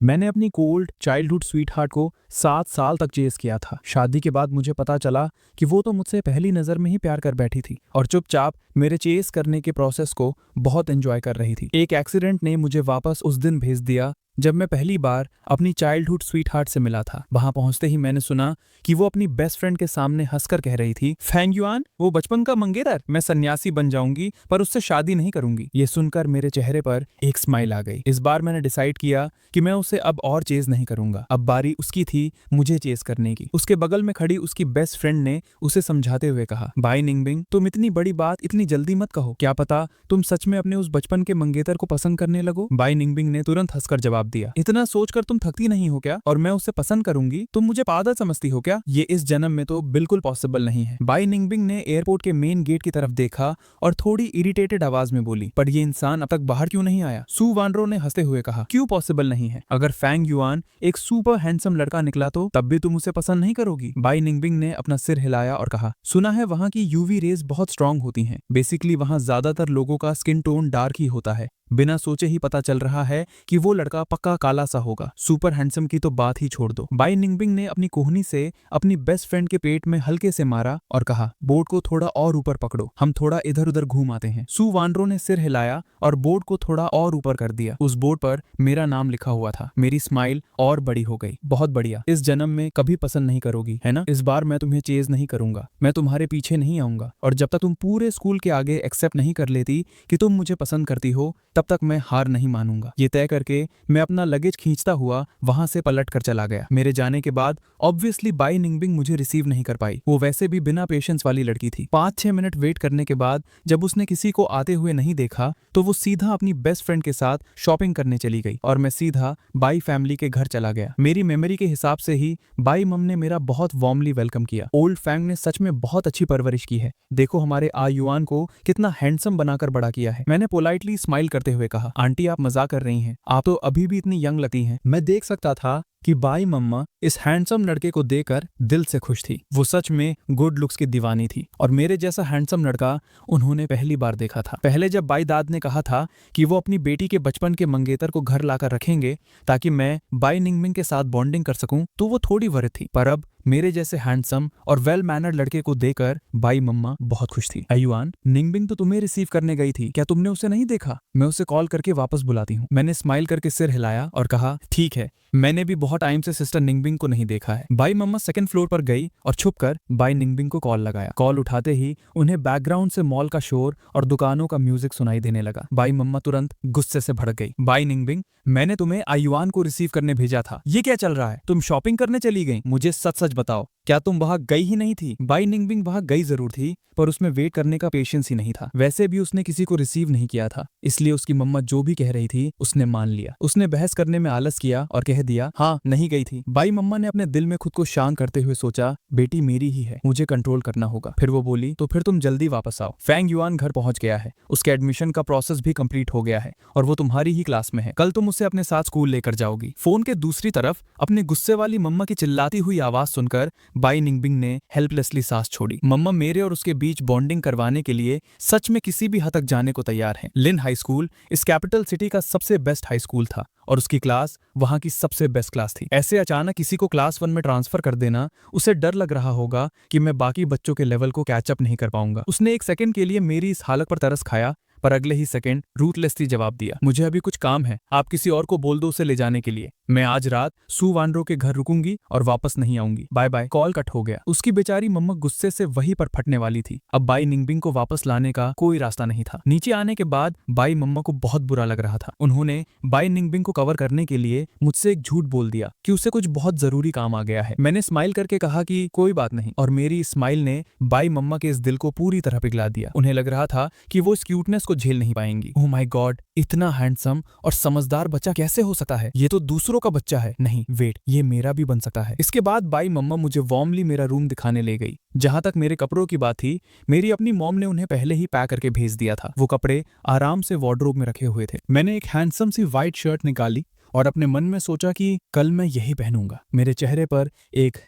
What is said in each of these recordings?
मैंने अपनी cold childhood sweetheart को 7 साल तक चेस किया था। शादी के बाद मुझे पता चला कि वो तो मुझसे पहली नज़र में ही प्यार कर बैठी थी और चुपचाप मेरे चेस करने के प्रोसेस को बहुत एंजॉय कर रही थी। एक एक्सीडेंट ने मुझे वापस उस दिन भेज दिया जब मैं पहली बार अपनी चाइल्डहुड स्वीटहार्ट से मिला था। वहां पहुंचते ही मैंने सुना कि वो अपनी बेस्ट फ्रेंड के सामने हंसकर कह रही थी, फेंग युआन, वो बचपन का मंगेतर, मैं सन्यासी बन जाऊंगी पर उससे शादी नहीं करूंगी। ये सुनकर मेरे चेहरे पर एक स्माइल आ गई। इस बार मैंने डिसाइड किया कि मैं उसे अब और चेज नहीं करूंगा। अब बारी उसकी थी मुझे चेज करने की। उसके बगल में खड़ी उसकी बेस्ट फ्रेंड ने उसे समझाते हुए कहा, भाई निंगबिंग, तुम इतनी बड़ी बात इतनी जल्दी मत कहो। क्या पता तुम सच में अपने उस बचपन के मंगेतर को पसंद करने लगो। भाई निंगबिंग ने तुरंत हंसकर जवाब दिया, इतना सोचकर तुम थकती नहीं हो क्या? और मैं उसे पसंद करूंगी? तुम मुझे पागल समझती हो क्या? ये इस जन्म में तो बिल्कुल पॉसिबल नहीं है। बाई निंगबिंग ने एयरपोर्ट के मेन गेट की तरफ देखा और थोड़ी इरिटेटेड आवाज में बोली, पर ये इंसान अब तक बाहर क्यों नहीं आया? सु वानरो ने हंसते हुए कहा, क्यों पॉसिबल नहीं है? अगर फेंग युआन एक सुपर हैंडसम लड़का निकला तो तब भी तुम उसे पसंद नहीं करोगी? बाई निंगबिंग ने अपना सिर हिलाया और कहा, सुना है वहां की यूवी रेज बहुत स्ट्रांग होती हैं। बेसिकली वहां ज्यादातर लोगों का स्किन टोन डार्क ही होता है। बिना सोचे ही पता चल रहा है कि वो लड़का पक्का काला सा होगा। सुपर हैंडसम की तो बात ही छोड़ दो। बाई निंगबिंग ने अपनी कोहनी से अपनी बेस्ट फ्रेंड के पेट में हल्के से मारा और कहा, बोर्ड को थोड़ा और ऊपर पकड़ो, हम थोड़ा इधर उधर घूम आते हैं। सु वानरो ने सिर हिलाया और बोर्ड को थोड़ा और ऊपर कर दिया। उस बोर्ड पर मेरा नाम लिखा हुआ था। मेरी स्माइल और बड़ी हो गई। बहुत बढ़िया, इस जन्म में कभी पसंद नहीं करोगी, है ना? इस बार मैं तुम्हें चेज नहीं करूंगा, मैं तुम्हारे पीछे नहीं आऊंगा और जब तक तुम पूरे स्कूल के आगे एक्सेप्ट नहीं कर लेती कि तुम मुझे पसंद करती हो तब तक मैं हार नहीं मानूंगा। ये तय करके मैं अपना लगेज खींचता हुआ वहां से पलट कर चला गया। मेरे जाने के बाद ऑब्वियसली बाई निंगबिंग मुझे रिसीव नहीं कर पाई। वो वैसे भी बिना पेशेंस वाली लड़की थी। 5-6 मिनट वेट करने के बाद जब उसने किसी को आते हुए नहीं देखा तो वो सीधा अपनी बेस्ट फ्रेंड के साथ शॉपिंग करने चली गई और मैं सीधा बाई फैमिली के घर चला गया। मेरी मेमोरी के हिसाब से ही बाई मम ने मेरा बहुत वार्मली वेलकम किया। ओल्ड फैंग ने सच में बहुत अच्छी परवरिश की है। देखो हमारे आयुआन को कितना हैंडसम बनाकर बड़ा किया है। मैंने पोलाइटली स्माइल करते हुए कहा, आंटी आप मजाक कर रही हैं, आप तो अभी भी इतनी यंग लगती हैं। मैं देख सकता था कि बाई मम्मा इस हैंडसम लड़के को देखकर दिल से खुश थी। वो सच में गुड लुक्स की दीवानी थी और मेरे जैसा हैंडसम लड़का उन्होंने पहली बार देखा था। पहले जब बाई दाद ने कहा था कि वो अपनी बेटी के बचपन के मंगेतर को घर लाकर रखेंगे ताकि मैं बाई निंगबिंग के साथ बॉन्डिंग कर सकूं तो वो थोड़ी वरित थी, पर अब मेरे जैसे हैंडसम और वेल मैनर्ड लड़के को देखकर बाई मम्मा बहुत खुश थी। युआन, निंगबिंग तो तुम्हें रिसीव करने गई थी, क्या तुमने उसे नहीं देखा? मैं उसे कॉल करके वापस बुलाती हूँ। मैंने स्माइल करके सिर हिलाया और कहा, ठीक है, मैंने भी बहुत टाइम से सिस्टर निंगबिंग को नहीं देखा है। बाई मम्मा सेकंड फ्लोर पर गई और छुपकर बाई निंगबिंग को कॉल लगाया। कॉल उठाते ही उन्हें बैकग्राउंड से मॉल का शोर और दुकानों का म्यूजिक सुनाई देने लगा। बाई मम्मा तुरंत गुस्से से भड़क गई। बाई निंगबिंग, मैंने तुम्हें आयुआन को रिसीव करने भेजा था, ये क्या चल रहा है? तुम शॉपिंग करने चली गई? मुझे सच सच बताओ, क्या तुम वहां गई ही नहीं थी? बाई निंगबिंग वहां गई जरूर थी पर उसमें वेट करने का पेशेंस ही नहीं था। वैसे भी उसने किसी को रिसीव नहीं किया था, इसलिए उसकी मम्मा जो भी कह रही थी उसने मान लिया। उसने बहस करने में आलस किया और कह दिया, हाँ नहीं गई थी। बाई मम्मा ने अपने दिल में खुद को शांत करते हुए सोचा, बेटी मेरी ही है, मुझे कंट्रोल करना होगा। फिर वो बोली, तो फिर तुम जल्दी वापस आओ। फेंग युआन घर पहुंच गया है, उसके एडमिशन का प्रोसेस भी कंप्लीट हो गया है और वो तुम्हारी ही क्लास में है। कल तुम उसे अपने साथ स्कूल लेकर जाओगी। फोन के दूसरी तरफ अपने गुस्से वाली मम्मा की चिल्लाती हुई आवाज सुनकर बाई निंगबिंग ने हेल्पलेसली सांस छोड़ी। मम्मा मेरे और उसके बीच बॉन्डिंग करवाने के लिए सच में किसी भी हद तक जाने को तैयार हैं। लिन हाई स्कूल इस कैपिटल सिटी का सबसे बेस्ट हाई स्कूल था और उसकी क्लास वहां की सबसे बेस्ट क्लास थी। ऐसे अचानक किसी को क्लास 1 में ट्रांसफर कर देना, उसे डर लग रहा होगा कि मैं बाकी बच्चों के लेवल को कैचअप नहीं कर पाऊंगा। उसने एक सेकंड के लिए मेरी इस हालत पर तरस खाया पर अगले ही सेकंड रूथलेसली जवाब दिया, मुझे अभी कुछ काम है, आप किसी और को बोल दो उसे ले जाने के लिए। मैं आज रात सु वानरो के घर रुकूंगी और वापस नहीं आऊंगी। Bye bye. कॉल कट हो गया। उसकी बेचारी मम्मा गुस्से से वहीं पर फटने वाली थी। अब बाई निंगबिंग को वापस लाने का कोई रास्ता नहीं था। नीचे आने के बाद बाई मम्मा को बहुत बुरा लग रहा था। उन्होंने बाई निंगबिंग को कवर करने के लिए मुझसे एक झूठ बोल दिया कि उसे कुछ बहुत जरूरी काम आ गया है। मैंने स्माइल करके कहा कि कोई बात नहीं और मेरी स्माइल ने बाई मम्मा के इस दिल को पूरी तरह पिघला दिया। उन्हें लग रहा था कि वो इस क्यूटनेस को झेल नहीं पाएंगी। ओह माय गॉड, इतना हैंडसम और समझदार बच्चा कैसे हो सकता है? ये तो दूसरों का बच्चा है। नहीं वेट, ये मेरा भी बन सकता है। इसके बाद बाई मम्मा मुझे वार्मली मेरा रूम दिखाने ले गई। जहां तक मेरे कपड़ों की बात थी, मेरी अपनी मॉम ने उन्हें पहले ही पैक करके भेज दिया था। वो कपड़े आराम से वार्डरोब में रखे हुए थे। मैंने एक हैंडसम सी व्हाइट शर्ट निकाली और अपने मन में सोचा कि कल मैं यही पहनूंगा। मेरे चेहरे पर एक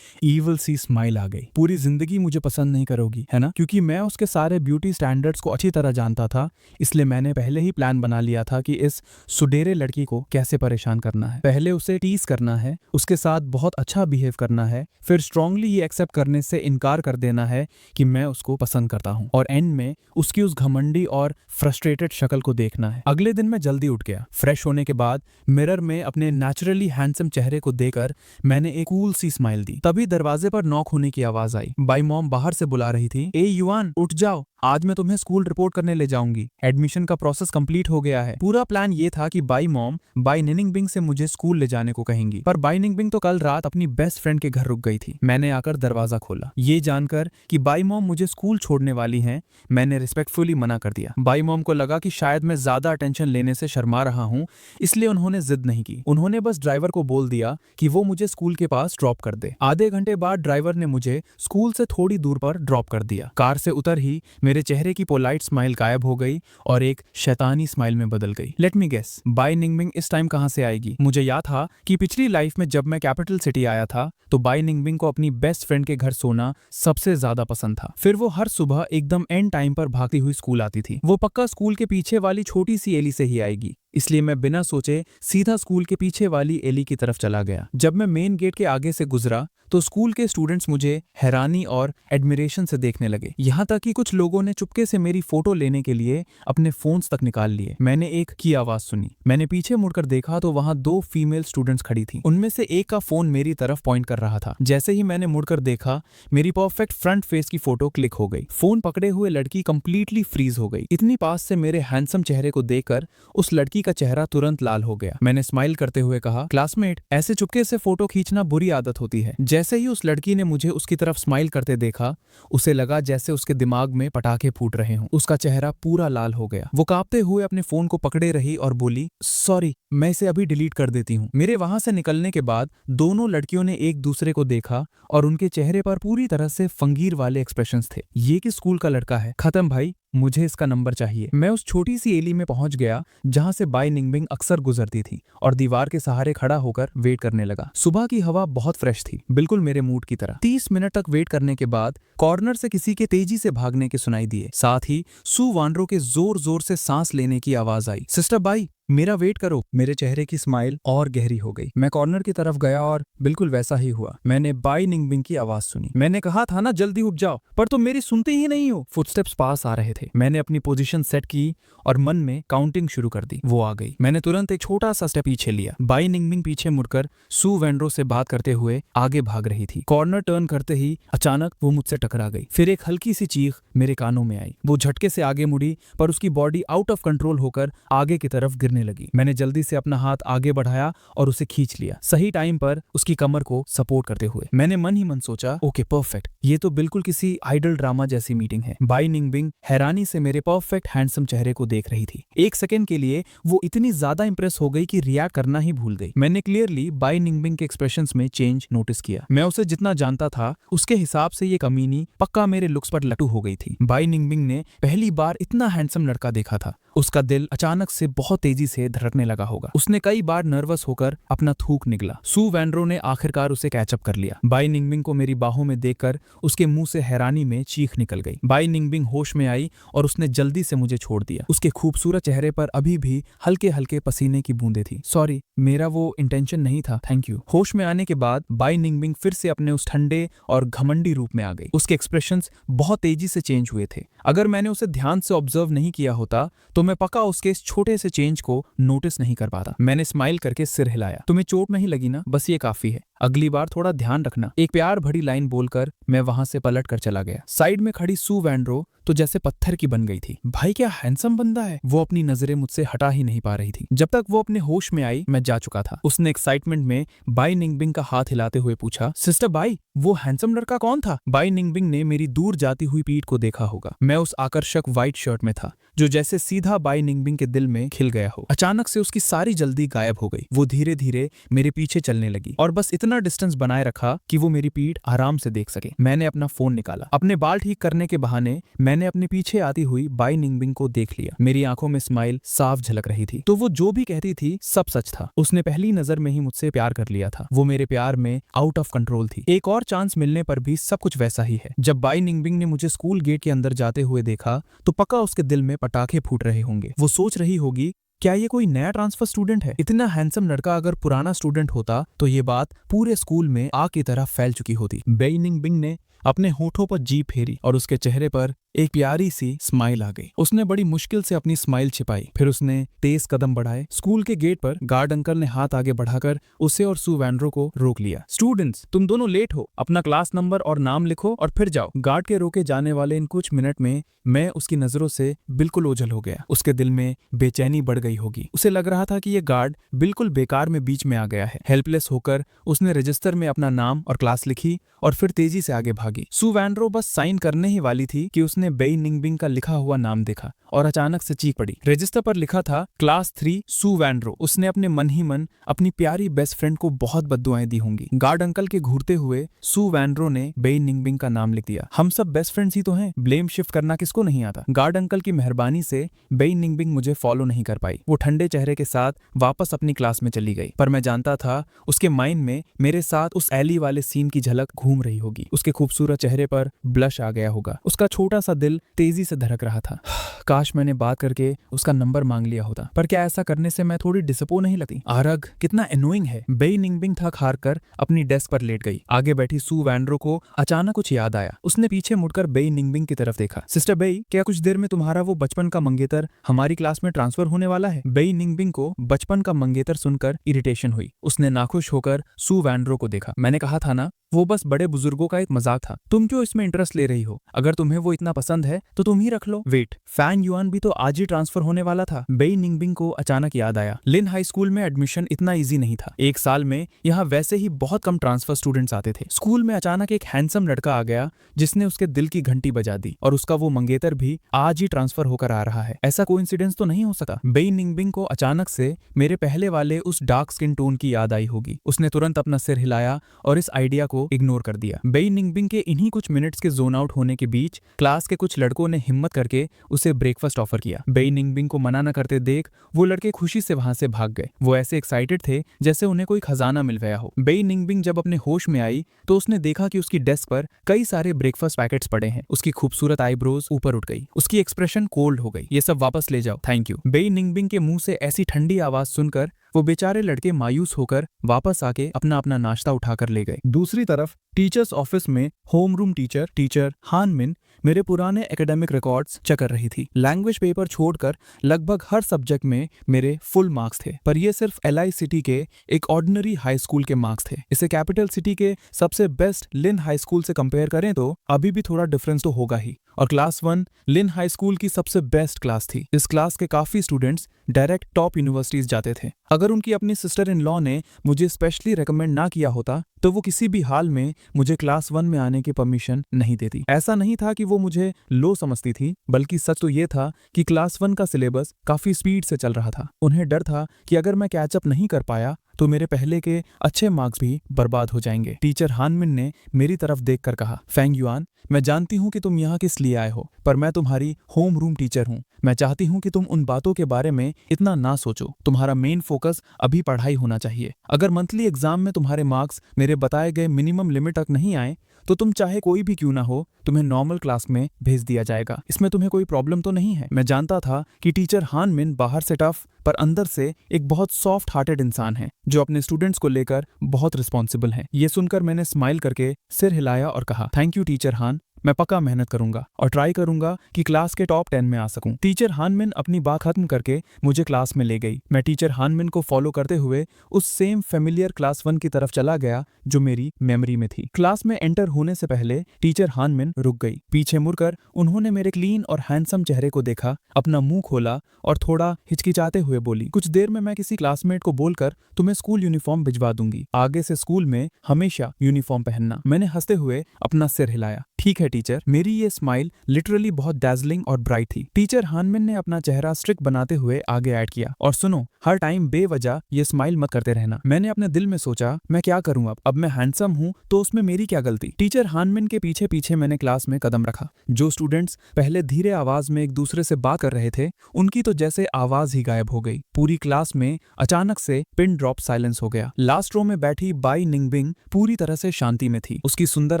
ईवल सी स्माइल आ गई। पूरी जिंदगी मुझे पसंद नहीं करोगी, है ना? क्योंकि मैं उसके सारे ब्यूटी स्टैंडर्ड्स को अच्छी तरह जानता था, इसलिए मैंने पहले ही प्लान बना लिया था कि इस सुडेरे लड़की को कैसे परेशान करना है। पहले उसे टीज करना है, उसके साथ बहुत अच्छा बिहेव करना है, फिर स्ट्रांगली ये एक्सेप्ट करने से इनकार कर देना है कि मैं उसको पसंद करता हूँ, और एंड में उसकी उस घमंडी और फ्रस्ट्रेटेड शक्ल को देखना है। अगले दिन मैं जल्दी उठ गया। फ्रेश होने के बाद मिरर में अपने नेचुरली हैंडसम चेहरे को देखकर मैंने एक कूल सी स्माइल दी। तभी दरवाजे पर नॉक होने की आवाज आई। बाई मॉम बाहर से बुला रही थी, ए युआन उठ जाओ, आज मैं तुम्हें स्कूल रिपोर्ट करने ले जाऊंगी। एडमिशन का प्रोसेस कंप्लीट हो गया है। पूरा प्लान ये था कि बाई मॉम बाई निनिंगबिंग से मुझे स्कूल ले जाने को कहेंगी, पर बाई निनिंगबिंग तो कल रात अपनी बेस्ट फ्रेंड के घर रुक गई थी। मैंने आकर दरवाजा खोला। ये जानकर कि बाई मॉम मुझे स्कूल छोड़ने वाली हैं, मैंने रिस्पेक्टफुली मना कर दिया। बाई मॉम को लगा कि शायद मैं ज्यादा अटेंशन लेने से शर्मा रहा हूँ, इसलिए उन्होंने जिद नहीं की। उन्होंने बस ड्राइवर को बोल दिया कि वो मुझे स्कूल के पास ड्रॉप कर दे। आधे घंटे बाद ड्राइवर ने मुझे स्कूल से थोड़ी दूर पर ड्रॉप कर दिया। कार से उतर ही मेरे चेहरे की पोलाइट स्माइल गायब हो गई और एक शैतानी स्माइल में बदल गई। लेट मी गेस, बाई निंगबिंग इस टाइम कहां से आएगी? मुझे याद था कि पिछली लाइफ में जब मैं कैपिटल सिटी आया था तो बाई निंगबिंग को अपनी बेस्ट फ्रेंड के घर सोना सबसे ज्यादा पसंद था। फिर वो हर सुबह एकदम एंड टाइम पर भागती हुई स्कूल आती थी। वो पक्का स्कूल के पीछे वाली छोटी सी एली से ही आएगी, इसलिए मैं बिना सोचे सीधा स्कूल के पीछे वाली एली की तरफ चला गया। जब मैं मेन गेट के आगे से गुजरा तो स्कूल के स्टूडेंट्स मुझे हैरानी और एडमिरेशन से देखने लगे। यहाँ तक कि कुछ लोगों ने चुपके से मेरी फोटो लेने के लिए अपने फोन्स तक निकाल लिए। मैंने एक की आवाज सुनी। मैंने पीछे मुड़कर देखा तो वहां 2 फीमेल स्टूडेंट्स खड़ी थी। उनमें से एक का फोन मेरी तरफ पॉइंट कर रहा था। जैसे ही मैंने मुड़कर देखा, मेरी परफेक्ट फ्रंट फेस की फोटो क्लिक हो गई। फोन पकड़े हुए लड़की कंप्लीटली फ्रीज हो गई। इतनी पास से मेरे हैंडसम चेहरे को देखकर उस लड़की का चेहरा तुरंत लाल हो गया। मैंने स्माइल करते हुए कहा, क्लासमेट, ऐसे चुपके से फोटो खींचना बुरी आदत होती है। जैसे ही उस लड़की ने मुझे उसकी तरफ स्माइल करते देखा, उसे लगा जैसे उसके दिमाग में पटाखे फूट रहे हों। उसका चेहरा पूरा लाल हो गया। वो कांपते हुए अपने फोन को पकड़े रही और बोली, सॉरी, मैं इसे अभी डिलीट कर देती हूँ। मेरे वहां से निकलने के बाद दोनों लड़कियों ने एक दूसरे को देखा और उनके चेहरे पर पूरी तरह से फंगीर वाले एक्सप्रेशंस थे। ये किस स्कूल का लड़का है? खत्म भाई, मुझे इसका नंबर चाहिए। मैं उस छोटी सी एली में पहुंच गया जहां से बाई निंगबिंग अक्सर गुजरती थी और दीवार के सहारे खड़ा होकर वेट करने लगा। सुबह की हवा बहुत फ्रेश थी, बिल्कुल मेरे मूड की तरह। 30 मिनट तक वेट करने के बाद कॉर्नर से किसी के तेजी से भागने के सुनाई दिए। साथ ही सू वांड्रो के जोर जोर से सांस लेने की आवाज आई। सिस्टर बाई, मेरा वेट करो। मेरे चेहरे की स्माइल और गहरी हो गई। मैं कॉर्नर की तरफ गया और बिल्कुल वैसा ही हुआ। मैंने बाई निंगबिंग की आवाज सुनी। मैंने कहा था ना जल्दी उठ जाओ, पर तुम मेरी सुनते ही नहीं हो। फुटस्टेप्स पास आ रहे थे। मैंने अपनी पोजीशन सेट की और मन में काउंटिंग शुरू कर दी। वो आ गई। मैंने तुरंत एक छोटा सा स्टेप पीछे लिया। बाई निंगबिंग पीछे मुड़कर सू वेंड्रो से बात करते हुए आगे भाग रही थी। कॉर्नर टर्न करते ही अचानक वो मुझसे टकरा गई। फिर एक हल्की सी चीख मेरे कानों में आई। वो झटके से आगे मुड़ी, पर उसकी बॉडी आउट ऑफ कंट्रोल होकर आगे की तरफ गिरने लगी। मैंने जल्दी से अपना हाथ आगे बढ़ाया और उसे खींच लिया, सही टाइम पर उसकी कमर को सपोर्ट करते हुए। मैंने मन ही मन सोचा, ओके परफेक्ट, ये तो बिल्कुल किसी आइडल ड्रामा जैसी मीटिंग है। बाई निंगबिंग हैरानी से मेरे परफेक्ट हैंडसम चेहरे को देख रही थी। एक सेकंड के लिए वो इतनी ज्यादा इंप्रेस हो गई कि रिएक्ट करना ही भूल गई। मैंने क्लियरली बाई निंगबिंग के एक्सप्रेशंस में चेंज नोटिस किया। मैं उसे जितना जानता था उसके हिसाब से ये कमीनी पक्का मेरे लुक्स पर लटू हो गई थी। बाई निंगबिंग ने पहली बार इतना हैंडसम लड़का देखा था। उसका दिल अचानक से बहुत तेजी से धड़कने लगा होगा। उसने कई बार नर्वस होकर अपना थूक निकला। सू वेंड्रो ने आखिरकार उसे कैचअप कर लिया। बाई निंगबिंग को मेरी बाहों में देखकर उसके मुंह से हैरानी में चीख निकल गई। बाई निंगबिंग होश में आई और उसने जल्दी से मुझे छोड़ दिया। उसके खूबसूरत चेहरे पर अभी भी हल्के हल्के पसीने की बूंदें थी। सॉरी, मेरा वो इंटेंशन नहीं था, थैंक यू। होश में आने के बाद बाई निंगबिंग फिर से अपने उस ठंडे और घमंडी रूप में आ गई। उसके एक्सप्रेशंस बहुत तेजी से चेंज हुए थे। अगर मैंने उसे ध्यान से ऑब्जर्व नहीं किया होता तो मैं पक्का उसके इस छोटे से चेंज को नोटिस नहीं कर पाता। मैंने स्माइल करके सिर हिलाया। तुम्हें चोट नहीं लगी ना? बस ये काफी है, अगली बार थोड़ा ध्यान रखना। एक प्यार भरी लाइन बोलकर मैं वहां से पलट कर चला गया। साइड में खड़ी सू वेंड्रो तो जैसे पत्थर की बन गई थी। भाई क्या हैंडसम बंदा है। वो अपनी नजरें मुझसे हटा ही नहीं पा रही थी। जब तक वो अपने होश में आई मैं जा चुका था। उसने एक्साइटमेंट में बाई निंगबिंग का हाथ हिलाते हुए पूछा, सिस्टर बाई, वो हैंडसम लड़का कौन था? बाई निंगबिंग ने मेरी दूर जाती हुई पीठ को देखा होगा। मैं उस आकर्षक व्हाइट शर्ट में था जो जैसे सीधा बाई निंगबिंग के दिल में खिल गया हो। अचानक से उसकी सारी जल्दी गायब हो गई। वो धीरे धीरे मेरे पीछे चलने लगी और बस इतना डिस्टेंस बनाए रखा कि वो मेरी पीठ आराम से देख सके। मैंने अपना फोन निकाला। अपने बाल ठीक करने के बहाने मैंने अपने पीछे आती हुई बाई निंगबिंग को देख लिया। मेरी आंखों में स्माइल साफ झलक रही थी। तो वो जो भी कहती थी सब सच था। उसने पहली नजर में ही मुझसे प्यार कर लिया था। वो मेरे प्यार में आउट ऑफ कंट्रोल थी। एक और चांस मिलने पर भी सब कुछ वैसा ही है। जब बाई निंगबिंग ने मुझे स्कूल गेट के अंदर जाते हुए देखा तो पक्का उसके दिल में पटाखे फूट रहे होंगे। वो सोच रही होगी, क्या ये कोई नया ट्रांसफर स्टूडेंट है? इतना हैंडसम लड़का अगर पुराना स्टूडेंट होता तो ये बात पूरे स्कूल में आग की तरह फैल चुकी होती। बाई निंगबिंग ने अपने होठों पर जीभ फेरी और उसके चेहरे पर एक प्यारी सी स्माइल आ गई। उसने बड़ी मुश्किल से अपनी स्माइल छिपाई। फिर उसने तेज कदम बढ़ाए। स्कूल के गेट पर गार्ड अंकल ने हाथ आगे बढ़ाकर उसे और सू वैंड्रो को रोक लिया। स्टूडेंट्स, तुम दोनों लेट हो, अपना क्लास नंबर और नाम लिखो और फिर जाओ। गार्ड के रोके जाने वाले इन कुछ मिनट में मैं उसकी नजरों से बिल्कुल ओझल हो गया। उसके दिल में बेचैनी बढ़ गई होगी। उसे लग रहा था कि ये गार्ड बिल्कुल बेकार में बीच में आ गया है। हेल्पलेस होकर उसने रजिस्टर में अपना नाम और क्लास लिखी और फिर तेजी से आगे भागी। सू वैंड्रो बस साइन करने ही वाली थी कि उसने बाई निंगबिंग का लिखा हुआ नाम देखा और अचानक से चीख पड़ी। रजिस्टर पर लिखा था क्लास 3 सू वैंड्रो। उसने अपने मन ही मन अपनी प्यारी बेस्ट फ्रेंड को बहुत बद्दुआएं दी होंगी। गार्ड अंकल के घूरते हुए सू वैंड्रो ने बाई निंगबिंग का नाम लिख दिया। हम सब बेस्ट फ्रेंड्स ही तो हैं, ब्लेम शिफ्ट करना किसको नहीं आता। गार्ड अंकल की मेहरबानी से बाई निंगबिंग मुझे फॉलो नहीं कर पाई। वो ठंडे चेहरे के साथ वापस अपनी क्लास में चली गई। पर मैं जानता था उसके माइंड में मेरे साथ उस एली वाले सीन की झलक घूम रही होगी। उसके खूबसूरत चेहरे पर ब्लश आ गया होगा। उसका छोटा सा दिल तेजी से धड़क रहा था। काश मैंने बात करके उसका नंबर मांग लिया होता। पर क्या ऐसा करने से मैं थोड़ी डिसअपॉइंट नहीं लगती? आरग कितना एनोइंग है। बाई निंगबिंग थक हार कर अपनी डेस्क पर लेट गई। आगे बैठी सू वैंड्रो को अचानक कुछ याद आया। उसने पीछे मुड़कर बाई निंगबिंग की तरफ देखा। सिस्टर बाई, क्या कुछ देर में तुम्हारा वो बचपन का मंगेतर हमारी क्लास में ट्रांसफर होने वाला है? बाई निंगबिंग को बचपन का मंगेतर सुनकर इरिटेशन हुई। उसने नाखुश होकर सू वैंड्रो को देखा। मैंने कहा था ना, वो बस बड़े बुजुर्गों का एक मजाक था। तुम क्यों इसमें इंटरेस्ट ले रही हो? अगर तुम्हें वो इतना पसंद है तो तुम ही रख लो। वेट, फैंग युआन भी तो आज ही ट्रांसफर होने वाला था। बाई निंगबिंग को अचानक याद आया, लिन हाई स्कूल में एडमिशन इतना इजी नहीं था। एक साल में यहाँ वैसे ही बहुत कम ट्रांसफर स्टूडेंट्स आते थे। स्कूल में अचानक एक हैंडसम लड़का आ गया जिसने उसके दिल की घंटी बजा दी और उसका वो मंगेतर भी आज ही ट्रांसफर होकर आ रहा है। ऐसा कोइंसिडेंस तो नहीं हो सका। बाई निंगबिंग को अचानक से मेरे पहले वाले उस डार्क स्किन टोन की याद आई होगी। उसने तुरंत अपना सिर हिलाया और इस आइडिया को इग्नोर कर दिया। बाई निंगबिंग के इन्हीं कुछ मिनट्स के जोन आउट होने के बीच क्लास के कुछ लड़कों ने हिम्मत करके उसे ब्रेकफास्ट ऑफर किया। बाई निंगबिंग को मना न करते देख वो लड़के खुशी से वहां से भाग गए। वो ऐसे एक्साइटेड थे जैसे उन्हें कोई खजाना मिल गया हो। बाई निंगबिंग जब अपने होश में आई तो उसने देखा कि उसकी डेस्क पर कई सारे ब्रेकफास्ट पैकेट्स पड़े हैं। उसकी खूबसूरत आईब्रोज ऊपर उठ गई। उसकी एक्सप्रेशन कोल्ड हो गई। ये सब वापस ले जाओ, थैंक यू। बाई निंगबिंग के मुंह से ऐसी ठंडी आवाज सुनकर वो बेचारे लड़के मायूस होकर वापस आके अपना अपना नाश्ता उठाकर ले गए। दूसरी तरफ टीचर्स ऑफिस में होम रूम टीचर हान मिन मेरे पुराने एकेडमिक रिकॉर्ड्स चेक कर रही थी। लैंग्वेज पेपर छोड़कर लगभग हर सब्जेक्ट में मेरे फुल मार्क्स थे। पर ये सिर्फ एलआई सिटी के एक ऑर्डिनरी हाई स्कूल के मार्क्स थे। इसे कैपिटल सिटी के सबसे बेस्ट लिन हाई स्कूल से कंपेयर करें तो अभी भी थोड़ा डिफरेंस तो होगा ही। और क्लास 1 लिन हाई स्कूल की सबसे बेस्ट क्लास थी। इस क्लास के काफी स्टूडेंट्स डायरेक्ट टॉप यूनिवर्सिटीज जाते थे। अगर उनकी अपनी सिस्टर इन लॉ ने मुझे स्पेशली रेकमेंड ना किया होता तो वो किसी भी हाल में मुझे क्लास 1 में आने की परमिशन नहीं देती। ऐसा नहीं था कि वो मुझे लो समझती थी, बल्कि सच तो ये था कि क्लास 1 का सिलेबस काफी स्पीड से चल रहा था। उन्हें डर था कि अगर मैं कैचअप नहीं कर पाया तो मेरे पहले के अच्छे मार्क्स भी बर्बाद हो जाएंगे। टीचर हानमिन ने मेरी तरफ देखकर कहा, फैंग युआन, मैं जानती हूँ कि तुम यहाँ किस लिए आए हो, पर मैं तुम्हारी होम रूम टीचर हूँ। मैं चाहती हूँ कि तुम उन बातों के बारे में इतना ना सोचो। तुम्हारा मेन फोकस अभी पढ़ाई होना चाहिए। अगर मंथली एग्जाम में तुम्हारे मार्क्स मेरे बताए गए मिनिमम लिमिट तक नहीं आए तो तुम चाहे कोई भी क्यों ना हो, तुम्हें नॉर्मल क्लास में भेज दिया जाएगा। इसमें तुम्हें कोई प्रॉब्लम तो नहीं है। मैं जानता था कि टीचर हानमिन बाहर से टफ पर अंदर से एक बहुत सॉफ्ट हार्टेड इंसान है जो अपने स्टूडेंट्स को लेकर बहुत रिस्पॉन्सिबल है। ये सुनकर मैंने स्माइल करके सिर हिलाया और कहा, थैंक यू टीचर हान, मैं पक्का मेहनत करूंगा और ट्राई करूंगा कि क्लास के टॉप 10 में आ सकूं। टीचर हानमिन अपनी बात खत्म करके मुझे क्लास में ले गई। मैं टीचर हानमिन को फॉलो करते हुए उस सेम फेमिलियर क्लास 1 की तरफ चला गया जो मेरी मेमोरी में थी। क्लास में एंटर होने से पहले टीचर हानमिन रुक गई। पीछे मुड़कर उन्होंने मेरे क्लीन और हैंडसम चेहरे को देखा, अपना मुंह खोला और थोड़ा हिचकिचाते हुए बोली, कुछ देर में मैं किसी क्लासमेट को बोलकर तुम्हें स्कूल यूनिफॉर्म भिजवा दूंगी। आगे से स्कूल में हमेशा यूनिफॉर्म पहनना। मैंने हंसते हुए अपना सिर हिलाया। ठीक है टीचर। मेरी ये स्माइल लिटरली बहुत डैज़लिंग और ब्राइट थी। टीचर हानमिन ने अपना चेहरा स्ट्रिक्ट बनाते हुए आगे ऐड किया, और सुनो, हर टाइम बेवजह ये स्माइल मत करते रहना। मैंने अपने दिल में सोचा, मैं क्या करूं अब मैं हैंडसम हूं तो उसमें मेरी क्या गलती। टीचर हानमिन के पीछे पीछे मैंने क्लास में कदम रखा। जो स्टूडेंट्स पहले धीरे आवाज में एक दूसरे से बात कर रहे थे, उनकी तो जैसे आवाज ही गायब हो गई। पूरी क्लास में अचानक से पिन ड्रॉप साइलेंस हो गया। लास्ट रो में बैठी बाई निंगबिंग पूरी तरह से शांति में थी। उसकी सुंदर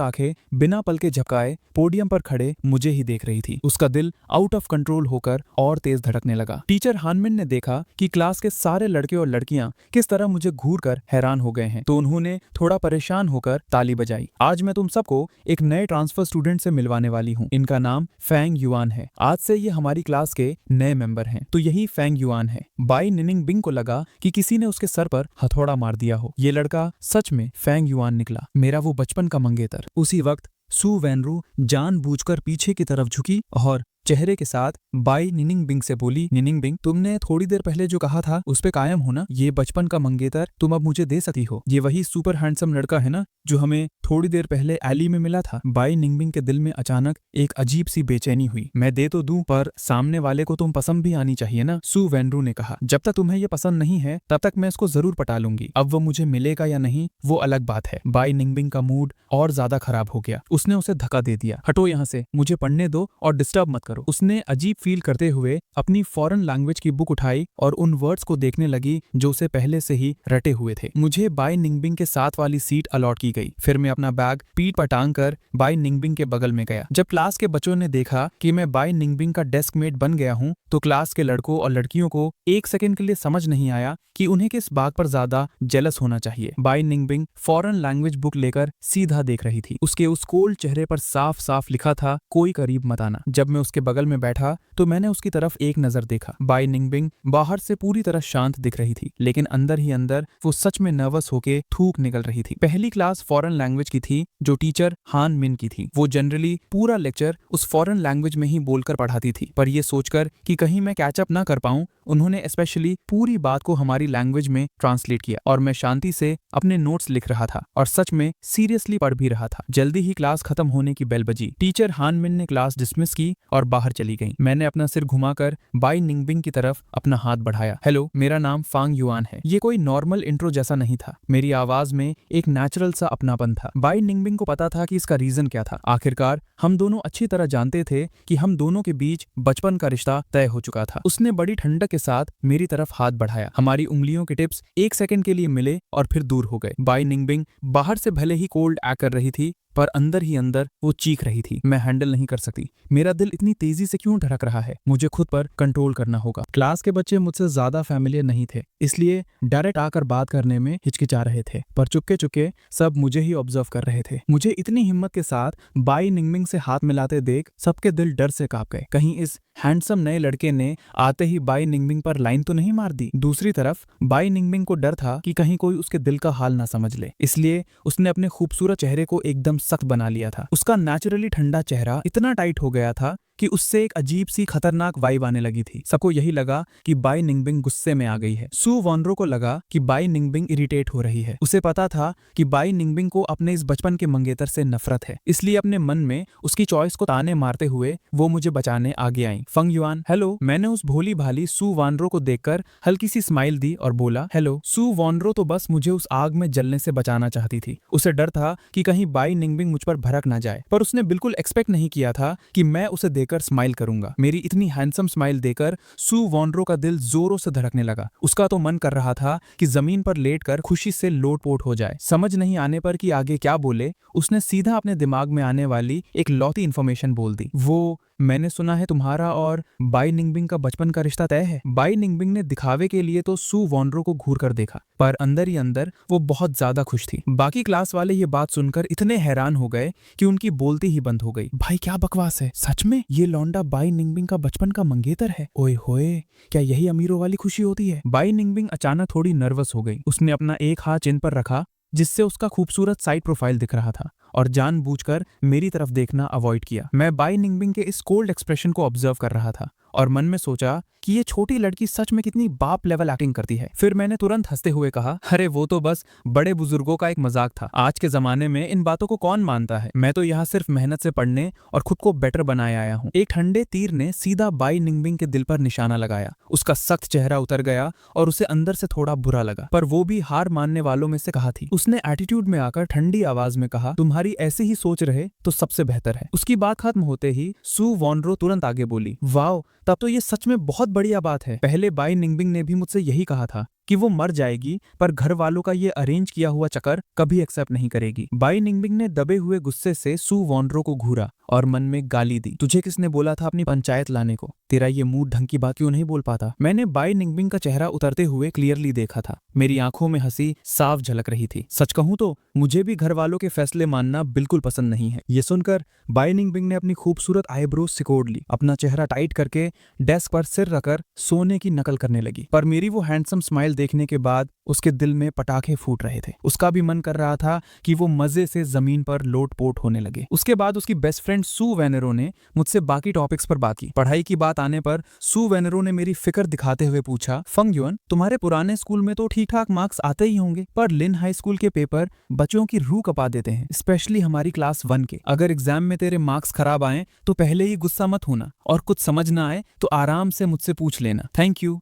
आंखें बिना पल के झपकाए पोडियम पर खड़े मुझे ही देख रही थी। उसका दिल आउट ऑफ कंट्रोल होकर और तेज धड़कने लगा। टीचर हानमिन ने देखा कि क्लास के सारे लड़के और लड़कियां किस तरह मुझे घूर कर हैरान हो गए हैं, तो उन्होंने थोड़ा परेशान होकर ताली बजाई। आज मैं तुम सबको एक नए ट्रांसफर स्टूडेंट से मिलवाने वाली हूँ। इनका नाम फैंग युआन है। आज से ये हमारी क्लास के नए मेंबर हैं। तो यही फैंग युआन है। बाई निनिंग बिंग को लगा कि किसी ने उसके सर पर हथौड़ा मार दिया हो। ये लड़का सच में फैंग युआन निकला, मेरा वो बचपन का मंगेतर। उसी वक्त सू वैनरू जानबूझकर पीछे की तरफ झुकी और चेहरे के साथ बाई निनिंग बिंग से बोली, निनिंग बिंग, तुमने थोड़ी देर पहले जो कहा था उस पे कायम हो ना? ये बचपन का मंगेतर तुम अब मुझे दे सकती हो। ये वही सुपर हैंडसम लड़का है ना जो हमें थोड़ी देर पहले एली में मिला था। बाई निंगबिंग के दिल में अचानक एक अजीब सी बेचैनी हुई। मैं दे तो दूं, पर सामने वाले को तुम पसंद भी आनी चाहिए ना, सू वैनरू ने कहा। जब तक तुम्हें ये पसंद नहीं है तब तक मैं इसको जरूर पटा लूंगी। अब वो मुझे मिलेगा या नहीं वो अलग बात है। बाई निंगबिंग का मूड और ज्यादा खराब हो गया। उसने उसे धक्का दे दिया। हटो यहाँ से, मुझे पढ़ने दो और डिस्टर्ब मत करो। उसने अजीब फील करते हुए अपनी फॉरेन लैंग्वेज की बुक उठाई और उन वर्ड्स को देखने लगी जो उसे पहले से ही रटे हुए थे। मुझे बाई निंगबिंग के साथ वाली सीट अलॉट की गई। फिर मैं अपना बैग पीठ पर टांग कर बाई निंगबिंग के बगल में गया। जब क्लास के बच्चों ने देखा कि मैं बाई निंगबिंग का डेस्क मेट बन गया हूँ, तो क्लास के लड़कों और लड़कियों को एक सेकंड के लिए समझ नहीं आया कि उन्हें किस बात पर ज्यादा जेलस होना चाहिए। बाई निंगबिंग फॉरेन लैंग्वेज बुक लेकर सीधा देख रही थी। उसके उस कोल्ड चेहरे पर साफ साफ लिखा था, कोई करीब मत आना। जब मैं उसके बगल में बैठा तो मैंने उसकी तरफ एक नजर देखा। बाई निंगबिंग बाहर से पूरी तरह शांत दिख रही थी, लेकिन अंदर ही अंदर वो सच में नर्वस होके थूक निकल रही थी। पहली क्लास फॉरेन लैंग्वेज की थी जो टीचर हान मिन की थी। वो जनरली पूरा लेक्चर उस फॉरेन लैंग्वेज में ही बोलकर पढ़ाती थी, पर ये सोचकर कि कहीं मैं कैचअप ना कर पाऊं, उन्होंने स्पेशली पूरी बात को हमारी लैंग्वेज में ट्रांसलेट किया और मैं शांति से अपने नोट्स लिख रहा था और सच में सीरियसली पढ़ भी रहा था। जल्दी ही क्लास खत्म होने की बेल बजी। टीचर हान मिन ने क्लास डिसमिस की और बाहर चली गई। मैंने अपना सिर घुमाकर बाई निंगबिंग की तरफ अपना हाथ बढ़ाया। हेलो, मेरा नाम फांग युआन है। ये कोई नॉर्मल इंट्रो जैसा नहीं था। मेरी आवाज में एक नेचुरल सा अपनापन था। बाई निंगबिंग को पता था कि इसका रीजन क्या था। आखिरकार हम दोनों अच्छी तरह जानते थे कि हम दोनों के बीच बचपन का रिश्ता तय हो चुका था। उसने बड़ी ठंडक के साथ मेरी तरफ हाथ बढ़ाया। हमारी उंगलियों के टिप्स एक सेकंड के लिए मिले और फिर दूर हो गए। बाई निंगबिंग बाहर से भले ही कोल्ड एक्ट कर रही थी, पर अंदर ही अंदर वो चीख रही थी, मैं हैंडल नहीं कर सकती। मेरा दिल इतनी तेजी से क्यों धड़क रहा है? मुझे खुद पर कंट्रोल करना होगा। क्लास के बच्चे मुझसे ज्यादा फैमिलियर नहीं थे, इसलिए डायरेक्ट आकर बात करने में हिचकिचा रहे थे, पर चुपके चुपके सब मुझे ही ऑब्जर्व कर रहे थे। मुझे इतनी हिम्मत के साथ बाई निंगबिंग से हाथ मिलाते देख सबके दिल डर से कांप गए। कहीं इस हैंडसम नए लड़के ने आते ही बाई निंगबिंग पर लाइन तो नहीं मार दी। दूसरी तरफ बाई निंगबिंग को डर था कि कहीं कोई उसके दिल का हाल ना समझ ले, इसलिए उसने अपने खूबसूरत चेहरे को एकदम सख्त बना लिया था। उसका नेचुरली ठंडा चेहरा इतना टाइट हो गया था कि उससे एक अजीब सी खतरनाक वाइब आने लगी थी। सबको यही लगा कि बाई निंगबिंग गुस्से में आ गई है। सू वॉनरो को लगा कि बाई निंगबिंग इरिटेट हो रही है। उसे पता था कि बाई निंगबिंग को अपने इस बचपन के मंगेतर से नफरत है, इसलिए अपने मन में उसकी चॉइस को ताने मारते हुए वो मुझे बचाने आगे आई। फंग युआन, हेलो। मैंने उस भोली भाली सू वॉनरो को देखकर हल्की सी स्माइल दी और बोला, हेलो। सू वॉनरो तो बस मुझे उस आग में जलने से बचाना चाहती थी। उसे डर था कि कहीं बाई निंगबिंग मुझ पर भड़क ना जाए, पर उसने बिल्कुल एक्सपेक्ट नहीं किया था कि मैं उसे देकर स्माइल करूंगा। मेरी इतनी हैंडसम स्माइल देकर सू वॉनरो का दिल जोरों से धड़कने लगा। उसका तो मन कर रहा था कि जमीन पर लेटकर खुशी से लोटपोट हो जाए। समझ नहीं आने पर कि आगे क्या बोले, उसने सीधा अपने दिमाग में आने वाली एक लौती इंफॉर्मेशन बोल दी। वो, मैंने सुना है तुम्हारा और बाई निंगबिंग का बचपन का रिश्ता तय है। बाई निंगबिंग ने दिखावे के लिए तो सू वॉनरो को घूर कर देखा, पर अंदर ही अंदर वो बहुत ज्यादा खुश थी। बाकी क्लास वाले ये बात सुनकर इतने हैरान हो गए कि उनकी बोलती ही बंद हो गई। भाई क्या बकवास है, सच में ये लौंडा बाई निंगबिंग का बचपन का मंगेतर है? ओए होए, क्या यही अमीरों वाली खुशी होती है? बाई निंगबिंग अचानक थोड़ी नर्वस हो गई। उसने अपना एक हाथ चिन पर रखा जिससे उसका खूबसूरत साइड प्रोफाइल दिख रहा था और जानबूझकर मेरी तरफ देखना अवॉइड किया। मैं बाई निंगबिंग के इस कोल्ड एक्सप्रेशन को ऑब्जर्व कर रहा था और मन में सोचा कि ये छोटी लड़की सच में कितनी बाप लेवल एक्टिंग करती है। फिर मैंने तुरंत हंसते हुए कहा, अरे वो तो बस बड़े बुजुर्गों का एक मजाक था। आज के जमाने में इन बातों को कौन मानता है। मैं तो यहाँ सिर्फ मेहनत से पढ़ने और खुद को बेटर बनाए आया हूँ। एक ठंडे तीर ने सीधा बाई निंगबिंग के दिल पर निशाना लगाया। उसका सख्त चेहरा उतर गया और उसे अंदर से थोड़ा बुरा लगा, पर वो भी हार मानने वालों में से कहा थी। उसने एटीट्यूड में आकर ठंडी आवाज में कहा, तुम्हारी ऐसे ही सोच रहे तो सबसे बेहतर है। उसकी बात खत्म होते ही सू वॉनरो तुरंत आगे बोली, वाओ, तब तो ये सच में बहुत बढ़िया बात है। पहले बाई निंगबिंग ने भी मुझसे यही कहा था कि वो मर जाएगी, पर घर वालों का ये अरेंज किया हुआ चक्कर कभी एक्सेप्ट नहीं करेगी। बाई निंगबिंग ने दबे हुए गुस्से से सू वॉनरो को घूरा और मन में गाली दी, तुझे किसने बोला था अपनी पंचायत लाने को? तेरा ये मुंह ढंग की बात क्यों नहीं बोल पाता? मैंने बाई निंगबिंग का चेहरा उतरते हुए क्लियरली देखा था। मेरी आंखों में हंसी साफ झलक रही थी। सच कहूं तो मुझे भी घर वालों के फैसले मानना बिल्कुल पसंद नहीं है। ये सुनकर बाई निंगबिंग ने अपनी खूबसूरत आईब्रोज सिकोड़ ली, अपना चेहरा टाइट करके डेस्क पर सिर रखकर सोने की नकल करने लगी। पर मेरी वो हैंडसम स्माइल देखने के बाद उसके दिल में पटाखे फूट रहे थे। उसका भी मन कर रहा था कि वो मजे से जमीन पर लोटपोट होने लगे। उसके बाद उसकी बेस्ट फ्रेंड सू वेनेरो ने मुझसे बाकी टॉपिक्स पर बात की। पढ़ाई की बात आने पर सू वेनेरो ने मेरी फिक्र दिखाते हुए पूछा, फंग युअन, तुम्हारे पुराने स्कूल में तो ठीक ठाक मार्क्स आते ही होंगे, पर लिन हाई स्कूल के पेपर बच्चों की रूह कपा देते हैं, स्पेशली हमारी क्लास 1 के। अगर एग्जाम में तेरे मार्क्स खराब आए तो पहले ही गुस्सा मत होना, और कुछ समझ ना आए तो आराम से मुझसे पूछ लेना। Thank you.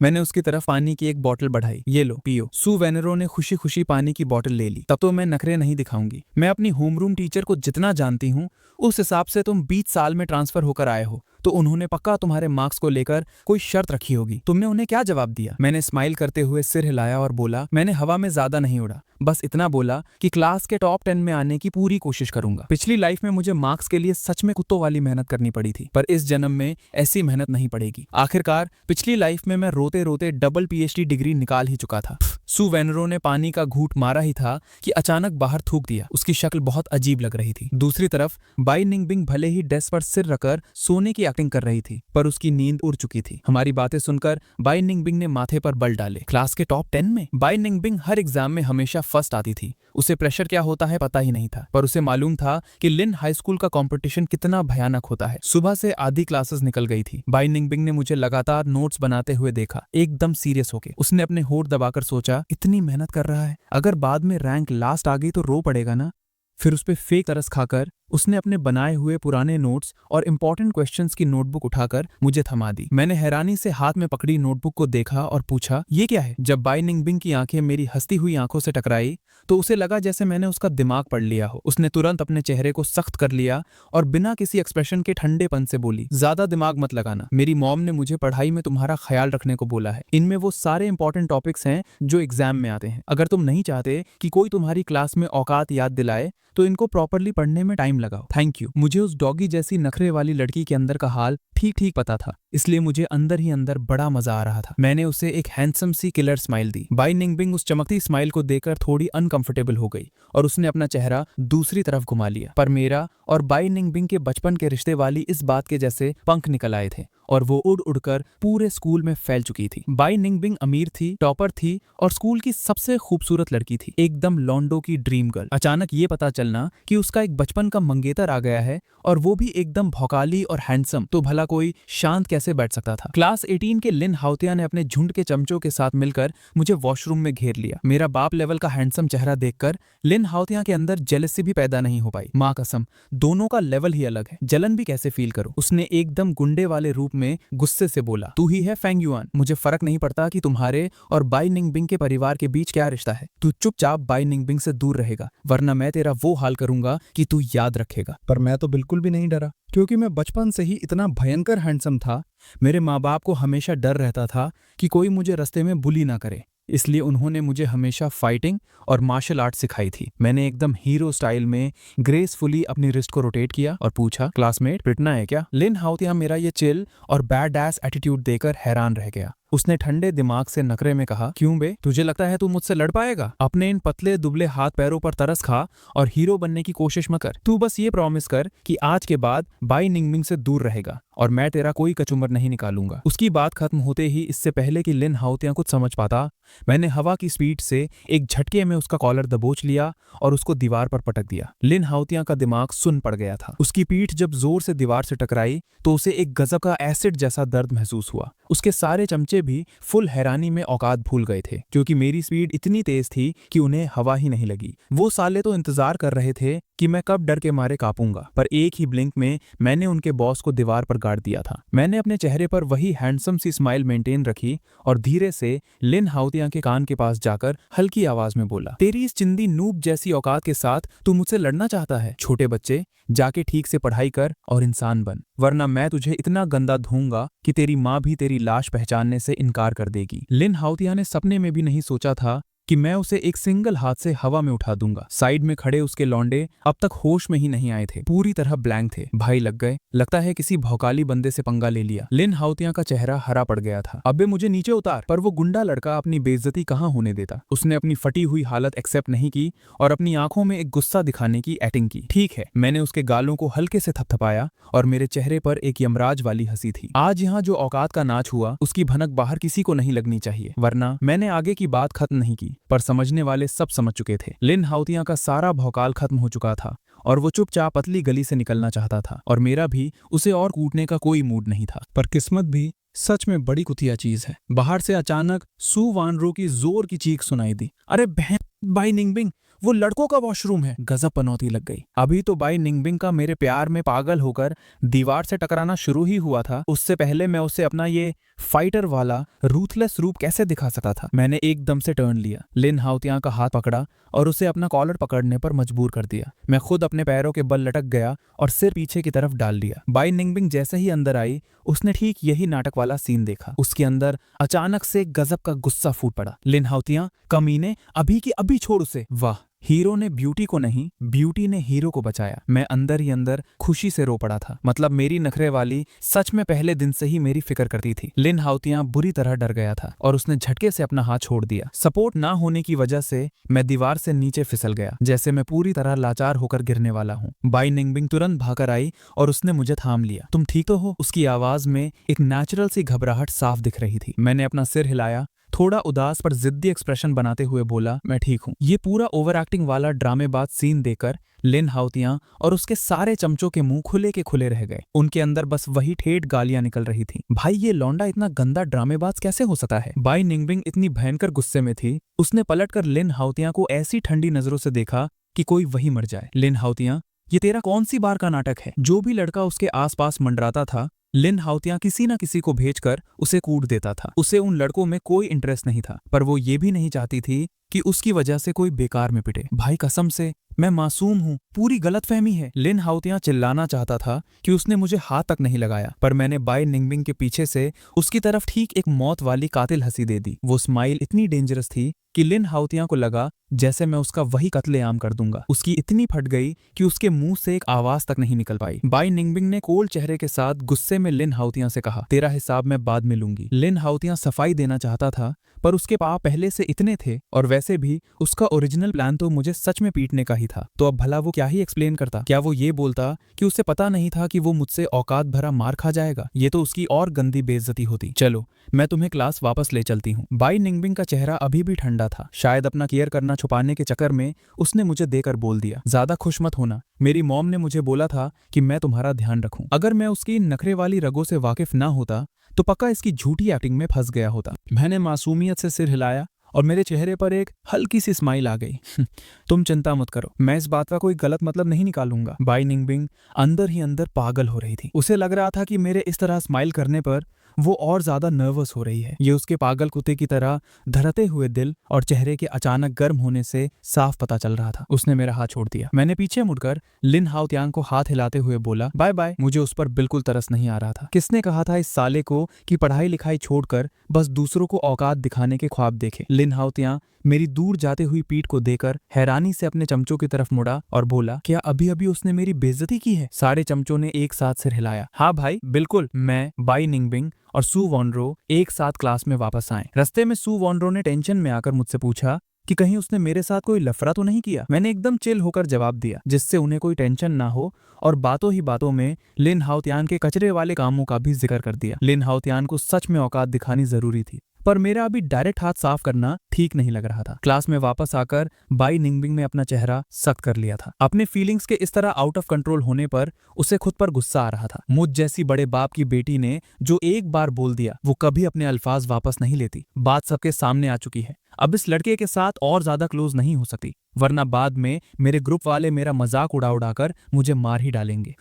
मैंने उसकी तरफ पानी की एक बोतल बढ़ाई, ये लो पियो। सू वेनेरो ने खुशी खुशी पानी की बोतल ले ली। तब तो मैं नखरे नहीं दिखाऊंगी। मैं अपनी होमरूम टीचर को जितना जानती हूँ उस हिसाब से तुम 20 साल में ट्रांसफर होकर आए हो, तो उन्होंने पक्का तुम्हारे मार्क्स को लेकर कोई शर्त रखी होगी। तुमने उन्हें क्या जवाब दिया? मैंने स्माइल करते हुए सिर हिलाया और बोला, मैंने हवा में ज्यादा नहीं उड़ा, बस इतना बोला कि क्लास के टॉप 10 में आने की पूरी कोशिश करूंगा। पिछली लाइफ में मुझे मार्क्स के लिए सच में कुत्तों वाली मेहनत करनी पड़ी थी, पर इस जन्म में ऐसी मेहनत नहीं पड़ेगी। आखिरकार पिछली लाइफ में मैं रोते रोते डबल PhD डिग्री निकाल ही चुका था। सू वेनेरो ने पानी का घूंट मारा ही था कि अचानक बाहर थूक दिया। उसकी शक्ल बहुत अजीब लग रही थी। दूसरी तरफ बाई निंगबिंग भले ही डेस्क पर सिर रखकर सोने की एक्टिंग कर रही थी, पर उसकी नींद उड़ चुकी थी। हमारी बातें सुनकर बाई निंगबिंग ने माथे पर बल डाले। क्लास के टॉप 10 में? बाई निंगबिंग हर एग्जाम में हमेशा फर्स्ट आती थी। उसे प्रेशर क्या होता है पता ही नहीं था, पर उसे मालूम था कि लिन हाई स्कूल का कंपटीशन कितना भयानक होता है। सुबह से आधी क्लासेस निकल गई थी। बाई निंगबिंग ने मुझे लगातार नोट्स बनाते हुए देखा, एकदम सीरियस होके। उसने अपने होठ दबाकर सोचा, इतनी मेहनत कर रहा है, अगर बाद में रैंक लास्ट आ गई तो रो पड़ेगा ना। फिर उस पे फेक तरस खाकर उसने अपने बनाए हुए पुराने नोट्स और इंपॉर्टेंट क्वेश्चंस की नोटबुक उठाकर मुझे थमा दी। मैंने हैरानी से हाथ में पकड़ी नोटबुक को देखा और पूछा, ये क्या है? जब बाई निंगबिंग की आंखें मेरी हंसती हुई आंखों से टकराई तो उसे लगा जैसे मैंने उसका दिमाग पढ़ लिया हो। उसने तुरंत अपने चेहरे को सख्त कर लिया और बिना किसी एक्सप्रेशन के ठंडेपन से बोली, ज्यादा दिमाग मत लगाना, मेरी मॉम ने मुझे पढ़ाई में तुम्हारा ख्याल रखने को बोला है। इनमें वो सारे इंपॉर्टेंट टॉपिक्स हैं जो एग्जाम में आते हैं। अगर तुम नहीं चाहते कि कोई तुम्हारी क्लास में औकात याद दिलाए तो इनको प्रॉपरली पढ़ने में टाइम लगाओ। Thank you. मुझे उस डॉगी जैसी नखरे वाली लड़की के अंदर का हाल ठीक ठीक पता था, इसलिए मुझे अंदर ही अंदर बड़ा मजा आ रहा था। मैंने उसे एक हैंडसम सी किलर स्माइल दी। बाई निंगबिंग उस चमकती स्माइल को देखकर थोड़ी अनकंफर्टेबल हो गई और उसने अपना चेहरा दूसरी तरफ घुमा लिया। पर मेरा और बाई निंगबिंग के बचपन के रिश्ते वाली इस बात के जैसे पंख निकल आए थे और वो उड़ उड़कर पूरे स्कूल में फैल चुकी थी। बाई निंगबिंग अमीर थी, टॉपर थी और स्कूल की सबसे खूबसूरत लड़की थी, एकदम लॉन्डो की ड्रीम गर्ल। अचानक ये पता चलना कि उसका एक बचपन का मंगेतर आ गया है और वो भी एकदम भौकाली और हैंडसम, तो भला कोई शांत कैसे बैठ सकता था। क्लास 18 के लिन हाउतिया ने अपने झुंड के चमचों के साथ मिलकर मुझे वॉशरूम में घेर लिया। मेरा बाप लेवल का हैंडसम चेहरा देखकर लिन हाउतिया के अंदर जेलसी भी पैदा नहीं हो पाई। माँ कसम, दोनों का लेवल ही अलग है, जलन भी कैसे फील करो। उसने एकदम गुंडे वाले रूप में गुस्से से बोला, तू ही है फेंग युआन, मुझे फर्क नहीं पड़ता कि तुम्हारे और बाई निंगबिंग के परिवार के बीच क्या रिश्ता है। तू चुपचाप बाई निंगबिंग से दूर रहेगा, वरना मैं तेरा वो हाल करूंगा कि तू याद रखेगा। पर मैं तो बिल्कुल भी नहीं डरा, क्योंकि मैं बचपन से ही इतना भयंकर हैंडसम था। मेरे माँ बाप को हमेशा डर रहता था कि कोई मुझे रास्ते में बुली ना करे, इसलिए उन्होंने मुझे हमेशा फाइटिंग और मार्शल आर्ट सिखाई थी। मैंने एकदम हीरो स्टाइल में ग्रेसफुली अपनी रिस्ट को रोटेट किया और पूछा, क्लासमेट पिटना है क्या? लिन हाउतिया मेरा ये चिल और बैड एस एटीट्यूड देकर हैरान रह गया उसने ठंडे दिमाग से नखरे में कहा, क्यों बे, तुझे लगता है तू मुझसे लड़ पाएगा? अपने इन पतले दुबले हाथ पैरों पर तरस खा और हीरो बनने की कोशिश मत कर। तू बस ये प्रॉमिस कर कि आज के बाद बाई निंगमिंग से दूर रहेगा और मैं तेरा कोई कचुम्बर नहीं निकालूंगा। उसकी बात खत्म होते ही, इससे पहले कि लिन हाउतियां कुछ समझ पाता, मैंने हवा की स्पीड से एक झटके में उसका कॉलर दबोच लिया और उसको दीवार पर पटक दिया। लिन हाउतियां का दिमाग सुन पड़ गया था। उसकी पीठ जब जोर से दीवार से टकराई तो उसे एक गजब का एसिड जैसा दर्द महसूस हुआ। उसके सारे चमचे भी फुल हैरानी में औकात भूल गए थे, क्योंकि मेरी स्पीड इतनी तेज थी कि उन्हें हवा ही नहीं लगी। वो साले तो इंतजार कर रहे थे कि मैं कब डर के मारे कांपूंगा, पर एक ही ब्लिंक में मैंने उनके बॉस को दीवार पर गाड़ दिया था। मैंने अपने चेहरे पर वही हैंडसम सी स्माइल मेंटेन रखी और धीरे से लिन हाउतियां के कान के पास जाकर हल्की आवाज में बोला, तेरी इस चिंदी नूब जैसी औकात के साथ तू मुझसे लड़ना चाहता है? छोटे बच्चे, जाके ठीक से पढ़ाई कर और इंसान बन, वरना मैं तुझे इतना गंदा धोऊंगा कि तेरी माँ भी तेरी लाश पहचानने से इनकार कर देगी। लिन हाउतियां ने सपने में भी नहीं सोचा था कि मैं उसे एक सिंगल हाथ से हवा में उठा दूंगा। साइड में खड़े उसके लौंडे अब तक होश में ही नहीं आए थे, पूरी तरह ब्लैंक थे। भाई लग गए, लगता है किसी भौकाली बंदे से पंगा ले लिया। लिन हाउतियां का चेहरा हरा पड़ गया था। अबे मुझे नीचे उतार, पर वो गुंडा लड़का अपनी बेइज्जती कहाँ होने देता। उसने अपनी फटी हुई हालत एक्सेप्ट नहीं की और अपनी आंखों में एक गुस्सा दिखाने की एक्टिंग की। ठीक है, मैंने उसके गालों को हल्के से थपथपाया और मेरे चेहरे पर एक यमराज वाली हंसी थी। आज यहाँ जो औकात का नाच हुआ उसकी भनक बाहर किसी को नहीं लगनी चाहिए, वरना मैंने आगे की बात खत्म नहीं की, पर समझने वाले सब समझ चुके थे। लिन हाउतियां का सारा भौकाल खत्म हो चुका था और वो चुपचाप पतली गली से निकलना चाहता था, और मेरा भी उसे और कूटने का कोई मूड नहीं था। पर किस्मत भी सच में बड़ी कुतिया चीज है। बाहर से अचानक सू वानरो की जोर की चीख सुनाई दी, अरे बहन, बाई निंगबिंग, वो लड़कों का वॉशरूम है। गजब पनौती लग गई। अभी तो बाई निंगबिंग का मेरे प्यार में पागल होकर दीवार से टकराना शुरू ही हुआ था, उससे पहले मैं उसे अपना ये फाइटर वाला रूथलेस रूप कैसे दिखा सकता था। मैंने एकदम से टर्न लिया, लिन हाउतियां का हाथ पकड़ा और उसे अपना कॉलर पकड़ने पर मजबूर कर दिया। मैं खुद अपने पैरों के बल लटक गया और सिर पीछे की तरफ डाल लिया। बाई निंगबिंग जैसे ही अंदर आई, उसने ठीक यही नाटक वाला सीन देखा। उसके अंदर अचानक से गजब का गुस्सा फूट पड़ा। लिन हाउतियां, कमीने, अभी की अभी छोड़ उसे। वाह, हीरो ने ब्यूटी को नहीं, ब्यूटी ने हीरो को बचाया। मैं अंदर ही अंदर खुशी से रो पड़ा था। मतलब मेरी नखरे वाली सच में पहले दिन से ही मेरी फिक्र करती थी। लिन हाउतियां बुरी तरह डर गया था और उसने झटके से अपना हाथ छोड़ दिया। सपोर्ट ना होने की वजह से मैं दीवार से नीचे फिसल गया, जैसे मैं पूरी तरह लाचार होकर गिरने वाला हूँ। बाई निंगबिंग तुरंत भाकर आई और उसने मुझे थाम लिया। तुम ठीक तो हो? उसकी आवाज में एक नेचुरल सी घबराहट साफ दिख रही थी। मैंने अपना सिर हिलाया, थोड़ा उदास पर जिद्दी एक्सप्रेशन बनाते हुए बोला, मैं ठीक हूँ। ये पूरा ओवर एक्टिंग वाला ड्रामेबाज सीन देखकर लिन हाउतियां और उसके सारे चमचों के मुंह खुले के खुले रह गए। उनके अंदर बस वही ठेठ गालियां निकल रही थी। भाई, ये लौंडा इतना गंदा ड्रामेबाज कैसे हो सकता है? बाई निंगबिंग इतनी भयंकर गुस्से में थी, उसने पलटकर लिन हाउतियां को ऐसी ठंडी नजरों से देखा कि कोई वही मर जाए। लिन हाउतियां, ये तेरा कौन सी बार का नाटक है? जो भी लड़का उसके आसपास मंडराता था, लिन हाउतियां किसी न किसी को भेजकर उसे कूट देता था। उसे उन लड़कों में कोई इंटरेस्ट नहीं था, पर वो ये भी नहीं चाहती थी कि उसकी वजह से कोई बेकार में पिटे। भाई कसम से, मैं मासूम हूँ, पूरी गलतफहमी है। लिन हाउतियां चिल्लाना चाहता था कि उसने मुझे हाथ तक नहीं लगाया, पर मैंने बाई निंगबिंग के पीछे से उसकी तरफ ठीक एक मौत वाली कातिल हंसी दे दी। वो स्माइल इतनी डेंजरस थी कि लिन हाउतियां को लगा जैसे मैं उसका वही कत्लेआम कर दूंगा। उसकी इतनी फट गई कि उसके मुंह से एक आवाज तक नहीं निकल पाई। बाई निंगबिंग ने कोल्ड चेहरे के साथ गुस्से में लिन हाउतियां से कहा, तेरा हिसाब मैं बाद में लूंगी। लिन हाउतियां सफाई देना चाहता था, पर उसके पाँव पहले से इतने थे, और वैसे भी उसका ओरिजिनल प्लान तो मुझे सच में पीटने का ही था। तो अब भला वो क्या ही एक्सप्लेन करता? क्या वो ये बोलता कि उसे पता नहीं था कि वो मुझसे औकात भरा मार खा जाएगा? ये तो उसकी और गंदी बेइज्जती होती। चलो, मैं तुम्हें क्लास वापस ले चलती हूँ। बाई निंगबिंग का चेहरा अभी भी ठंडा था। शायद अपना केयर करना छुपाने के चक्कर में उसने मुझे देकर बोल दिया, ज्यादा खुश मत होना, मेरी मॉम ने मुझे बोला था कि मैं तुम्हारा ध्यान रखूं। अगर मैं उसकी नखरे वाली रगों से वाकिफ ना होता तो पक्का इसकी झूठी एक्टिंग में फंस गया होता। मैंने मासूमियत से सिर हिलाया और मेरे चेहरे पर एक हल्की सी स्माइल आ गई। तुम चिंता मत करो, मैं इस बात का कोई गलत मतलब नहीं निकालूंगा। बाई निंगबिंग अंदर ही अंदर पागल हो रही थी। उसे लग रहा था कि मेरे इस तरह स्माइल करने पर वो और ज्यादा नर्वस हो रही है। ये उसके पागल कुत्ते की तरह धड़कते हुए दिल और चेहरे के अचानक गर्म होने से साफ पता चल रहा था। उसने मेरा हाथ छोड़ दिया। मैंने पीछे मुड़कर लिन हाउतियांग को हाथ हिलाते हुए बोला, बाय बाय। मुझे उस पर बिल्कुल तरस नहीं आ रहा था। किसने कहा था इस साले को कि पढ़ाई लिखाई छोड़कर बस दूसरों को औकात दिखाने के ख्वाब देखे। लिन हाओतियां मेरी दूर जाते हुई पीठ को देकर हैरानी से अपने चमचों की तरफ मुड़ा और बोला, क्या अभी अभी उसने मेरी बेइज्जती की है? सारे चमचों ने एक साथ सिर हिलाया। हाँ भाई बिल्कुल। मैं, बाई निंगबिंग और सू वॉनरो एक साथ क्लास में वापस आए। रास्ते में सू वॉनरो ने टेंशन में आकर मुझसे पूछा कि कहीं उसने मेरे साथ कोई लफड़ा तो नहीं किया। मैंने एकदम चिल होकर जवाब दिया, जिससे उन्हें कोई टेंशन ना हो, और बातों ही बातों में लिन हाओतियान के कचरे वाले कामों का भी जिक्र कर दिया। लिन हाओतियान को सच में औकात दिखानी जरूरी थी, पर मेरा अभी डायरेक्ट हाथ साफ करना ठीक नहीं लग रहा था। क्लास में वापस आकर बाई निंगबिंग ने अपना चेहरा सख्त कर लिया था। अपने फीलिंग्स के इस तरह आउट ऑफ कंट्रोल होने पर उसे खुद पर गुस्सा आ रहा था। मुझ जैसी बड़े बाप की बेटी ने जो एक बार बोल दिया वो कभी अपने अल्फाज वापस नहीं लेती। बात सबके सामने आ चुकी है। अब इस लड़के के साथ और ज्यादा क्लोज नहीं हो सकती, वरना बाद में मेरे ग्रुप वाले मेरा मजाक उड़ा उड़ाकर मुझे मार ही डालेंगे।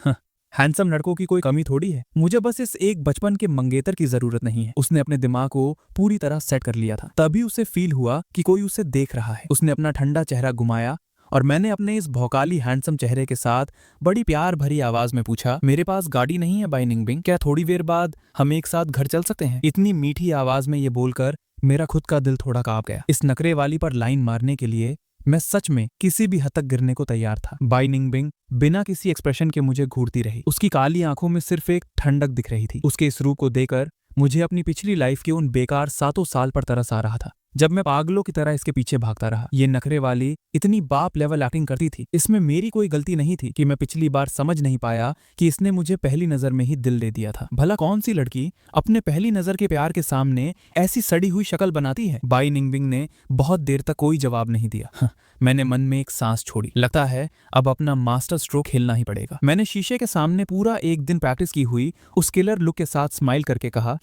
हैंडसम लड़कों की कोई कमी थोड़ी है, मुझे बस इस एक बचपन के मंगेतर की जरूरत नहीं है। उसने अपने दिमाग को पूरी तरह सेट कर लिया था। तभी उसे फील हुआ कि कोई उसे देख रहा है। उसने अपना ठंडा चेहरा घुमाया और मैंने अपने इस भौकाली हैंडसम चेहरे के साथ बड़ी प्यार भरी आवाज में पूछा, मेरे पास गाड़ी नहीं है बाई निंगबिंग, क्या थोड़ी देर बाद हम एक साथ घर चल सकते हैं? इतनी मीठी आवाज में ये बोलकर मेरा खुद का दिल थोड़ा कांप गया। इस नखरे वाली पर लाइन मारने के लिए मैं सच में किसी भी हद तक गिरने को तैयार था। बाई निंगबिंग बिना किसी एक्सप्रेशन के मुझे घूरती रही। उसकी काली आंखों में सिर्फ एक ठंडक दिख रही थी। उसके इस रूप को देखकर मुझे अपनी पिछली लाइफ के उन बेकार 7 साल पर तरस आ रहा था, जब मैं पागलों की तरह इसके पीछे भागता रहा। ये नखरे वाली इतनी बाप लेवल एक्टिंग करती थी। इसमें मेरी कोई गलती नहीं थी कि मैं पिछली बार समझ नहीं पाया कि इसने मुझे पहली नजर में ही दिल दे दिया था। भला कौन सी लड़की अपने पहली नजर के प्यार के सामने ऐसी सड़ी हुई शक्ल बनाती है? बाई निंगबिंग ने बहुत देर तक कोई जवाब नहीं दिया। मैंने मन में एक सांस छोड़ी। लगता है अब अपना मास्टर स्ट्रोक खेलना ही पड़ेगा। मैंने शीशे के सामने पूरा एक दिन प्रैक्टिस की हुई उस किलर लुक के साथ स्माइल करके कहा,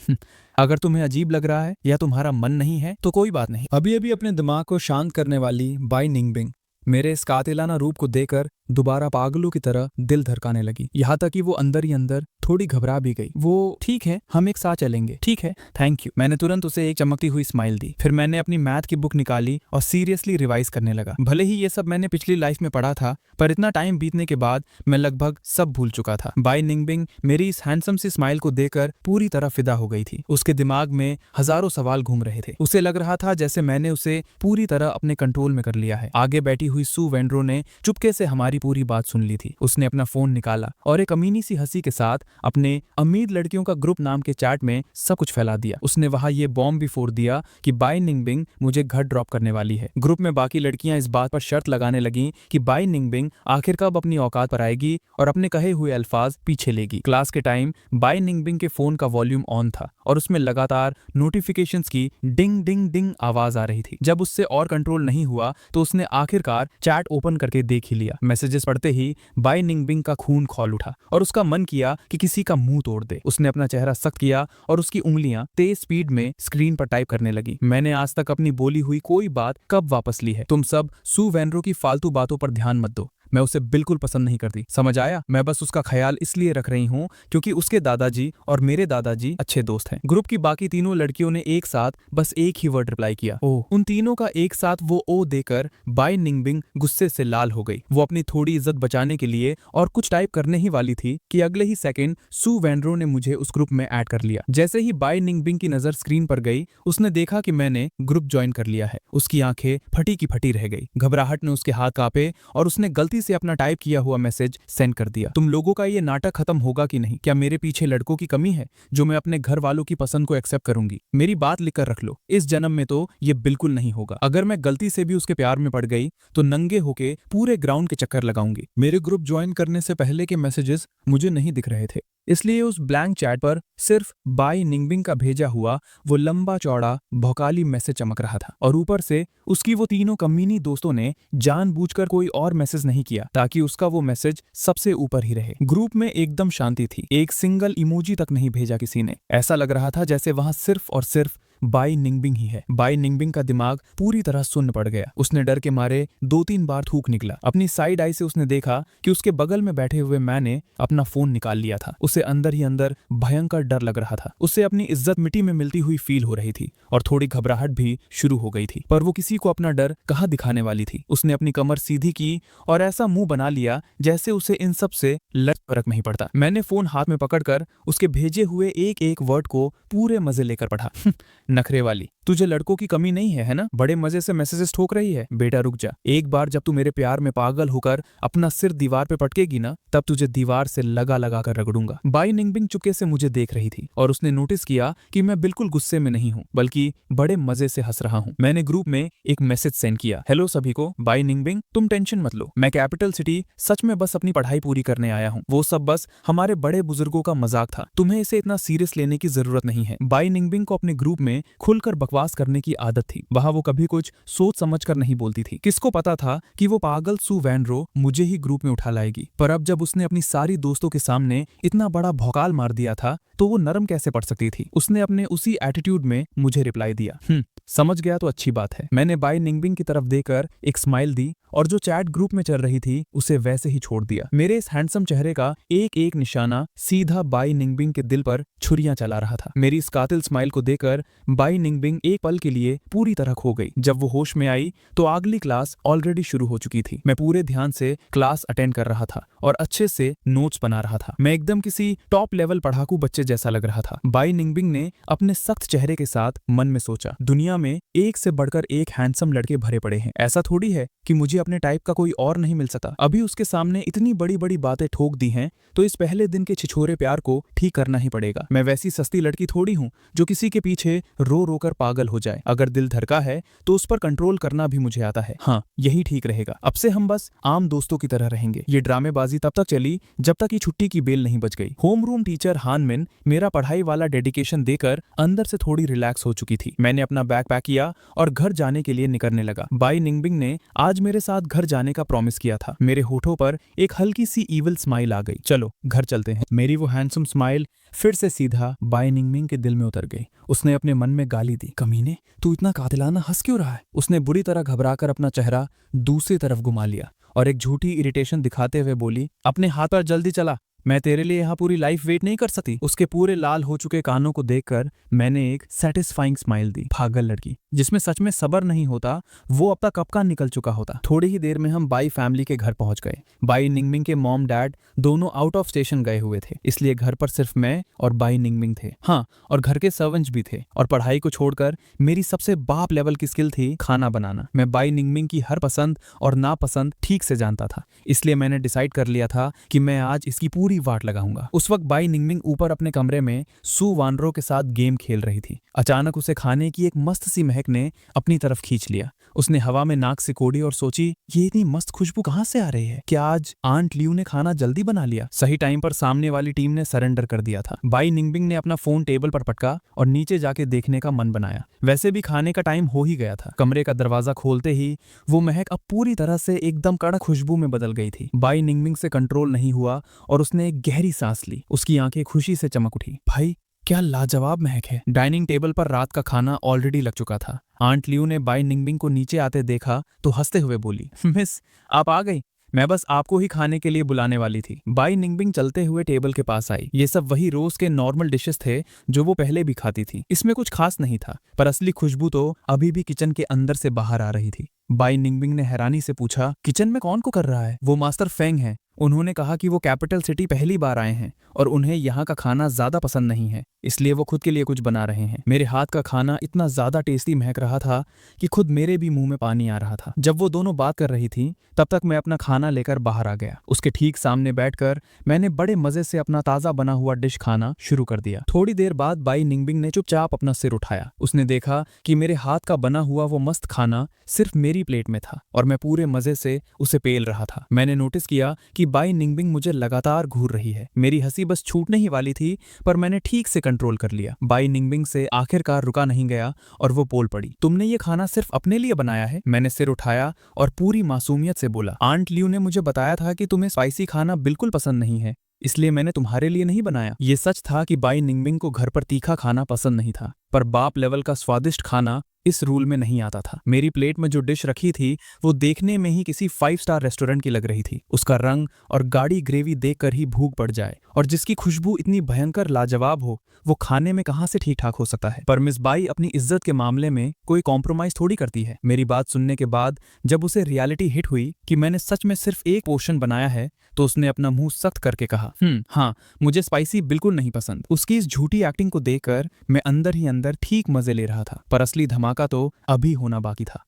अगर तुम्हें अजीब लग रहा है या तुम्हारा मन नहीं है तो कोई बात नहीं। अभी अभी अपने दिमाग को शांत करने वाली बाई निंगबिंग मेरे इस कातिलाना रूप को देखकर दोबारा पागलों की तरह दिल धड़काने लगी। यहाँ तक कि वो अंदर ही अंदर थोड़ी घबरा भी गई। वो, ठीक है, हम एक साथ चलेंगे। ठीक है, थैंक यू। मैंने तुरंत उसे एक चमकती हुई स्माइल दी। फिर मैंने अपनी मैथ की बुक निकाली और सीरियसली रिवाइज करने लगा। भले ही ये सब मैंने पिछली लाइफ में पढ़ा था, पर इतना टाइम बीतने के बाद मैं लगभग सब भूल चुका था। बाई निंगबिंग मेरी इस हैंडसम सी स्माइल को देखकर पूरी तरह फिदा हो गई थी। उसके दिमाग में हजारों सवाल घूम रहे थे। उसे लग रहा था जैसे मैंने उसे पूरी तरह अपने कंट्रोल में कर लिया है। आगे बैठी हुई सू वेंड्रो ने चुपके से हमारी पूरी बात सुन ली थी। उसने अपना फोन निकाला और एक अमीनी सी हंसी के साथ अपने अमीर लड़कियों का ग्रुप नाम के चैट में सब कुछ फैला दिया। उसने वहां ये बॉम्ब भी फोड़ दिया कि बाई निंगबिंग मुझे घर ड्रॉप करने वाली है। ग्रुप में बाकी लड़कियां इस बात पर शर्त लगाने लगीं कि बाई निंगबिंग आखिर कब अपनी औकात पर आएगी और अपने कहे हुए अल्फाज पीछे लेगी। क्लास के टाइम बाई निंगबिंग के फोन का वॉल्यूम ऑन था और उसमें लगातार नोटिफिकेशंस की डिंग डिंग डिंग आवाज आ रही थी। जब उससे और कंट्रोल नहीं हुआ तो उसने आखिरकार चैट ओपन करके देख ही लिया। मैसेजेस पढ़ते ही बाई निंगबिंग का खून खौल उठा और उसका मन किया कि किसी का मुंह तोड़ दे। उसने अपना चेहरा सख्त किया और उसकी उंगलियां तेज स्पीड में स्क्रीन पर टाइप करने लगी। मैंने आज तक अपनी बोली हुई कोई बात कब वापस ली है? तुम सब सू वेंड्रो की फालतू बातों पर ध्यान मत दो। मैं उसे बिल्कुल पसंद नहीं करती, समझ आया? मैं बस उसका ख्याल इसलिए रख रही हूँ क्योंकि उसके दादाजी और मेरे दादाजी अच्छे दोस्त हैं। ग्रुप की बाकी तीनों लड़कियों ने एक साथ बस एक ही वर्ड रिप्लाई किया, ओ। उन तीनों का एक साथ वो ओ देकर बाई निंगबिंग गुस्से से लाल हो गई। वो अपनी थोड़ी इज्जत बचाने के लिए और कुछ टाइप करने ही वाली थी कि अगले ही सेकंड सू वेंड्रो ने मुझे उस ग्रुप में ऐड कर लिया। जैसे ही बाई निंगबिंग की नजर स्क्रीन पर गई, उसने देखा कि मैंने ग्रुप ज्वाइन कर लिया है। उसकी आंखें फटी की फटी रह गई। घबराहट ने उसके हाथ कांपे और उसने गलती से अपना टाइप किया हुआ मैसेज सेंड कर दिया। तुम लोगों का ये नाटक खत्म होगा कि नहीं? क्या मेरे पीछे लड़कों की कमी है जो मैं अपने घर वालों की पसंद को एक्सेप्ट करूंगी? मेरी बात लिखकर रख लो, इस जन्म में तो ये बिल्कुल नहीं होगा। अगर मैं गलती से भी उसके प्यार में पड़ गई तो नंगे होके पूरे ग्राउंड के चक्कर लगाऊंगी। मेरे ग्रुप ज्वाइन करने से पहले के मैसेजेस मुझे नहीं दिख रहे थे, इसलिए उस ब्लैंक चैट पर सिर्फ बाई निंगबिंग का भेजा हुआ वो लंबा चौड़ा भौकाली मैसेज चमक रहा था। और ऊपर से उसकी वो तीनों कमीनी दोस्तों ने जानबूझकर कोई और मैसेज नहीं किया ताकि उसका वो मैसेज सबसे ऊपर ही रहे। ग्रुप में एकदम शांति थी। एक सिंगल इमोजी तक नहीं भेजा किसी ने। ऐसा लग रहा था जैसे वहां सिर्फ और सिर्फ बाई निंगबिंग ही है। बाई निंगबिंग का दिमाग पूरी तरह सुन्न पड़ गया। उसने डर के मारे 2-3 बार थूक निकला। अपनी साइड आई से उसने देखा कि उसके बगल में बैठे हुए मैंने अपना फोन निकाल लिया था। उसे अंदर ही अंदर भयंकर डर लग रहा था। उसे अपनी इज्जत मिट्टी में मिलती हुई फील हो रही थी और थोड़ी घबराहट भी शुरू हो गई थी, पर वो किसी को अपना डर कहाँ दिखाने वाली थी। उसने अपनी कमर सीधी की और ऐसा मुंह बना लिया जैसे उसे इन सब से फर्क नहीं पड़ता। मैंने फोन हाथ में पकड़कर उसके भेजे हुए एक एक वर्ड को पूरे मजे लेकर पढ़ा। नखरे वाली, तुझे लड़कों की कमी नहीं है ना? बड़े मजे से मैसेजेस ठोक रही है। बेटा रुक जा, एक बार जब तू मेरे प्यार में पागल होकर अपना सिर दीवार पे पटकेगी ना, तब तुझे दीवार से लगा लगा कर रगड़ूंगा। बाई निंगबिंग चुपके से मुझे देख रही थी और उसने नोटिस किया कि मैं बिल्कुल गुस्से में नहीं हूँ, बल्कि बड़े मजे से हंस रहा हूँ। मैंने ग्रुप में एक मैसेज सेंड किया, हेलो सभी को, बाई निंगबिंग तुम टेंशन मत लो, मैं कैपिटल सिटी सच में बस अपनी पढ़ाई पूरी करने आया हूँ। वो सब बस हमारे बड़े बुजुर्गों का मजाक था, तुम्हें इसे इतना सीरियस लेने की जरूरत नहीं है। बाई निंगबिंग को अपने ग्रुप में खुलकर बकवास करने की आदत थी। वहां वो कभी कुछ सोच समझ कर नहीं बोलती थी। किसको पता था कि वो पागल सू वैनरो मुझे ही ग्रुप में उठा लाएगी। पर अब जब उसने अपनी सारी दोस्तों के सामने इतना बड़ा भौकाल मार दिया था तो वो नरम कैसे पड़ सकती थी। उसने अपने उसी एटीट्यूड में मुझे रिप्लाई दिया, समझ गया तो अच्छी बात है। मैंने बाई निंगबिंग की तरफ देखकर एक स्माइल दी और जो चैट ग्रुप में चल रही थी उसे वैसे ही छोड़ दिया। मेरे इस हैंडसम चेहरे का एक एक निशाना सीधा बाई निंगबिंग के दिल पर छुरियां चला रहा था। मेरी इस कातिल स्माइल को देखकर बाई निंगबिंग एक पल के लिए पूरी तरह खो गई। जब वो होश में आई तो अगली क्लास ऑलरेडी शुरू हो चुकी थी। मैं पूरे ध्यान से क्लास अटेंड कर रहा था और अच्छे से नोट्स बना रहा था। मैं एकदम किसी टॉप लेवल पढ़ाकू बच्चे जैसा लग रहा था। बाई निंगबिंग ने अपने सख्त चेहरे के साथ मन में सोचा, दुनिया में एक से बढ़कर एक हैंडसम लड़के भरे पड़े हैं, ऐसा थोड़ी है कि मुझे अपने टाइप का कोई और नहीं मिल सकता। अभी उसके सामने इतनी बड़ी बड़ी बातें ठोक दी हैं तो इस पहले दिन के छिछोरे प्यार को ठीक करना ही पड़ेगा। मैं वैसी सस्ती लड़की थोड़ी हूँ जो किसी के पीछे रो रो कर पागल हो जाए। अगर दिल धड़का है तो उस पर कंट्रोल करना भी मुझे आता है। हाँ, यही ठीक रहेगा। अब से हम बस आम दोस्तों की तरह रहेंगे। ये ड्रामेबाजी तब तक चली जब तक ये छुट्टी की बेल नहीं बज गई। होमरूम टीचर हानमिन मेरा पढ़ाई वाला डेडिकेशन देकर अंदर से थोड़ी रिलैक्स हो चुकी थी। मैंने अपना बैग पैक किया और घर जाने के लिए निकलने लगा। बाई निंगबिंग ने आज मेरे साथ घर जाने का प्रॉमिस किया था। मेरे होठों पर एक हल्की सी इविल स्माइल आ गई। चलो घर चलते हैं। मेरी वो हैंडसम स्माइल फिर से सीधा बाई निंगबिंग के दिल में उतर गई। उसने अपने मन में गाली दी, कमीने तू इतना कातिलाना हंस क्यों रहा है? उसने बुरी तरह घबराकर अपना चेहरा दूसरी तरफ घुमा लिया और एक झूठी इरिटेशन दिखाते हुए बोली, अपने हाथ पर जल्दी चला, मैं तेरे लिए यहाँ पूरी लाइफ वेट नहीं कर सकती। उसके पूरे लाल हो चुके कानों को देखकर मैंने एक सेटिस्फाइंग स्माइल दी। पागल लड़की, जिसमें सच में सब्र नहीं होता वो अब तक कब का निकल चुका होता। थोड़ी ही देर में हम बाई फैमिली के घर पहुंच गए। बाई निंगबिंग के मॉम डैड दोनों आउट ऑफ स्टेशन गए हुए थे, इसलिए घर पर सिर्फ मैं और बाई निंगबिंग थे। हाँ, और घर के सर्वेंट्स भी थे। और पढ़ाई को छोड़कर मेरी सबसे बाप लेवल की स्किल थी खाना बनाना। मैं बाई निंगबिंग की हर पसंद और नापसंद ठीक से जानता था, इसलिए मैंने डिसाइड कर लिया था कि मैं आज इसकी पूरी वाट लगाऊंगा। उस वक्त बाई निंगबिंग ऊपर अपने कमरे में सू वानरो के साथ गेम खेल रही थी। अचानक उसे खाने की एक मस्त सी महक ने अपनी तरफ खींच लिया। उसने हवा में नाक से कोड़ी और सोची, ये इतनी मस्त खुशबू कहाँ से आ रही है? क्या आज आंट लियू ने खाना जल्दी बना लिया? सही टाइम पर सामने वाली टीम ने सरेंडर कर दिया था। बाई निंगबिंग ने अपना फोन टेबल पर पटका और नीचे जाके देखने का मन बनाया। वैसे भी खाने का टाइम हो ही गया था। कमरे का दरवाजा खोलते ही वो महक अब पूरी तरह से एकदम कड़क खुशबू में बदल गई थी। बाई निंगबिंग से कंट्रोल नहीं हुआ और उसने एक गहरी सांस ली। उसकी आंखें खुशी से चमक उठी। भाई, क्या लाजवाब महक है। डाइनिंग टेबल पर रात का खाना ऑलरेडी लग चुका था। आंट लियू ने बाई निंगबिंग को नीचे आते देखा तो हंसते हुए बोली, मिस आप आ गई, मैं बस आपको ही खाने के लिए बुलाने वाली थी। बाई निंगबिंग चलते हुए टेबल के पास आई। ये सब वही रोज के नॉर्मल डिशेस थे जो वो पहले भी खाती थी। इसमें कुछ खास नहीं था, पर असली खुशबू तो अभी भी किचन के अंदर से बाहर आ रही थी। बाई निंगबिंग ने हैरानी से पूछा, किचन में कौन को कर रहा है? वो मास्टर फेंग है। उन्होंने कहा कि वो कैपिटल सिटी पहली बार आए हैं और उन्हें यहाँ का खाना ज्यादा पसंद नहीं है, इसलिए वो खुद के लिए कुछ बना रहे हैं। मेरे हाथ का खाना इतना ज्यादा टेस्टी महक रहा था कि खुद मेरे भी मुंह में पानी आ रहा था। जब वो दोनों बात कर रही थी तब तक मैं अपना खाना लेकर बाहर आ गया। उसके ठीक सामने बैठकर मैंने बड़े मजे से अपना ताजा बना हुआ डिश खाना शुरू कर दिया। थोड़ी देर बाद बाई निंगबिंग ने चुपचाप अपना सिर उठाया। उसने देखा कि मेरे हाथ का बना हुआ वो मस्त खाना सिर्फ मेरी प्लेट में था और मैं पूरे मजे से उसे पेल रहा था। मैंने नोटिस किया कि बाई निंगबिंग मुझे लगातार घूर रही है। मेरी हंसी बस छूटने ही वाली थी, पर मैंने ठीक से कंट्रोल कर लिया। बाई निंगबिंग से आखिरकार रुका नहीं गया और वो बोल पड़ी, तुमने ये खाना सिर्फ अपने लिए बनाया है? मैंने सिर उठाया और पूरी मासूमियत से बोला, आंट लियू ने मुझे बताया था कि तुम्हें स्पाइसी खाना बिल्कुल पसंद नहीं है, इसलिए मैंने तुम्हारे लिए नहीं बनाया। ये सच था कि बाई निंगबिंग को घर पर तीखा खाना पसंद नहीं था, पर बाप लेवल का स्वादिष्ट खाना इस रूल में नहीं आता था। मेरी प्लेट में जो डिश रखी थी वो देखने में ही किसी 5 स्टार रेस्टोरेंट की लग रही थी। उसका रंग और गाढ़ी ग्रेवी देखकर ही भूख बढ़ जाए, और जिसकी खुशबू इतनी भयंकर लाजवाब हो वो खाने में कहां से ठीक ठाक हो सकता है। पर मिस बाई अपनी इज्जत के मामले में कोई कॉम्प्रोमाइज थोड़ी करती है। मेरी बात सुनने के बाद जब उसे रियलिटी हिट हुई कि मैंने सच में सिर्फ एक पोर्शन बनाया है, तो उसने अपना मुंह सख्त करके कहा, हाँ, मुझे स्पाइसी बिल्कुल नहीं पसंद। उसकी इस झूठी एक्टिंग को देखकर मैं अंदर ही अंदर ठीक मजे ले रहा था, पर असली धमाका तो अभी होना बाकी था।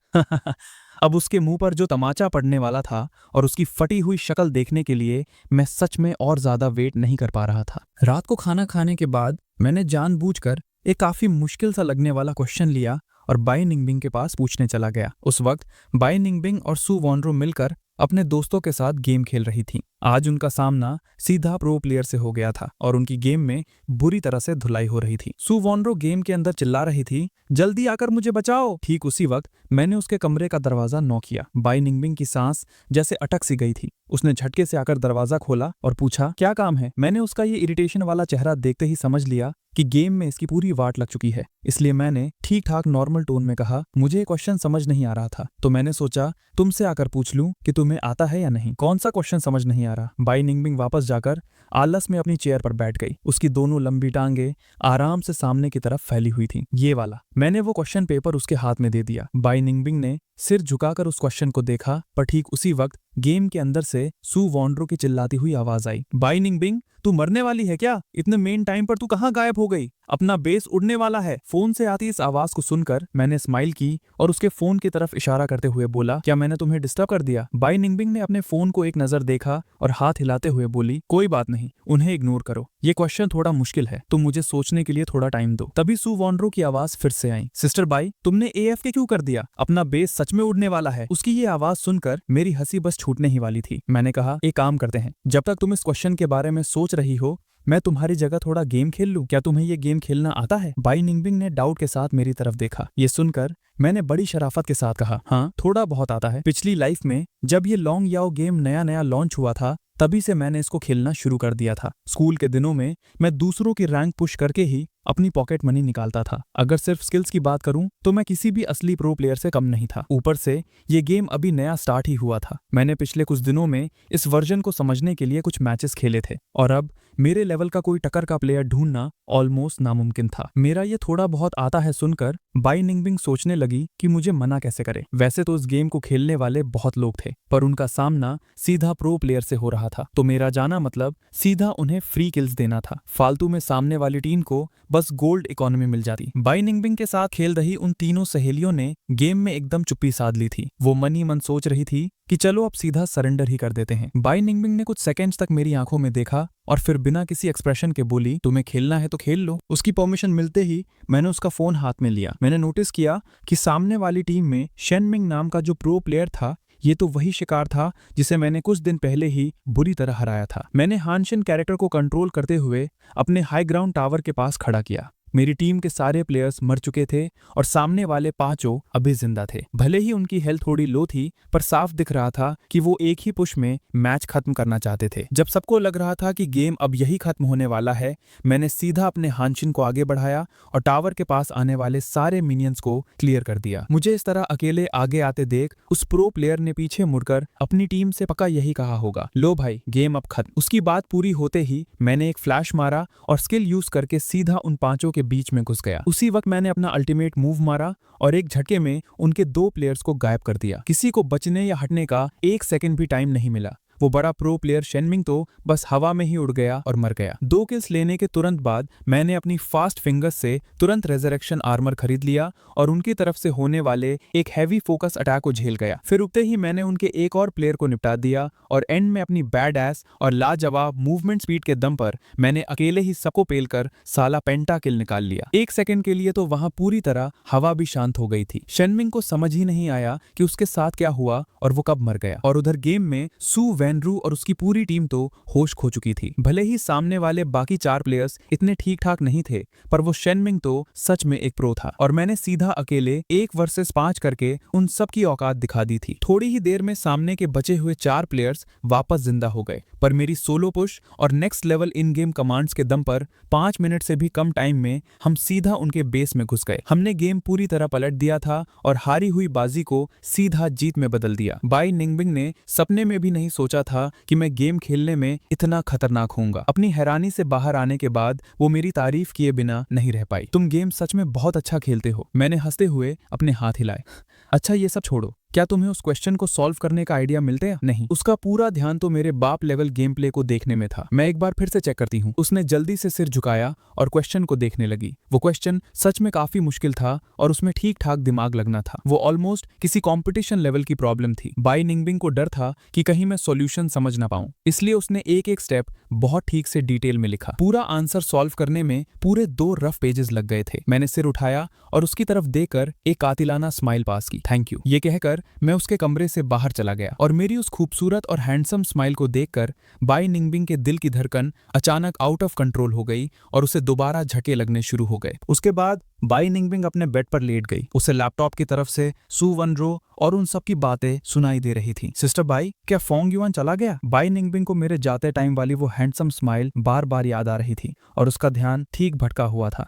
अब उसके मुंह पर जो तमाचा पड़ने वाला था और उसकी फटी हुई शक्ल देखने के लिए मैं सच में और ज्यादा वेट नहीं कर पा रहा था। रात को खाना खाने के बाद मैंने जानबूझकर एक काफी मुश्किल सा लगने वाला क्वेश्चन लिया और बाई निंगबिंग के पास पूछने चला गया। उस वक्त बाई निंगबिंग और सू वॉनरो मिलकर अपने दोस्तों के साथ गेम खेल रही थीं। आज उनका सामना सीधा प्रो प्लेयर से हो गया था और उनकी गेम में बुरी तरह से धुलाई हो रही थी। सू वॉनरो गेम के अंदर चिल्ला रही थी, जल्दी आकर मुझे बचाओ। ठीक उसी वक्त मैंने उसके कमरे का दरवाजा नॉक किया। बाई निंगबिंग की सांस जैसे अटक सी गई थी। उसने झटके से आकर दरवाजा खोला और पूछा, क्या काम है? मैंने उसका ये इरिटेशन वाला चेहरा देखते ही समझ लिया कि गेम में इसकी पूरी वाट लग चुकी है। इसलिए मैंने ठीक ठाक नॉर्मल टोन में कहा, मुझे ये क्वेश्चन समझ नहीं आ रहा था, तो मैंने सोचा तुमसे आकर पूछ लूं कि तुम्हें आता है या नहीं। कौन सा क्वेश्चन समझ नहीं आ रहा? बाई निंगबिंग वापस जाकर आलस में अपनी चेयर पर बैठ गई। उसकी दोनों लंबी टांगे आराम से सामने की तरफ फैली हुई थी। ये वाला। मैंने वो क्वेश्चन पेपर उसके हाथ में दे दिया। बाई निंगबिंग ने सिर झुकाकर उस क्वेश्चन को देखा, पर ठीक उसी वक्त गेम के अंदर से सू वॉनरो की चिल्लाती हुई आवाज आई, बाई निंगबिंग, तू मरने वाली है क्या? इतने मेन टाइम पर तू कहाँ गायब हो गई? अपना बेस उड़ने वाला है। फोन से आती इस आवाज को सुनकर मैंने स्माइल की और उसके फोन की तरफ इशारा करते हुए बोला, क्या मैंने तुम्हें डिस्टर्ब कर दिया? बाई निंगबिंग ने अपने फोन को एक नजर देखा और हाथ हिलाते हुए बोली, कोई बात नहीं, उन्हें इग्नोर करो। ये क्वेश्चन थोड़ा मुश्किल है, तुम मुझे सोचने के लिए थोड़ा टाइम दो। तभी सू वॉनरो की आवाज फिर से आई, सिस्टर बाई, तुमने AFK क्यों कर दिया? अपना बेस सच में उड़ने वाला है। उसकी ये आवाज सुनकर मेरी हंसी बस छूटने ही वाली थी। मैंने कहा, एक काम करते हैं, जब तक तुम इस क्वेश्चन के बारे में सोच रही हो मैं तुम्हारी जगह थोड़ा गेम खेल लूं। क्या तुम्हें ये गेम खेलना आता है? बाई निंगबिंग ने डाउट के साथ मेरी तरफ देखा। ये सुनकर मैंने बड़ी शराफत के साथ कहा, हाँ, थोड़ा बहुत आता है। पिछली लाइफ में जब ये लॉन्ग याओ गेम नया नया लॉन्च हुआ था तभी से मैंने इसको खेलना शुरू कर दिया था। स्कूल के दिनों में मैं दूसरों की रैंक पुश करके ही अपनी पॉकेट मनी निकालता था। अगर सिर्फ स्किल्स की बात करूं तो मैं किसी भी असली प्रो प्लेयर से कम नहीं था। ऊपर से ये गेम अभी नया स्टार्ट ही हुआ था। मैंने पिछले कुछ दिनों में इस वर्जन को समझने के लिए कुछ मैचेस खेले थे और अब मेरे लेवल का कोई टक्कर का प्लेयर ढूंढना ऑलमोस्ट नामुमकिन था। मेरा ये थोड़ा बहुत आता है सुनकर बाई निंगबिंग सोचने लगी कि मुझे मना कैसे करे। वैसे तो इस गेम को खेलने वाले बहुत लोग थे, पर उनका सामना सीधा प्रो प्लेयर से हो रहा था, तो मेरा जाना मतलब सीधा उन्हें फ्री किल्स देना था। फालतू में सामने वाली टीम को बस गोल्ड इकोनॉमी मिल जाती। बाई निंगबिंग के साथ खेल रही उन तीनों सहेलियों ने गेम में एकदम चुप्पी साध ली थी। वो मन ही मन सोच रही थी कि चलो अब सीधा सरेंडर ही कर देते हैं। बाई निंगबिंग ने कुछ सेकंड्स तक मेरी आंखों में देखा और फिर बिना किसी एक्सप्रेशन के बोली, तुम्हें खेलना है तो खेल लो। उसकी परमिशन मिलते ही मैंने उसका फोन हाथ में लिया। मैंने नोटिस किया कि सामने वाली टीम में शेनमिंग नाम का जो प्रो प्लेयर था, ये तो वही शिकार था जिसे मैंने कुछ दिन पहले ही बुरी तरह हराया था। मैंने हानशिन कैरेक्टर को कंट्रोल करते हुए अपने हाई ग्राउंड टावर के पास खड़ा किया। मेरी टीम के सारे प्लेयर्स मर चुके थे और सामने वाले पांचों अभी जिंदा थे। भले ही उनकी हेल्थ थोड़ी लो थी, पर साफ दिख रहा था कि वो एक ही पुश में मैच खत्म करना चाहते थे। जब सबको लग रहा था कि गेम अब यही खत्म होने वाला है, मैंने सीधा अपने हानशिन को आगे बढ़ाया और टावर के पास आने वाले सारे मिनियंस को क्लियर कर दिया। मुझे इस तरह अकेले आगे आते देख उस प्रो प्लेयर ने पीछे मुड़कर अपनी टीम से पक्का यही कहा होगा, लो भाई, गेम अब खत्म। उसकी बात पूरी होते ही मैंने एक फ्लैश मारा और स्किल यूज करके सीधा उन पांचों के बीच में घुस गया। उसी वक्त मैंने अपना अल्टीमेट मूव मारा और एक झटके में उनके 2 प्लेयर्स को गायब कर दिया। किसी को बचने या हटने का 1 सेकंड भी टाइम नहीं मिला। वो बड़ा प्रो प्लेयर शेनमिंग तो बस हवा में ही उड़ गया और मर गया। 2 किल्स लेने के तुरंत बाद मैंने अपनी फास्ट फिंगर्स से तुरंत रेजरेक्शन आर्मर खरीद लिया और उनकी तरफ से होने वाले एक हैवी फोकस अटैक को झेल गया। फिर उगते ही मैंने उनके एक और प्लेयर को निपटा दिया और एंड में अपनी बैड एस और लाजवाब मूवमेंट स्पीड के दम पर मैंने अकेले ही सबको पेलकर साला पेंटा किल निकाल लिया। 1 सेकंड के लिए तो वहां पूरी तरह हवा भी शांत हो गई थी। शेनमिंग को समझ ही नहीं आया कि उसके साथ क्या हुआ और वो कब मर गया। और उधर गेम में सू वैन वैनरू और उसकी पूरी टीम तो होश खो चुकी थी। भले ही सामने वाले बाकी 4 प्लेयर्स इतने ठीक ठाक नहीं थे, पर वो शेनमिंग तो सच में एक प्रो था और मैंने सीधा अकेले 1 वर्सेस 5 करके उन सब की औकात दिखा दी थी। थोड़ी ही देर में सामने के बचे हुए 4 प्लेयर्स वापस जिंदा हो गए, पर मेरी सोलो पुश और next level in game commands के दम पर 5 मिनट से भी कम टाइम में हम सीधा उनके बेस में घुस गए। हमने गेम पूरी तरह पलट दिया था और हारी हुई बाजी को सीधा जीत में बदल दिया। बाई निंगबिंग ने सपने में भी नहीं सोचा था कि मैं गेम खेलने में इतना खतरनाक होऊंगा। अपनी हैरानी से बाहर आने के बाद वो मेरी तारीफ किए बिना नहीं रह पाई। तुम गेम सच में बहुत अच्छा खेलते हो, मैंने हंसते हुए अपने हाथ हिलाए। अच्छा ये सब छोड़ो, क्या तुम्हें उस क्वेश्चन को सॉल्व करने का आइडिया मिलते हैं? नहीं, उसका पूरा ध्यान तो मेरे बाप लेवल गेम प्ले को देखने में था। मैं एक बार फिर से चेक करती हूँ। उसने जल्दी से सिर झुकाया और क्वेश्चन को देखने लगी। वो क्वेश्चन सच में काफी मुश्किल था और उसमें ठीक ठाक दिमाग लगना था। वो ऑलमोस्ट किसी कॉम्पिटिशन लेवल की प्रॉब्लम थी। बाई निंगबिंग को डर था कि कहीं मैं सॉल्यूशन समझ ना पाऊं, इसलिए उसने एक एक स्टेप बहुत ठीक से डिटेल में लिखा। पूरा आंसर सॉल्व करने में पूरे 2 रफ पेजेस लग गए थे। मैंने सिर उठाया और उसकी तरफ देखकर एक कातिलाना स्माइल पास की। थैंक यू, ये कहकर मैं उसके कमरे से बाहर चला गया और मेरी उस खूबसूरत और हैंडसम स्माइल को देखकर बाई निंगबिंग के दिल की धड़कन अचानक आउट ऑफ कंट्रोल हो गई और उसे दोबारा झटके लगने शुरू हो गए। उसके बाद बाई निंगबिंग अपने बेड पर लेट गई। उसे लैपटॉप की तरफ से सु वनरो और उन सब की बातें सुनाई दे रही थी। सिस्टर बाई, क्या फोंग युआन चला गया? बाई निंगबिंग को मेरे जाते टाइम वाली वो हैंडसम स्माइल बार बार याद आ रही थी और उसका ध्यान ठीक भटका हुआ था।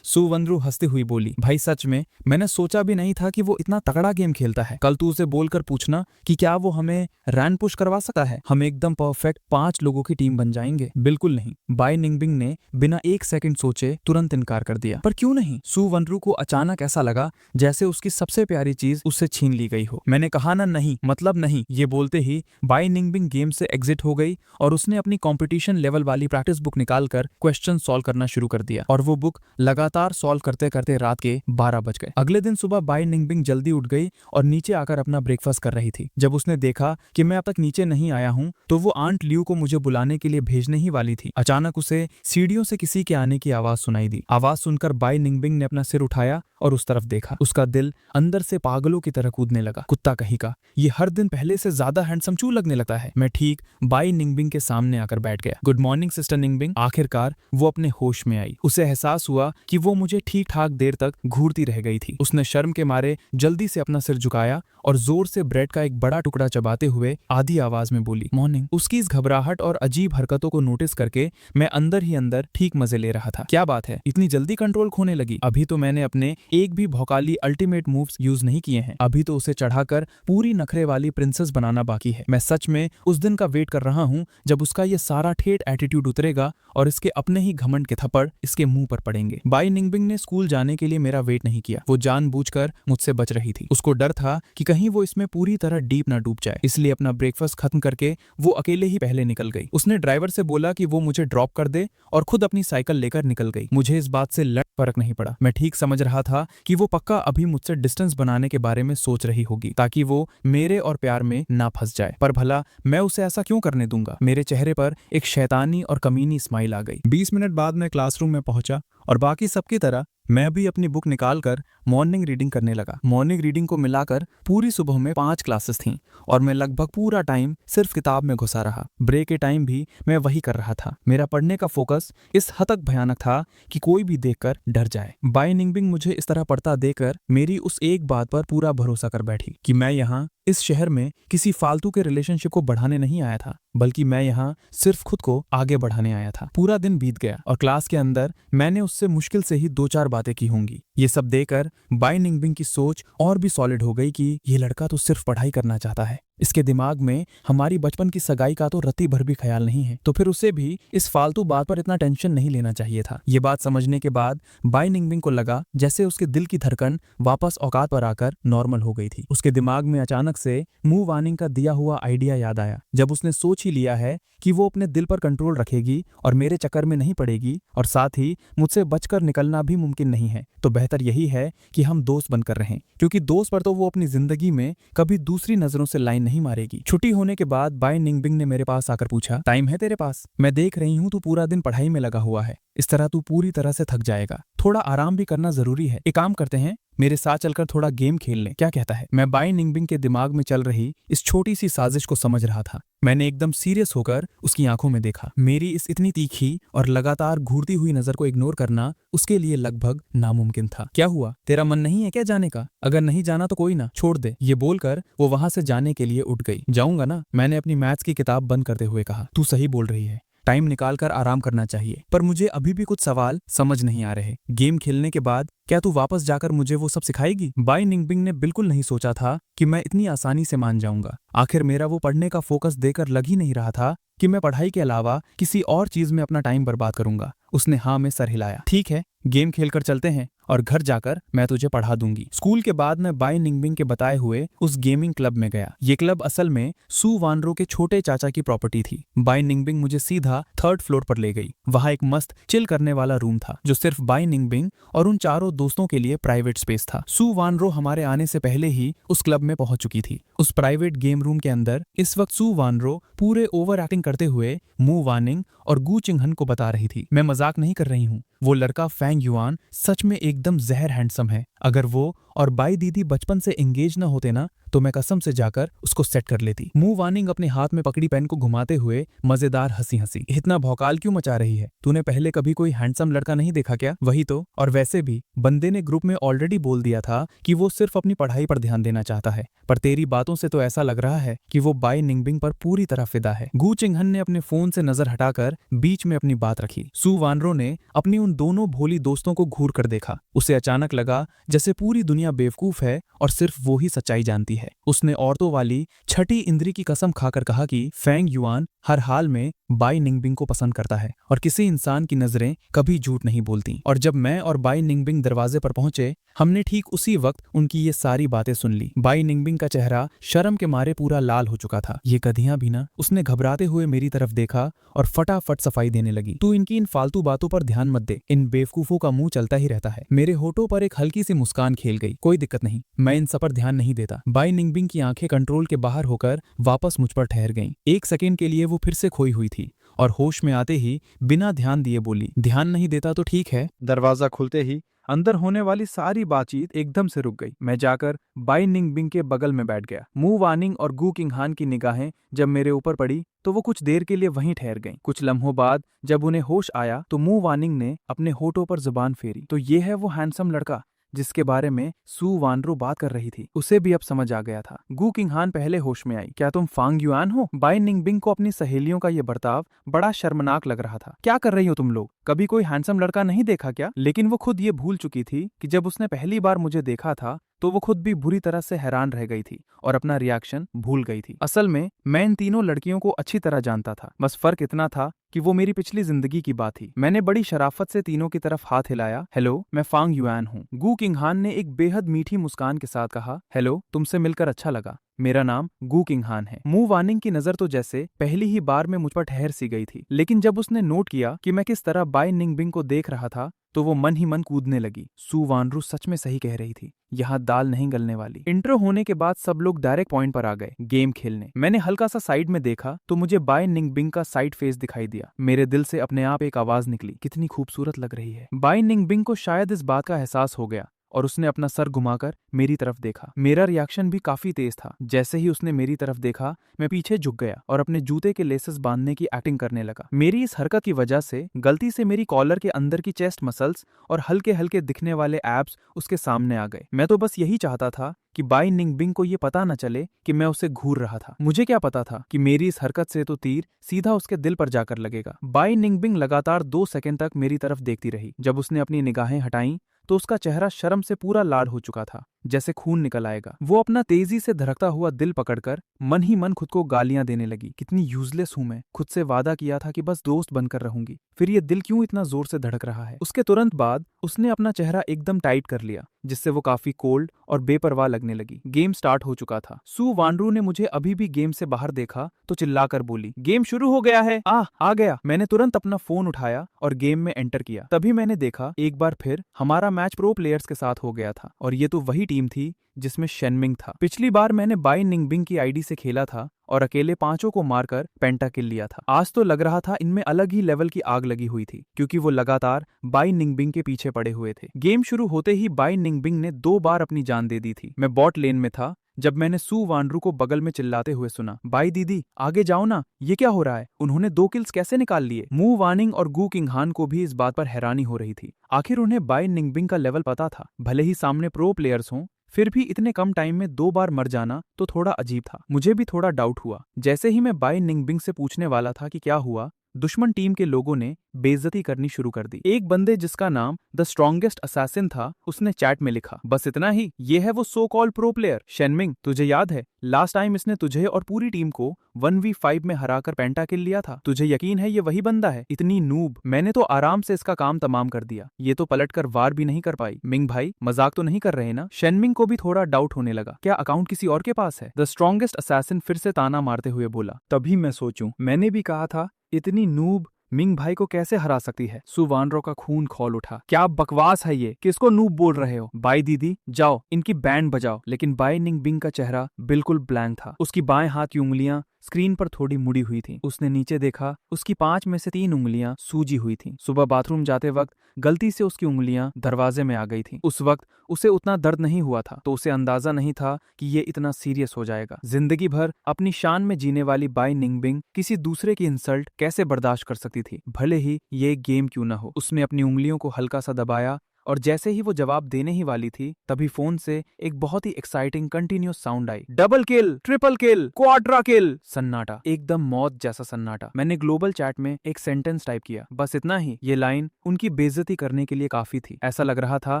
सु वनरू हंसती हुई बोली, भाई सच में मैंने सोचा भी नहीं था कि वो इतना तगड़ा गेम खेलता है। कल तू उसे बोलकर पूछना कि क्या वो हमें रैन पुश करवा सकता है। हम एकदम परफेक्ट 5 लोगों की टीम बन जाएंगे। बिल्कुल नहीं, बाई निंगबिंग ने बिना 1 सेकंड सोचे तुरंत इनकार कर दिया। पर क्यों नहीं? सु वनरू को अचानक ऐसा लगा जैसे उसकी सबसे प्यारी चीज उससे छीन ली गई हो। मैंने कहा ना नहीं, मतलब नहीं। ये बोलते ही बाई निंगबिंग गेम से एग्जिट हो गई और उसने अपनी कंपटीशन लेवल वाली प्रैक्टिस बुक निकालकर क्वेश्चन सॉल्व करना शुरू कर दिया और वो बुक लगातार सॉल्व करते करते रात के 12 बज गए। अगले दिन सुबह बाई निंगबिंग जल्दी उठ गई और नीचे आकर अपना ब्रेकफास्ट कर रही थी। जब उसने देखा कि मैं अब तक नीचे नहीं आया हूं, तो वो आंट लियू को मुझे बुलाने के लिए भेजने ही वाली थी। अचानक उसे सीढ़ियों से किसी के आने की आवाज सुनाई दी। आवाज सुनकर बाई निंगबिंग ने अपना सिर उठाया और उस तरफ देखा। उसका दिल अंदर से पागलों की तरह कूदने लगा। कुत्ता कहीं का, ये हर दिन पहले से ज्यादा हैंडसम क्यों लगने लगता है? मैं ठीक बाई निंगबिंग के सामने आकर बैठ गया। Good morning sister Ningbing. आखिरकार वो अपने होश में आई। उसे एहसास हुआ कि वो मुझे ठीक ठाक देर तक घूरती रह गई थी। उसने शर्म के मारे जल्दी से अपना सिर झुकाया और जोर से ब्रेड का एक बड़ा टुकड़ा चबाते हुए आधी आवाज में बोली, मॉर्निंग। उसकी इस घबराहट और अजीब हरकतों को नोटिस करके मैं अंदर ही अंदर ठीक मजे ले रहा था। क्या बात है, इतनी जल्दी कंट्रोल खोने लगी? अभी तो मैंने अपने एक भी भौकाली अल्टीमेट मूव्स यूज नहीं किए हैं। अभी तो उसे चढ़ाकर पूरी नखरे वाली प्रिंसेस बनाना बाकी है। मैं सच में उस दिन का वेट कर रहा हूँ जब उसका ये सारा ठेठ एटीट्यूड उतरेगा और इसके अपने ही घमंड के थप्पड़ इसके मुंह पर पड़ेंगे। बाई निंगबिंग ने स्कूल जाने के लिए मेरा वेट नहीं किया। वो जानबूझकर मुझसे बच रही थी। उसको डर था कि कहीं वो इसमें पूरी तरह डीप ना डूब जाए, इसलिए अपना ब्रेकफास्ट खत्म करके वो अकेले ही पहले निकल गई। उसने ड्राइवर से बोला कि वो मुझे ड्रॉप कर दे और खुद अपनी साइकिल लेकर निकल गई। मुझे इस बात से लड़ फर्क नहीं पड़ा। मैं ठीक समझ रहा था कि वो पक्का अभी मुझसे डिस्टेंस बनाने के बारे में सोच रही होगी ताकि वो मेरे और प्यार में ना फंस जाए। पर भला मैं उसे ऐसा क्यों करने दूंगा? मेरे चेहरे पर एक शैतानी और कमीनी स्माइल आ गई। 20 मिनट बाद मैं क्लासरूम में पहुंचा और बाकी सबकी तरह मैं भी अपनी बुक निकालकर मॉर्निंग रीडिंग करने लगा। मॉर्निंग रीडिंग को मिलाकर पूरी सुबह में 5 क्लासेस थीं और मैं लगभग पूरा टाइम सिर्फ किताब में घुसा रहा। ब्रेक के टाइम भी मैं वही कर रहा था। मेरा पढ़ने का फोकस इस हद तक भयानक था कि कोई भी देखकर डर जाए। बाई निंगबिंग मुझे इस तरह पढ़ता देखकर मेरी उस एक बात पर पूरा भरोसा कर बैठी कि मैं यहाँ इस शहर में किसी फालतू के रिलेशनशिप को बढ़ाने नहीं आया था, बल्कि मैं यहाँ सिर्फ खुद को आगे बढ़ाने आया था। पूरा दिन बीत गया और क्लास के अंदर मैंने उससे मुश्किल से ही 2-4 बातें की होंगी। ये सब देखकर बाई निंगबिंग की सोच और भी सॉलिड हो गई कि ये लड़का तो सिर्फ पढ़ाई करना चाहता है। इसके दिमाग में हमारी बचपन की सगाई का तो रत्ती भर भी ख्याल नहीं है, तो फिर उसे भी इस फालतू बात पर इतना टेंशन नहीं लेना चाहिए था। ये बात समझने के बाद बाई निंगबिंग को लगा जैसे उसके दिल की धड़कन वापस औकात पर आकर नॉर्मल हो गई थी। उसके दिमाग में अचानक से मूव वार्निंग का दिया हुआ आइडिया याद आया। जब उसने सोच ही लिया है कि वो अपने दिल पर कंट्रोल रखेगी और मेरे चक्कर में नहीं पड़ेगी और साथ ही मुझसे बचकर निकलना भी मुमकिन नहीं है, तो बेहतर यही है कि हम दोस्त बनकर रहें, क्योंकि दोस्त पर तो वो अपनी जिंदगी में कभी दूसरी नजरों से लाइन नहीं मारेगी। छुट्टी होने के बाद बाई निंगबिंग ने मेरे पास आकर पूछा, टाइम है तेरे पास? मैं देख रही हूँ तू पूरा दिन पढ़ाई में लगा हुआ है, इस तरह तू पूरी तरह से थक जाएगा। थोड़ा आराम भी करना जरूरी है। एक काम करते हैं, मेरे साथ चलकर थोड़ा गेम खेल लें, क्या कहता है? मैं बाई निंगबिंग के दिमाग में चल रही इस छोटी सी साजिश को समझ रहा था। मैंने एकदम सीरियस होकर उसकी आंखों में देखा। मेरी इस इतनी तीखी और लगातार घूरती हुई नजर को इग्नोर करना उसके लिए लगभग नामुमकिन था। क्या हुआ, तेरा मन नहीं है क्या जाने का? अगर नहीं जाना तो कोई ना, छोड़ दे। ये बोलकर वो वहां से जाने के लिए उठ गई। जाऊंगा ना, मैंने अपनी मैथ्स की किताब बंद करते हुए कहा। तू सही बोल रही है, टाइम निकाल कर आराम करना चाहिए, पर मुझे अभी भी कुछ सवाल समझ नहीं आ रहे। गेम खेलने के बाद क्या तू वापस जाकर मुझे वो सब सिखाएगी? बाई निंगबिंग ने बिल्कुल नहीं सोचा था कि मैं इतनी आसानी से मान जाऊंगा। आखिर मेरा वो पढ़ने का फोकस देकर लग ही नहीं रहा था कि मैं पढ़ाई के अलावा किसी और चीज में अपना टाइम बर्बाद करूंगा। उसने हाँ में सर हिलाया। ठीक है, गेम खेलकर चलते हैं और घर जाकर मैं तुझे पढ़ा दूंगी। स्कूल के बाद मैं बाई निंगबिंग के बताए हुए उस गेमिंग क्लब में गया। ये क्लब असल में सू वानरो के छोटे चाचा की प्रॉपर्टी थी। बाई निंगबिंग मुझे सीधा 3rd फ्लोर पर ले गई। वहां एक मस्त चिल करने वाला रूम था जो सिर्फ बाई निंगबिंग और उन चारों दोस्तों के लिए प्राइवेट स्पेस था। सू वानरो हमारे आने से पहले ही उस क्लब में पहुंच चुकी थी। उस प्राइवेट गेम रूम के अंदर इस वक्त सू वानरो पूरे ओवर एक्टिंग करते हुए मू वानिंग और गू चिंगहन को बता रही थी। मैं मजाक नहीं कर रही हूँ, वो लड़का फेंग युआन सच में एकदम जहर हैंडसम है। अगर वो और बाई दीदी बचपन से एंगेज न होते ना तो मैं कसम से जाकर उसको सेट कर लेती। मू वानिंग अपने हाथ में पकड़ी पेन को घुमाते हुए मजेदार हंसी हंसी। इतना भौकाल क्यों मचा रही है? तूने पहले कभी कोई हैंडसम लड़का नहीं देखा क्या? वही तो, और वैसे भी बंदे ने ग्रुप में ऑलरेडी बोल दिया था कि वो सिर्फ अपनी पढ़ाई पर ध्यान देना चाहता है, पर तेरी बातों से तो ऐसा लग रहा है कि वो बाई निंगबिंग पर पूरी तरह फिदा है। गू चिंगहन ने अपने फोन से नजर हटाकर बीच में अपनी बात रखी। सू वानरो ने अपनी उन दोनों भोली दोस्तों को घूर कर देखा। उसे अचानक लगा जैसे पूरी दुनिया बेवकूफ है और सिर्फ वो ही सच्चाई जानती है। उसने औरतों वाली छठी इंद्री की कसम खाकर कहा कि फेंग युआन हर हाल में बाई निंगबिंग को पसंद करता है और किसी इंसान की नजरें कभी झूठ नहीं बोलती। और जब मैं और बाई निंगबिंग दरवाजे पर पहुंचे, हमने ठीक उसी वक्त उनकी ये सारी बातें सुन ली। बाई निंगबिंग का चेहरा शर्म के मारे पूरा लाल हो चुका था। ये गधियां भी ना। उसने घबराते हुए मेरी तरफ देखा और फटाफट सफाई देने लगी। तू इनकी इन फालतू बातों पर ध्यान मत दे, इन बेवकूफों का मुंह चलता ही रहता है। मेरे होठों पर एक हल्की सी मुस्कान खेल गई। कोई दिक्कत नहीं, मैं इन सब पर ध्यान नहीं देता। बाई निंगबिंग की आंखें कंट्रोल के बाहर होकर वापस मुझ पर ठहर गईं। एक सेकंड के लिए वो फिर से खोई हुई थी और होश में आते ही बिना ध्यान दिए बोली, ध्यान नहीं देता तो ठीक है। दरवाजा खुलते ही अंदर होने वाली सारी बातचीत एकदम से रुक गई। मैं जाकर बाई निंगबिंग के बगल में बैठ गया। मू वानिंग और गू किंगहान की निगाहें जब मेरे ऊपर पड़ी तो वो कुछ देर के लिए वहीं ठहर गईं। कुछ लम्हों बाद जब उन्हें होश आया तो मू वानिंग ने अपने होठों पर जुबान फेरी। तो ये है वो हैंडसम लड़का जिसके बारे में सू वानरो बात कर रही थी। उसे भी अब समझ आ गया था। गू किंगहान पहले होश में आई। क्या तुम फांग युआन हो? बाई निंगबिंग को अपनी सहेलियों का ये बर्ताव बड़ा शर्मनाक लग रहा था। क्या कर रही हो तुम लोग? कभी कोई हैंडसम लड़का नहीं देखा क्या? लेकिन वो खुद ये भूल चुकी थी कि जब उसने पहली बार मुझे देखा था तो वो खुद भी बुरी तरह से हैरान रह गई थी और अपना रिएक्शन भूल गई थी। असल में मैं इन तीनों लड़कियों को अच्छी तरह जानता था, बस फर्क इतना था कि वो मेरी पिछली जिंदगी की बात थी। मैंने बड़ी शराफत से तीनों की तरफ हाथ हिलाया। हेलो, मैं फांग युआन हूँ। गू किंगहान ने एक बेहद मीठी मुस्कान के साथ कहा, हेलो, तुमसे मिलकर अच्छा लगा। मेरा नाम गू किंगहान है। मू वानिंग की नजर तो जैसे पहली ही बार में मुझ पर ठहर सी गई थी, लेकिन जब उसने नोट किया कि मैं किस तरह बाई निंगबिंग को देख रहा था तो वो मन ही मन कूदने लगी। सू वानरू सच में सही कह रही थी, यहाँ दाल नहीं गलने वाली। इंट्रो होने के बाद सब लोग डायरेक्ट पॉइंट पर आ गए, गेम खेलने। मैंने हल्का सा साइड में देखा तो मुझे बाई निंगबिंग का साइड फेस दिखाई दिया। मेरे दिल से अपने आप एक आवाज निकली, कितनी खूबसूरत लग रही है। बाई निंगबिंग को शायद इस बात का एहसास हो गया और उसने अपना सर घुमाकर मेरी तरफ देखा। मेरा रिएक्शन भी काफी तेज था। जैसे ही उसने मेरी तरफ देखा मैं पीछे झुक गया और अपने जूते के लेसेस बांधने की एक्टिंग करने लगा। मेरी इस हरकत की वजह से गलती से मेरी कॉलर के अंदर की चेस्ट मसल्स और हल्के हल्के दिखने वाले एब्स उसके सामने आ गए। मैं तो बस यही चाहता था कि बाई निंगबिंग को ये पता न चले कि मैं उसे घूर रहा था। मुझे क्या पता था कि मेरी इस हरकत से तो तीर सीधा उसके दिल पर जाकर लगेगा। बाई निंगबिंग लगातार 2 सेकंड तक मेरी तरफ देखती रही। जब उसने अपनी निगाहें हटाई तो उसका चेहरा शर्म से पूरा लाल हो चुका था, जैसे खून निकल आएगा। वो अपना तेजी से धड़कता हुआ दिल पकड़कर मन ही मन खुद को गालियां देने लगी। कितनी यूजलेस हूं मैं, खुद से वादा किया था कि बस दोस्त बनकर रहूंगी, फिर ये दिल क्यों इतना जोर से धड़क रहा है। उसके तुरंत बाद उसने अपना चेहरा एकदम टाइट कर लिया, जिससे वो काफी कोल्ड और बेपरवाह लगने लगी। गेम स्टार्ट हो चुका था। सू वानरू ने मुझे अभी भी गेम से बाहर देखा तो चिल्लाकर बोली, गेम शुरू हो गया है। आ गया। मैंने तुरंत अपना फोन उठाया और गेम में एंटर किया। तभी मैंने देखा एक बार फिर हमारा मैच प्रो प्लेयर्स के साथ हो गया था और ये तो वही टीम थी जिसमें शेनमिंग था। पिछली बार मैंने बाई निंगबिंग की आईडी से खेला था और अकेले 5 को मारकर पेंटाकिल लिया था। आज तो लग रहा था इनमें अलग ही लेवल की आग लगी हुई थी, क्योंकि वो लगातार बाई निंगबिंग के पीछे पड़े हुए थे। गेम शुरू होते ही बाई निंगबिंग ने 2 बार अपनी जान दे दी थी। मैं बॉट लेन में था जब मैंने सू वानरू को बगल में चिल्लाते हुए सुना, बाई दीदी आगे जाओ ना, ये क्या हो रहा है, उन्होंने 2 किल्स कैसे निकाल लिए। मू वानिंग और गू किंगहान को भी इस बात पर हैरानी हो रही थी। आखिर उन्हें बाई निंगबिंग का लेवल पता था। भले ही सामने प्रो प्लेयर्स हों, फिर भी इतने कम टाइम में 2 बार मर जाना तो थोड़ा अजीब था। मुझे भी थोड़ा डाउट हुआ। जैसे ही मैं बाई निंगबिंग से पूछने वाला था कि क्या हुआ, दुश्मन टीम के लोगों ने बेइज्जती करनी शुरू कर दी। एक बंदे जिसका नाम द स्ट्रॉन्गेस्ट असैसिन था, उसने चैट में लिखा, बस इतना ही, ये है वो सो कॉल्ड प्रो प्लेयर शेनमिंग। तुझे याद है लास्ट टाइम इसने तुझे और पूरी टीम को 1v5 में हराकर पेंटा किल लिया था। तुझे यकीन है ये वही बंदा है? इतनी नूब। मैंने तो आराम से इसका काम तमाम कर दिया, ये तो पलटकर वार भी नहीं कर पाई। मिंग भाई मजाक तो नहीं कर रहे ना? शेनमिंग को भी थोड़ा डाउट होने लगा, क्या अकाउंट किसी और के पास है? द स्ट्रॉन्गेस्ट असैसिन फिर से ताना मारते हुए बोला, तभी मैं सोचूं, मैंने भी कहा था इतनी नूब मिंग भाई को कैसे हरा सकती है। सू वानरो का खून खौल उठा। क्या बकवास है ये, किसको नूब बोल रहे हो? बाई दीदी जाओ इनकी बैंड बजाओ। लेकिन बाई निंगबिंग का चेहरा बिल्कुल ब्लैंक था। उसकी बाएं हाथ की उंगलियां स्क्रीन पर थोड़ी मुड़ी हुई थी। उसने नीचे देखा, उसकी 5 में से 3 उंगलियां सूजी हुई थीं। सुबह बाथरूम जाते वक्त गलती से उसकी उंगलियां दरवाजे में आ गई थीं। उस वक्त उसे उतना दर्द नहीं हुआ था, तो उसे अंदाजा नहीं था कि ये इतना सीरियस हो जाएगा। जिंदगी भर अपनी शान में जीने वाली बाई निंगबिंग किसी दूसरे की इंसल्ट कैसे बर्दाश्त कर सकती थी, भले ही ये एक गेम क्यों न हो। उसने अपनी उंगलियों को हल्का सा दबाया और जैसे ही वो जवाब देने ही वाली थी, तभी फोन से एक बहुत ही एक्साइटिंग कंटिन्यूस साउंड आई। Double kill, triple kill, quadra kill. सन्नाटा, एकदम मौत जैसा सन्नाटा। मैंने ग्लोबल चैट में एक सेंटेंस टाइप किया, बस इतना ही। ये लाइन उनकी बेइज्जती करने के लिए काफी थी। ऐसा लग रहा था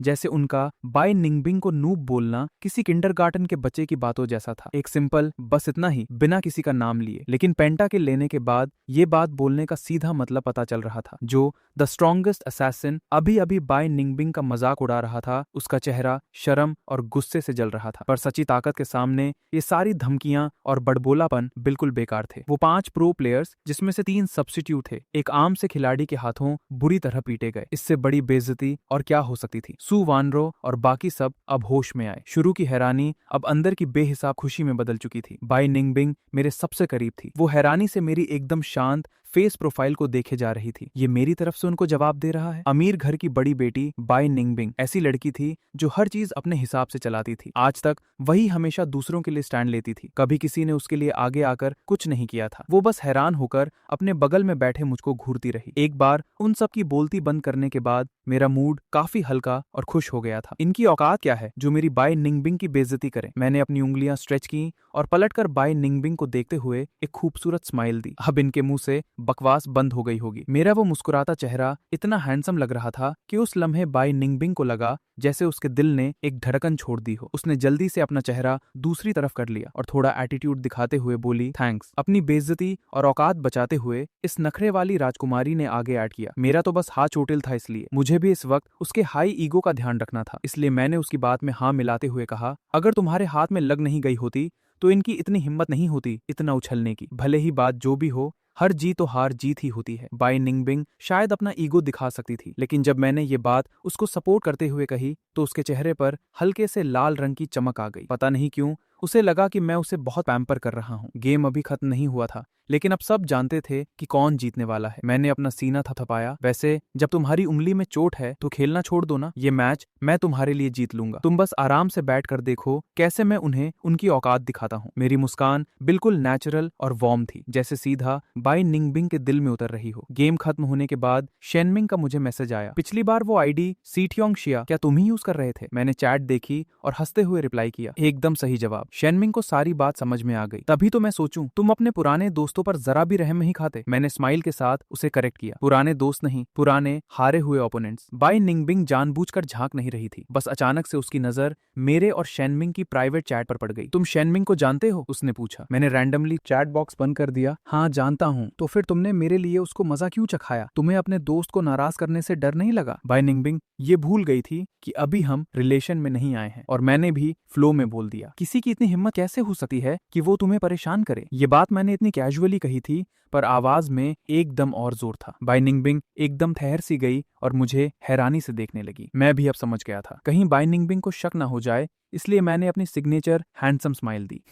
जैसे उनका बाई निंगबिंग को नूब बोलना किसी किंडरगार्टन के बच्चे की बातों जैसा था। एक सिंपल बस इतना ही, बिना किसी का नाम लिए। लेकिन पेंटा किल लेने के बाद ये बात बोलने का सीधा मतलब पता चल रहा था। जो द स्ट्रॉन्गेस्ट असैसिन अभी अभी बाई निंगबिंग का मजाक उड़ा रहा था, उसका चेहरा शर्म और गुस्से से जल रहा था। पर सच्ची ताकत के सामने ये सारी धमकियां और बड़बोलापन बिल्कुल बेकार थे। वो 5 प्रो प्लेयर्स, जिसमें से 3 सब्स्टिट्यूट थे, एक आम से खिलाड़ी के हाथों बुरी तरह पीटे गए। इससे बड़ी बेइज्जती और क्या हो सकती थी। सू वानरो और बाकी सब अब होश में आए। शुरू की हैरानी अब अंदर की बेहिसाब खुशी में बदल चुकी थी। बाई निंगबिंग मेरे सबसे करीब थी। वो हैरानी से मेरी एकदम शांत फेस प्रोफाइल को देखे जा रही थी। ये मेरी तरफ से उनको जवाब दे रहा है। अमीर घर की बड़ी बेटी बाई निंगबिंग ऐसी लड़की थी जो हर चीज अपने हिसाब से चलाती थी। आज तक वही हमेशा दूसरों के लिए स्टैंड लेती थी। कभी किसी ने उसके लिए आगे आकर कुछ नहीं किया था। वो बस हैरान होकर अपने बगल में बैठे मुझको घूरती रही। एक बार उन सब की बोलती बंद करने के बाद मेरा मूड काफी हल्का और खुश हो गया था। इनकी औकात क्या है जो मेरी बाई निंगबिंग की बेइज्जती करे। मैंने अपनी उंगलियां स्ट्रेच की और पलटकर बाई निंगबिंग को देखते हुए एक खूबसूरत स्माइल दी। अब इनके मुंह से बकवास बंद हो गई होगी। मेरा वो मुस्कुराता चेहरा इतना हैंडसम लग रहा था कि उस लम्हे बाई निंगबिंग को लगा जैसे उसके दिल ने एक धड़कन छोड़ दी हो। उसने जल्दी से अपना चेहरा दूसरी तरफ कर लिया और थोड़ा एटीट्यूड दिखाते हुए बोली, थैंक्स। अपनी बेइज्जती और औकात बचाते हुए इस नखरे वाली राजकुमारी ने आगे ऐड किया, मेरा तो बस हाथ चोटिल था, इसलिए मुझे भी इस वक्त उसके हाई ईगो का ध्यान रखना था। इसलिए मैंने उसकी बात में हाँ मिलाते हुए कहा, अगर तुम्हारे हाथ में लग नहीं गई होती तो इनकी इतनी हिम्मत नहीं होती इतना उछलने की। भले ही बात जो भी हो, हर जीत तो हार जीत ही होती है। बाई निंगबिंग शायद अपना ईगो दिखा सकती थी, लेकिन जब मैंने ये बात उसको सपोर्ट करते हुए कही तो उसके चेहरे पर हल्के से लाल रंग की चमक आ गई। पता नहीं क्यों उसे लगा कि मैं उसे बहुत पैम्पर कर रहा हूँ। गेम अभी खत्म नहीं हुआ था, लेकिन अब सब जानते थे कि कौन जीतने वाला है। मैंने अपना सीना थपथपाया, वैसे जब तुम्हारी उंगली में चोट है तो खेलना छोड़ दो ना, ये मैच मैं तुम्हारे लिए जीत लूंगा। तुम बस आराम से बैठ कर देखो कैसे मैं उन्हें उनकी औकात दिखाता हूँ। मेरी मुस्कान बिल्कुल नेचुरल और वार्म थी, जैसे सीधा बाई निंगबिंग के दिल में उतर रही हो। गेम खत्म होने के बाद शेनमिंग का मुझे मैसेज आया, पिछली बार वो आईडी सीटियोंग शिया क्या तुम ही यूज कर रहे थे? मैंने चैट देखी और हंसते हुए रिप्लाई किया, एकदम सही जवाब। शेनमिंग को सारी बात समझ में आ गई। तभी तो मैं सोचूं तुम अपने पुराने दोस्तों पर जरा भी रहम नहीं खाते। मैंने स्माइल के साथ उसे करेक्ट किया, पुराने दोस्त नहीं, पुराने हारे हुए ओपोनेंट्स। बाई निंगबिंग जानबूझकर झांक नहीं रही थी, बस अचानक से उसकी नजर मेरे और शेनमिंग की प्राइवेट चैट पर पड़ गई। तुम शेनमिंग को जानते हो? उसने पूछा। मैंने रैंडमली चैट बॉक्स बंद कर दिया। हाँ जानता हूँ। तो फिर तुमने मेरे लिए उसको मजा क्यों चखाया? तुम्हें अपने दोस्त को नाराज करने से डर नहीं लगा? बाई निंगबिंग ये भूल गई थी कि अभी हम रिलेशन में नहीं आए हैं, और मैंने भी फ्लो में बोल दिया, किसी की इतनी हिम्मत कैसे हो सकती है कि वो तुम्हें परेशान करे? ये बात मैंने इतनी कैजुअली कही थी, पर आवाज में एकदम और जोर था। बाई निंगबिंग एकदम ठहर सी गई और मुझे हैरानी से देखने लगी। मैं भी अब समझ गया था, कहीं बाई निंगबिंग को शक न हो जाए, इसलिए मैंने अपनी सिग्नेचर हैंडसम स्माइल दी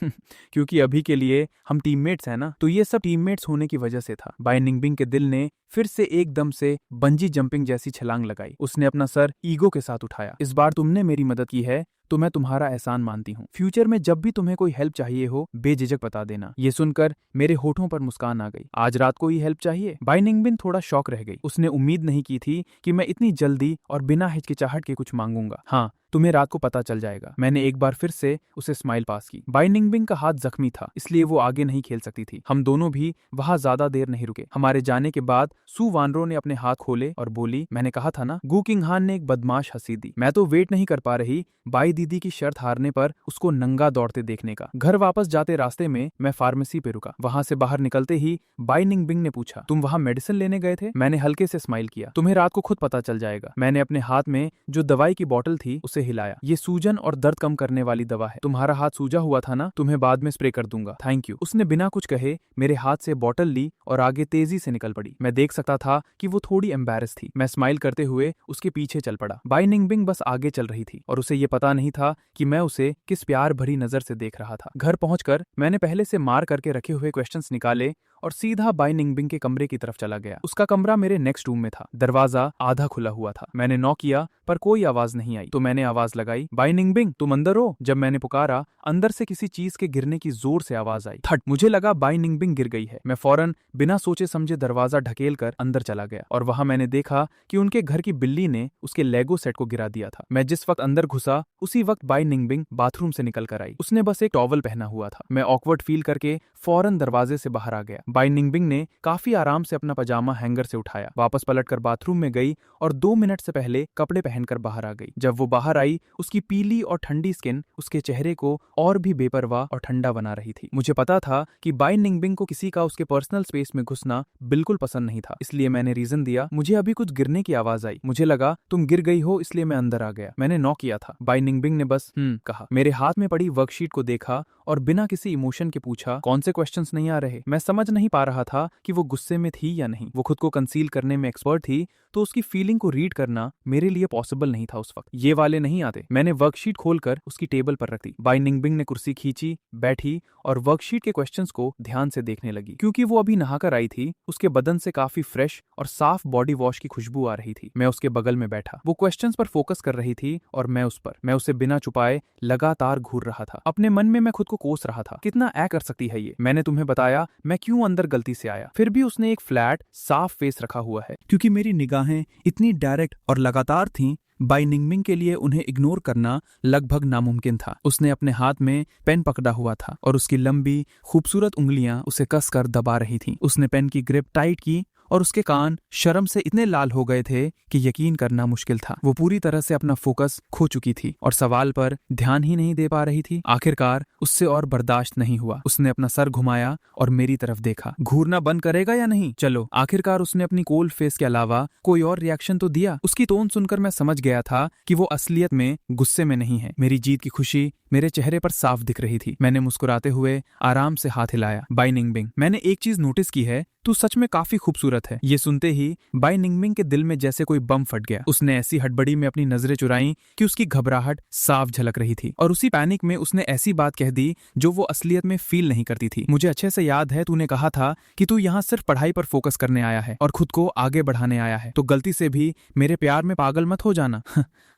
क्योंकि अभी के लिए हम टीममेट्स हैं ना। तो ये सब टीममेट्स होने की वजह से था। बाय निंगबिंग के दिल ने फिर से एकदम से बंजी जंपिंग जैसी छलांग लगाई। उसने अपना सर ईगो के साथ उठाया। इस बार तुमने मेरी मदद की है तो मैं तुम्हारा एहसान मानती हूँ। फ्यूचर में जब भी तुम्हें कोई हेल्प चाहिए हो बेझिझक बता देना। ये सुनकर मेरे होठों पर मुस्कान आ गई। आज रात को ही हेल्प चाहिए? बाय निंगबिन थोड़ा शॉक रह गई। उसने उम्मीद नहीं की थी कि मैं इतनी जल्दी और बिना हिचकिचाहट के कुछ मांगूंगा। हाँ, तुम्हें रात को पता चल जाएगा। मैंने एक बार फिर से उसे स्माइल पास की। बाय निंगबिंग का हाथ जख्मी था, इसलिए वो आगे नहीं खेल सकती थी। हम दोनों भी वहां ज्यादा देर नहीं रुके। हमारे जाने के बाद सू वानरो ने अपने हाथ खोले और बोली, मैंने कहा था ना। गु किंगहान ने एक बदमाश हंसी दी। मैं तो वेट नहीं कर पा रही बाई दीदी की शर्त हारने पर उसको नंगा दौड़ते देखने का। घर वापस जाते रास्ते में मैं फार्मेसी पे रुका। वहां से बाहर निकलते ही बाय निंगबिंग ने पूछा, तुम वहां मेडिसिन लेने गए थे? मैंने हल्के से स्माइल किया। तुम्हें रात को खुद पता चल जाएगा। मैंने अपने हाथ में जो दवाई की बोतल थी उसे हिलाया। ये सूजन और दर्द कम करने वाली दवा है। तुम्हारा हाथ सूजा हुआ था ना, तुम्हें बाद में स्प्रे कर दूंगा। Thank you. उसने बिना कुछ कहे मेरे हाथ से बोतल ली और आगे तेजी से निकल पड़ी। मैं देख सकता था कि वो थोड़ी एम्बैरेस थी। मैं स्माइल करते हुए उसके पीछे चल पड़ा। बाय निंगबिंग बस आगे चल रही थी और उसे ये पता नहीं था कि मैं उसे किस प्यार भरी नजर से देख रहा था। घर पहुंचकर मैंने पहले से मार करके रखे हुए क्वेश्चंस निकाले और सीधा बाय निंगबिंग के कमरे की तरफ चला गया। उसका कमरा मेरे नेक्स्ट रूम में था। दरवाजा आधा खुला हुआ था। मैंने नॉक किया पर कोई आवाज नहीं आई। तो मैंने आवाज लगाई, बाय निंगबिंग तुम अंदर हो? जब मैंने पुकारा, अंदर से किसी चीज के गिरने की जोर से आवाज आई। थट। मुझे लगा बाय निंगबिंग गिर गई है। मैं फौरन बिना सोचे समझे दरवाजा ढकेल कर अंदर चला गया और वहां मैंने देखा कि उनके घर की बिल्ली ने उसके लेगो सेट को गिरा दिया था। मैं जिस वक्त अंदर घुसा उसी वक्त बाय निंगबिंग बाथरूम से निकल कर आई। उसने बस एक टॉवल पहना हुआ था। मैं ऑकवर्ड फील करके फौरन दरवाजे से बाहर आ गया। बाय निंगबिंग ने काफी आराम से अपना पजामा हैंगर से उठाया, वापस पलटकर बाथरूम में गई और 2 मिनट से पहले कपड़े पहनकर बाहर आ गई। जब वो बाहर आई, उसकी पीली और ठंडी स्किन उसके चेहरे को और भी बेपरवाह और ठंडा बना रही थी। मुझे पता था कि बाय निंगबिंग को किसी का उसके पर्सनल स्पेस में घुसना बिल्कुल पसंद नहीं था, इसलिए मैंने रीजन दिया, मुझे अभी कुछ गिरने की आवाज आई। मुझे लगा तुम गिर गई हो, इसलिए मैं अंदर आ गया। मैंने नॉक किया था। बाय निंगबिंग ने बस कहा। मेरे हाथ में पड़ी वर्कशीट को देखा और बिना किसी इमोशन के पूछा, कौन से क्वेश्चंस नहीं आ रहे? मैं समझ नहीं पा रहा था कि वो गुस्से में थी या नहीं। वो खुद को कंसील करने में एक्सपर्ट थी, तो उसकी फीलिंग को रीड करना मेरे लिए पॉसिबल नहीं था उस वक्त। ये वाले नहीं आते। मैंने वर्कशीट खोलकर उसकी टेबल पर रख दी। बाय निंगबिंग ने कुर्सी खींची, बैठी और वर्कशीट के क्वेश्चंस को ध्यान से देखने लगी। क्योंकि वो अभी नहाकर आई थी, उसके बदन से काफी फ्रेश और साफ बॉडी वॉश की खुशबू आ रही थी। मैं उसके बगल में बैठा। वो क्वेश्चंस पर फोकस कर रही थी और मैं उस पर। मैं उसे बिना छुपाए लगातार घूर रहा था। अपने मन में मैं खुद को कोस रहा था, कितना कर सकती है ये। मैंने तुम्हें बताया मैं क्यों अंदर गलती से आया। फिर भी उसने एक फ्लैट साफ फेस रखा हुआ है। क्योंकि मेरी निगाहें इतनी डायरेक्ट और लगातार थीं, बाय निंगबिंग के लिए उन्हें इग्नोर करना लगभग नामुमकिन था। उसने अपने हाथ में पेन पकड़ा हुआ था और उसकी लंबी खूबसूरत उंगलियां उसे कसकर दबा रही थीं। उसने पेन की ग्रिप टाइट की और उसके कान शर्म से इतने लाल हो गए थे कि यकीन करना मुश्किल था। वो पूरी तरह से अपना फोकस खो चुकी थी और सवाल पर ध्यान ही नहीं दे पा रही थी। आखिरकार उससे और बर्दाश्त नहीं हुआ। उसने अपना सर घुमाया और मेरी तरफ देखा। घूरना बंद करेगा या नहीं? चलो। आखिरकार उसने अपनी कोल्ड फेस के अलावा कोई और रिएक्शन तो दिया। उसकी टोन सुनकर मैं समझ गया था कि वो असलियत में गुस्से में नहीं है। मेरी जीत की खुशी मेरे चेहरे पर साफ दिख रही थी। मैंने मुस्कुराते हुए आराम से हाथ हिलाया। बाय निंगबिंग, मैंने एक चीज नोटिस की है, तू सच में काफी खूबसूरत है। ये सुनते ही बाय निंगबिंग के दिल में जैसे कोई बम फट गया। उसने ऐसी हड़बड़ी में अपनी नजरें चुराई कि उसकी घबराहट साफ झलक रही थी और उसी पैनिक में उसने ऐसी बात कह दी जो वो असलियत में फील नहीं करती थी। मुझे अच्छे से याद है तूने कहा था कि तू यहाँ सिर्फ पढ़ाई पर फोकस करने आया है और खुद को आगे बढ़ाने आया है, तो गलती से भी मेरे प्यार में पागल मत हो जाना।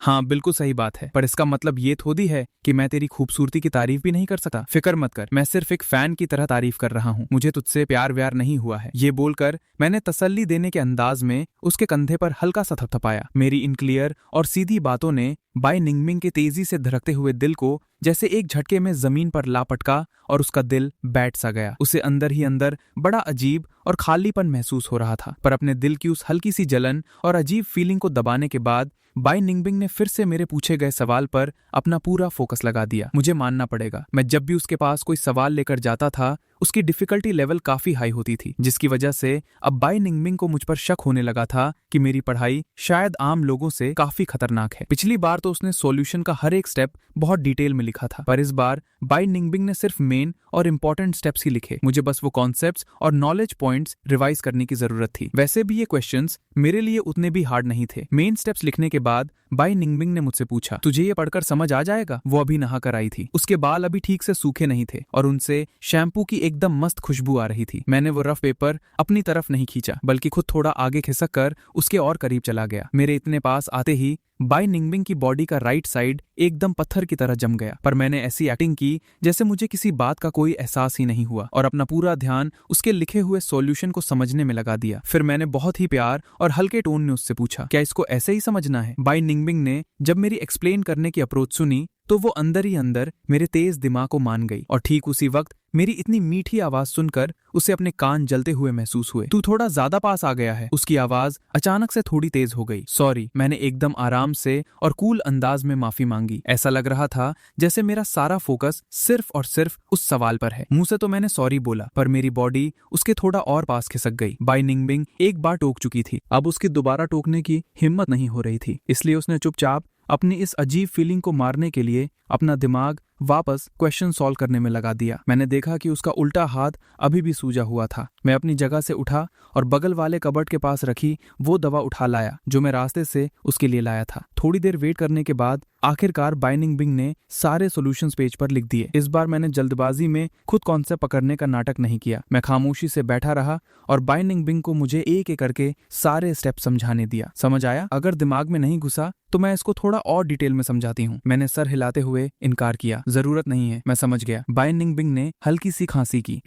हाँ, बिल्कुल सही बात है, पर इसका मतलब ये थोड़ी है कि मैं तेरी खूबसूरती की तारीफ भी नहीं कर सकता। फिक्र मत कर, मैं सिर्फ एक फैन की तरह तारीफ कर रहा हूँ। मुझे तुझसे प्यार व्यार नहीं हुआ है। ये बोलकर मैंने तसल्ली देने के अंदाज में उसके कंधे पर हल्का सा थपथपाया। मेरी इन क्लियर और सीधी बातों ने बाय निंगबिंग के तेजी से धड़कते हुए दिल को जैसे एक झटके में जमीन पर ला पटका और उसका दिल बैठ सा गया। उसे अंदर ही अंदर बड़ा अजीब और खालीपन महसूस हो रहा था, पर अपने दिल की उस हल्की सी जलन और अजीब फीलिंग को दबाने के बाद बाय निंगबिंग ने फिर से मेरे पूछे गए सवाल पर अपना पूरा फोकस लगा दिया। मुझे मानना पड़ेगा, मैं जब भी उसके पास कोई सवाल लेकर जाता था उसकी डिफिकल्टी लेवल काफी हाई होती थी, जिसकी वजह से अब बाय निंगबिंग को मुझ पर शक होने लगा था कि मेरी पढ़ाई शायद आम लोगों से काफी खतरनाक है। पिछली बार तो उसने सॉल्यूशन का हर एक स्टेप बहुत डिटेल में लिखा था, पर इस बार बाय निंगबिंग ने सिर्फ मेन और इंपॉर्टेंट स्टेप्स ही लिखे। मुझे बस वो कॉन्सेप्ट्स और नॉलेज पॉइंट्स रिवाइज करने की जरूरत थी। वैसे भी ये क्वेश्चंस मेरे लिए उतने भी हार्ड नहीं थे। मेन स्टेप्स लिखने के बाद बाई निंगबिंग ने मुझसे पूछा, तुझे ये पढ़कर समझ आ जाएगा? वो अभी नहा कर आई थी, उसके बाल अभी ठीक से सूखे नहीं थे और उनसे शैम्पू की एकदम मस्त खुशबू आ रही थी। मैंने वो रफ पेपर अपनी तरफ नहीं खींचा, बल्कि खुद थोड़ा आगे खिसक कर उसके और करीब चला गया। मेरे इतने पास आते ही बाई निंगबिंग की बॉडी का राइट साइड एकदम पत्थर की तरह जम गया, पर मैंने ऐसी एक्टिंग की जैसे मुझे किसी बात का कोई एहसास ही नहीं हुआ और अपना पूरा ध्यान उसके लिखे हुए सॉल्यूशन को समझने में लगा दिया। फिर मैंने बहुत ही प्यार और हल्के टोन में उससे पूछा, क्या इसको ऐसे ही समझना है? बाई निंगबिंग ने जब मेरी एक्सप्लेन करने की अप्रोच सुनी तो वो अंदर ही अंदर मेरे तेज दिमाग को मान गई और ठीक उसी वक्त मेरी इतनी मीठी आवाज सुनकर उसे अपने कान जलते हुए महसूस हुए। तू थोड़ा ज्यादा पास आ गया है। उसकी आवाज अचानक से थोड़ी तेज हो गई। सॉरी, मैंने एकदम आराम से और कूल अंदाज में माफी मांगी। ऐसा लग रहा था जैसे मेरा सारा फोकस सिर्फ और सिर्फ उस सवाल पर है। मुंह से तो मैंने सॉरी बोला, पर मेरी बॉडी उसके थोड़ा और पास खिसक गई। बाई निंगबिंग एक बार टोक चुकी थी, अब उसकी दोबारा टोकने की हिम्मत नहीं हो रही थी, इसलिए उसने चुपचाप अपनी इस अजीब फीलिंग को मारने के लिए अपना दिमाग वापस क्वेश्चन सॉल्व करने में लगा दिया। मैंने देखा कि उसका उल्टा हाथ अभी भी सूजा हुआ था। मैं अपनी जगह से उठा और बगल वाले कबर्ड के पास रखी वो दवा उठा लाया जो मैं रास्ते से उसके लिए लाया था। थोड़ी देर वेट करने के बाद आखिरकार बाई निंगबिंग ने सारे सॉल्यूशंस पेज पर लिख दिए। इस बार मैंने जल्दबाजी में खुद कॉन्सेप्ट पकड़ने का नाटक नहीं किया। मैं खामोशी से बैठा रहा और बाई निंगबिंग को मुझे एक एक करके सारे स्टेप समझाने दिया। समझ आया? अगर दिमाग में नहीं घुसा तो मैं इसको थोड़ा और डिटेल में समझाती हूँ। मैंने सर हिलाते हुए इनकार किया। जरूरत नहीं है, मैं समझ गया। बाई निंगबिंग ने हल्की सी खांसी की।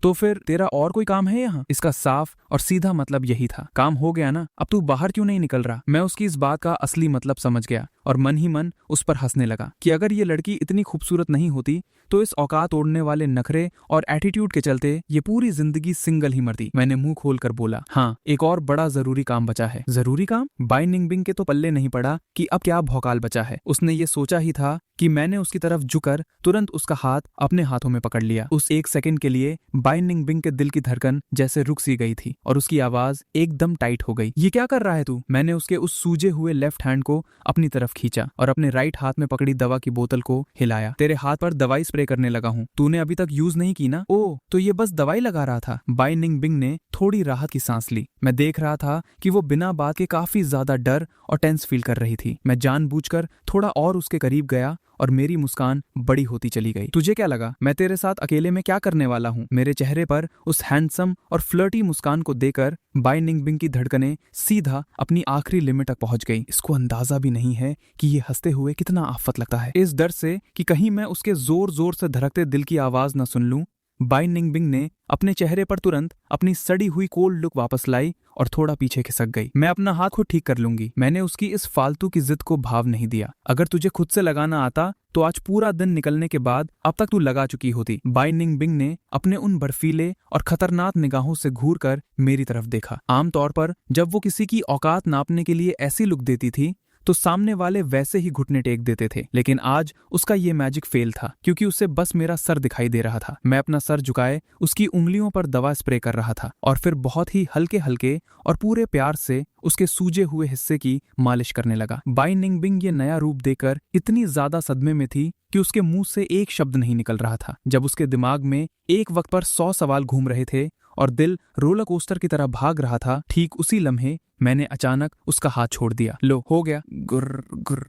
तो फिर तेरा और कोई काम है यहाँ? इसका साफ और सीधा मतलब यही था। काम हो गया ना, अब तू बाहर क्यों नहीं निकल रहा? मैं उसकी इस बात का असली मतलब समझ गया और मन ही मन उस पर हंसने लगा कि अगर ये लड़की इतनी खूबसूरत नहीं होती तो इस औकात तोड़ने वाले नखरे और एटीट्यूड के चलते ये पूरी जिंदगी सिंगल ही मरती। मैंने मुंह खोल कर बोला, हाँ, एक और बड़ा जरूरी काम बचा है। जरूरी काम? बाई निंगबिंग के तो पल्ले नहीं पड़ा कि अब क्या भौकाल बचा है। उसने ये सोचा ही था कि मैंने उसकी तरफ झुकर तुरंत उसका हाथ अपने हाथों में पकड़ लिया। उस एक सेकंड के लिए बाई निंगबिंग के दिल की धड़कन जैसे रुक सी गई थी और उसकी आवाज एकदम टाइट हो गई। ये क्या कर रहा है तू? मैंने उसके उस सूजे हुए लेफ्ट हैंड को अपनी तरफ खींचा और अपने राइट हाथ में पकड़ी दवा की बोतल को हिलाया। तेरे हाथ पर दवाई स्प्रे करने लगा हूँ, तूने अभी तक यूज नहीं की ना? ओ, तो ये बस दवाई लगा रहा था। बाई निंगबिंग ने थोड़ी राहत की सांस ली। मैं देख रहा था कि वो बिना बात के काफी ज्यादा डर और टेंस फील कर रही थी। मैं जानबूझकर थोड़ा और उसके करीब गया और मेरी मुस्कान बड़ी होती चली गई। तुझे क्या लगा मैं तेरे साथ अकेले में क्या करने वाला हूँ? मेरे चेहरे पर उस हैंडसम और फ्लर्टी मुस्कान को देकर बाई निंगबिंग की धड़कनें सीधा अपनी आखिरी लिमिट तक पहुंच गई। इसको अंदाजा भी नहीं है कि ये हंसते हुए कितना आफत लगता है। इस डर से कि कहीं मैं उसके जोर जोर से धड़कते दिल की आवाज न सुन लूं, बाई निंगबिंग ने अपने चेहरे पर तुरंत अपनी सड़ी हुई कोल्ड लुक वापस लाई और थोड़ा पीछे खिसक गई। मैं अपना हाथ खुद ठीक कर लूंगी। मैंने उसकी इस फालतू की जिद को भाव नहीं दिया। अगर तुझे खुद से लगाना आता तो आज पूरा दिन निकलने के बाद अब तक तू लगा चुकी होती। बाई निंगबिंग ने अपने उन बर्फीले और खतरनाक निगाहों से घूर कर मेरी तरफ देखा। आमतौर पर जब वो किसी की औकात नापने के लिए ऐसी लुक देती थी तो सामने वाले वैसे ही घुटने टेक देते थे, लेकिन आज उसका ये मैजिक फेल था क्योंकि उसे बस मेरा सर दिखाई दे रहा था। मैं अपना सर झुकाए उसकी उंगलियों पर दवा स्प्रे कर रहा था और फिर बहुत ही हल्के हल्के और पूरे प्यार से उसके सूजे हुए हिस्से की मालिश करने लगा। बाई निंगबिंग ये नया रूप देकर इतनी ज्यादा सदमे में थी कि उसके मुंह से एक शब्द नहीं निकल रहा था। जब उसके दिमाग में एक वक्त पर 100 सवाल घूम रहे थे और दिल रोलर कोस्टर की तरह भाग रहा था, ठीक उसी लम्हे मैंने अचानक उसका हाथ छोड़ दिया। लो, हो गया। गुर्र गुर्र।